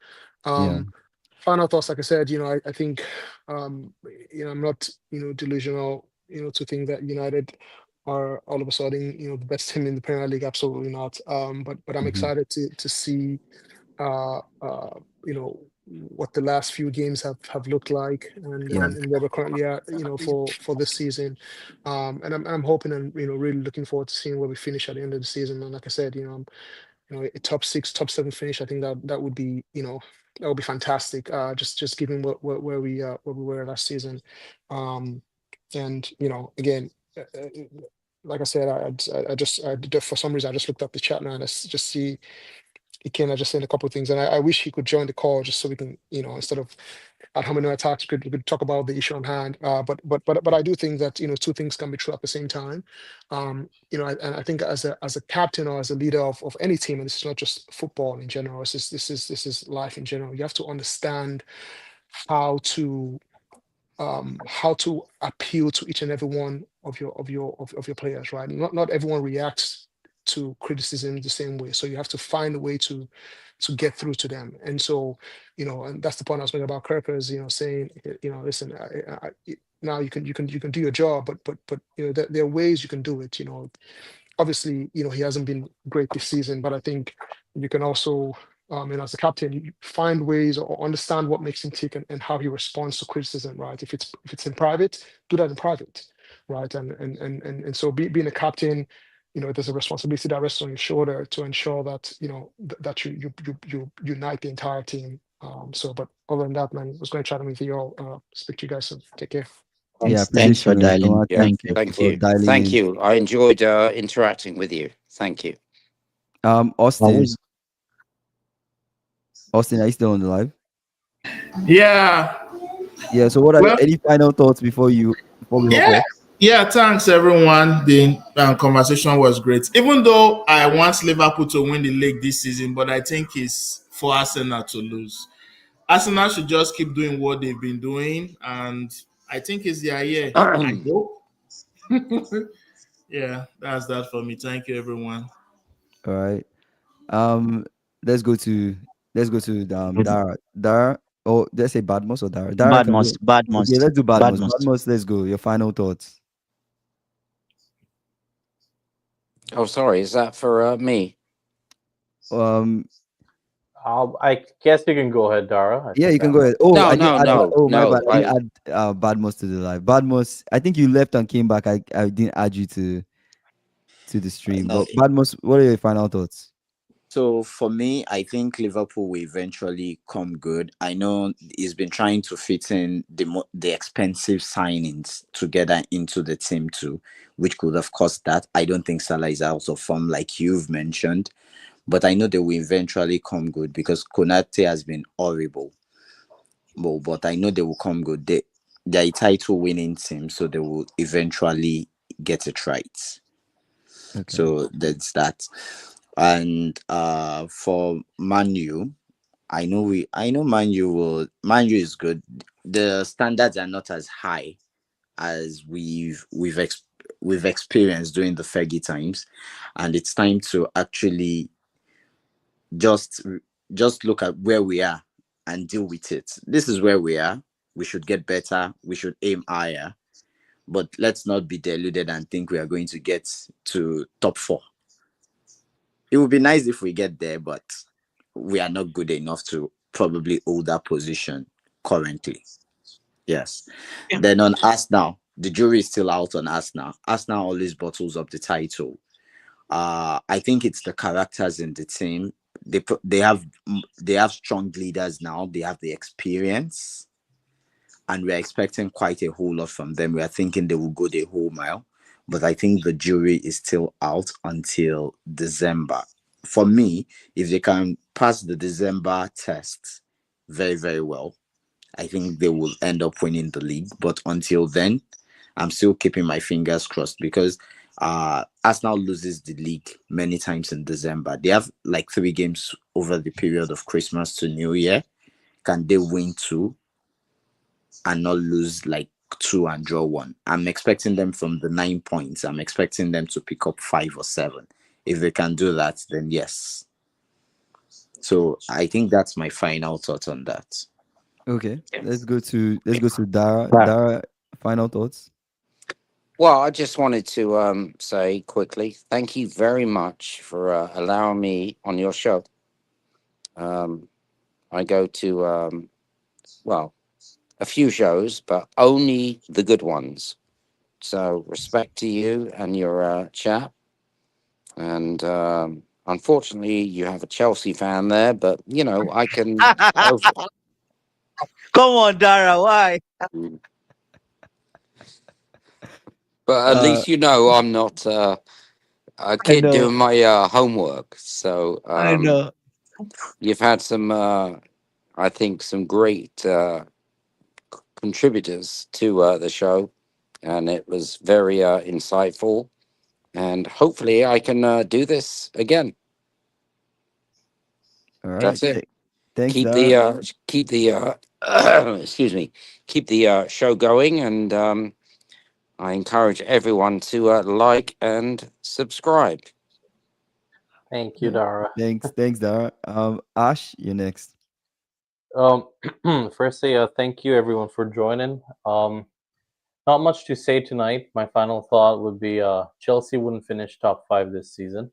Yeah. Um, Final thoughts, like I said, I think, I'm not, delusional, to think that United are all of a sudden, the best team in the Premier League. Absolutely not. But I'm Mhm. excited to see, uh, uh, what the last few games have looked like, and Yeah. where we're currently at, for this season. And I'm hoping and really looking forward to seeing where we finish at the end of the season. And like I said, a top six, top seven finish. I think that would be, that would be fantastic. Just given where we were last season. Um, and again, like I said, for some reason I just looked up the chat now and just see Ikenna just saying a couple of things, and I wish he could join the call just so we can, instead of at how many attacks we could talk about the issue on hand. But I do think that two things can be true at the same time. And I think as a captain or as a leader of any team, and this is not just football in general. This is life in general. You have to understand how to how to appeal to each and every one of your players, right? Not everyone reacts to criticism the same way, so you have to find a way to get through to them. And so, and that's the point I was making about Kirkers, saying, listen, now you can do your job, but there are ways you can do it. Obviously, he hasn't been great this season, but I think you can also, as a captain, you find ways or understand what makes him tick, and how he responds to criticism, right? If it's in private, do that in private, right? And so being a captain, there's a responsibility that rests on your shoulder to ensure that that you unite the entire team. But other than that, man, I was going to chat with you all. Speak to you guys soon. Take care. Yeah, Thanks appreciate for you, dialing. Nkeoma. Yeah, Thank Thanks you. thank for you. dialing Thank in. you. I enjoyed interacting with you. Thank you. Austin, Always. Austin, are you still on the live? Yeah. Yeah. So, what are Well, any final thoughts before we hop yeah. off? Yeah, thanks everyone. The conversation was great. Even though I want Liverpool to win the league this season, but I think it's for Arsenal to lose. Arsenal should just keep doing what they've been doing, and I think it's their year. I hope. Yeah, that's that for me. Thank you, everyone. All right. Um, let's go to With Dara. Dara. Oh, let's say Badmos or Dara. Dara, can Badmos, you? Badmos, Okay, let's do Badmos. Badmos. Badmos, let's go. Your final thoughts. Oh, sorry. Is that for me? Um, I guess you can go ahead, Dara. I yeah, think you can I go might ahead. Oh, No, I didn't no, add. no, Oh, my bad. no. I didn't add Badmos to the live. Badmos, I think you left and came back. I didn't add you to the stream. No, But Badmos, what are your final thoughts? so for me, I think Liverpool will eventually come good. I know he's been trying to fit in the expensive signings together into the team too, which could have caused that. I don't think Salah is out of form like you've mentioned, but I know they will eventually come good because Konate has been horrible. But I know they will come good. They're a title winning team, so they will eventually get it right. Okay. So that's that. And for Manu, I know Manu is good. The standards are not as high as we've experienced during the Fergie times, and it's time to actually just just look at where we are and deal with it. This is where we are. We should get better. We should aim higher. But let's not be deluded and think we are going to get to top four. It would be nice if we get there, but we are not good enough to probably hold that position currently. Yes. Then on Arsenal, the jury is still out on Arsenal. Arsenal always bottles up the title. I think it's the characters in the team. They have strong leaders now. They have the experience, and we're expecting quite a whole lot from them. We are thinking they will go the whole mile, but I think the jury is still out until December. For me, if they can pass the December test very, very well, I think they will end up winning the league. But until then, I'm still keeping my fingers crossed because Arsenal loses the league many times in December. They have like 3 games over the period of Christmas to New Year. Can they win two and not lose like two and draw one? I'm expecting them from the 9 points. I'm expecting them to pick up 5 or 7. If they can do that, then yes. So I think that's my final thought on that. Okay. Let's go to Dara. Dara. Dara, final thoughts. Well, I just wanted to say quickly, thank you very much for allowing me on your show. Um, I go to well, a few shows, but only the good ones. So respect to you and your chat. And unfortunately, you have a Chelsea fan there, but you know I can. Come on, Dara. Why? But at Uh, least you know I'm not a I kid know. doing my homework. So I know. you've had some, I think, some great contributors to the show, and it was very insightful. And hopefully, I can do this again. all right. That's it. Thanks, Keep the Dara. excuse me, keep the show going, and I encourage everyone to like and subscribe. Thank you, Yeah. Dara. Thanks, Dara. Ash, you're next. Um, firstly, thank you everyone for joining. Not much to say tonight. My final thought would be Chelsea wouldn't finish top five this season.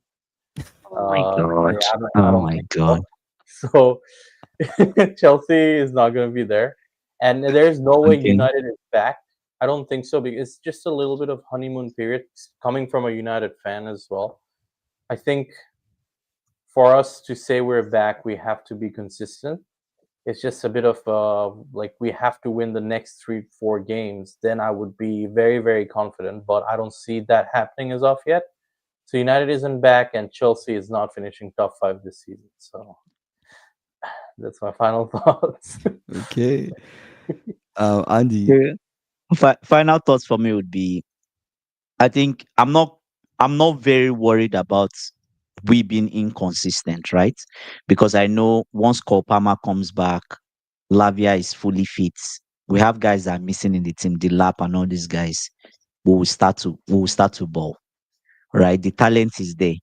Oh my Yeah, god. I Oh don't my think so. god. So Chelsea is not going to be there, and there's no way Okay. United is back. I don't think so because it's just a little bit of honeymoon period coming from a United fan as well. I think for us to say we're back, we have to be consistent. it's just a bit of like we have to win the next 3 4 games. Then I would be very very confident, but I don't see that happening as of yet. So United isn't back, and Chelsea is not finishing top 5 this season. So that's my final thoughts. Okay. Andy. Yeah. Final thoughts for me would be, I think I'm not very worried about we being inconsistent, right? Because I know once Cole Palmer comes back, Lavia is fully fit. We have guys that are missing in the team, the lap and all these guys. We will start to ball, right? The talent is there.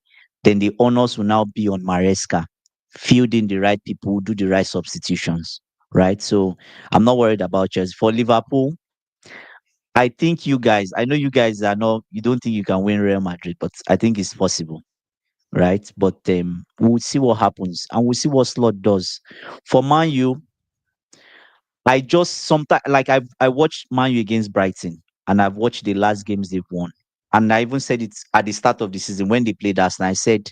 Then the onus will now be on Maresca, fielding the right people, do the right substitutions, right? So I'm not worried about Chelsea. For Liverpool, I think you guys, I know you guys are not, you don't think you can win Real Madrid, but I think it's possible, right? But we'll see what happens and we'll see what Slot does. For Man U, I just sometimes like I watched Man U against Brighton and I've watched the last games they've won. And I even said it at the start of the season when they played us, and I said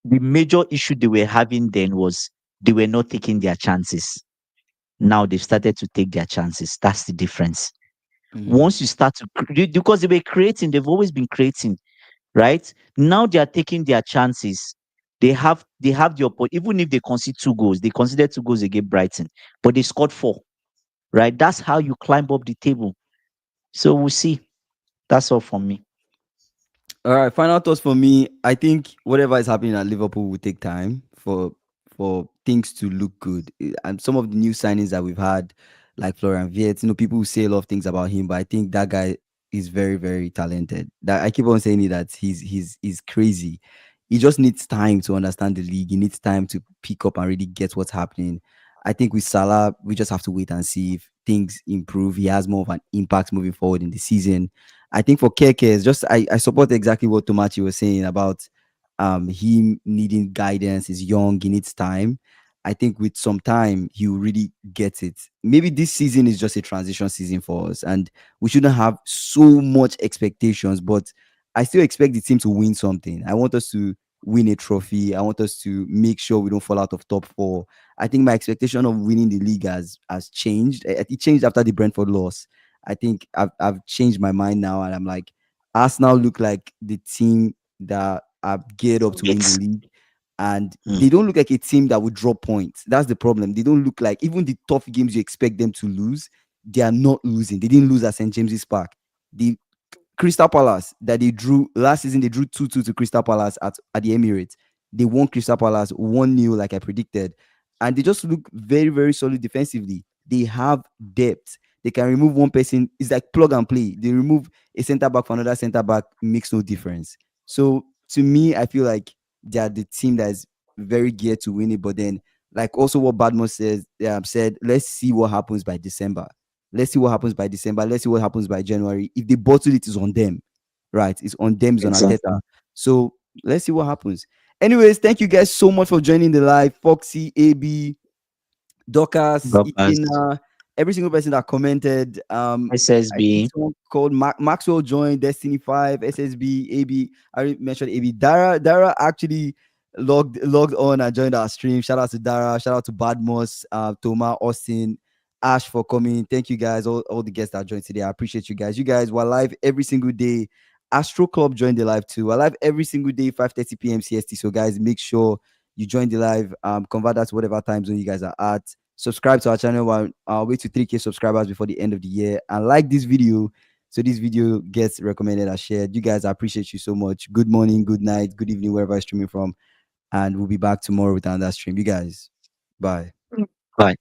the major issue they were having then was they were not taking their chances. Now they've started to take their chances. That's the difference. Mhm. Once you start to because they were creating, they've always been creating, right? Now they are taking their chances. They have the opportunity. Even if they concede 2 goals, they considered 2 goals against Brighton, but they scored 4. Right? That's how you climb up the table. So we'll see. That's all from me. All right, final thoughts for me. I think whatever is happening at Liverpool will take time for things to look good. And some of the new signings that we've had, like Florian Wirtz, people will say a lot of things about him, but I think that guy is very, very talented. That I keep on saying it, that he's crazy. He just needs time to understand the league. He needs time to pick up and really get what's happening. I think with Salah, we just have to wait and see if things improve. He has more of an impact moving forward in the season. I think for Keke, it's just I support exactly what Tomachi was saying about him needing guidance. He's young, he needs time. I think with some time he will really get it. Maybe this season is just a transition season for us, and we shouldn't have so much expectations. But I still expect the team to win something. I want us to win a trophy. I want us to make sure we don't fall out of top four. I think my expectation of winning the league has changed. It changed after the Brentford loss. I think I've changed my mind now, and I'm like, Arsenal look like the team that are geared up to win the It's league, and mm, they don't look like a team that would drop points. That's the problem. They don't look like, even the tough games you expect them to lose, they are not losing. They didn't lose at St James's Park. The Crystal Palace that they drew last season, they drew 2-2 to Crystal Palace at the Emirates. They won Crystal Palace 1-0 like I predicted. And they just look very, very solid defensively. They have depth. They can remove one person. It's like plug and play. They remove a center back for another center back, makes no difference. So to me, I feel like they are the team that is very geared to win it. But then, like also what Badmo said, let's see what happens by December. Let's see what happens by December. Let's see what happens by January. If they bottle it, is on them, right? It's on them, it's on exactly. Ateta. So let's see what happens. Anyways, thank you guys so much for joining the live. Foxy, AB, Dorcas, Broadcast. Itina, every single person that commented. I think SSB. someone called Maxwell joined, Destiny 5, SSB, AB. I already mentioned AB. Dara actually logged on and joined our stream. Shout out to Dara. Shout out to Badmos, Toma, Austin, Ash for coming. Thank you guys, all the guests that joined today. I appreciate you guys. You guys were live every single day. Astro Club joined the live too. We're live every single day, 5:30 p.m. CST. So guys, make sure you join the live. Convert that to whatever time zone you guys are at. Subscribe to our channel. We're way to 3K subscribers before the end of the year. And like this video, so this video gets recommended and shared. You guys, I appreciate you so much. Good morning, good night, good evening, wherever you're streaming from. And we'll be back tomorrow with another stream. You guys, bye. Bye.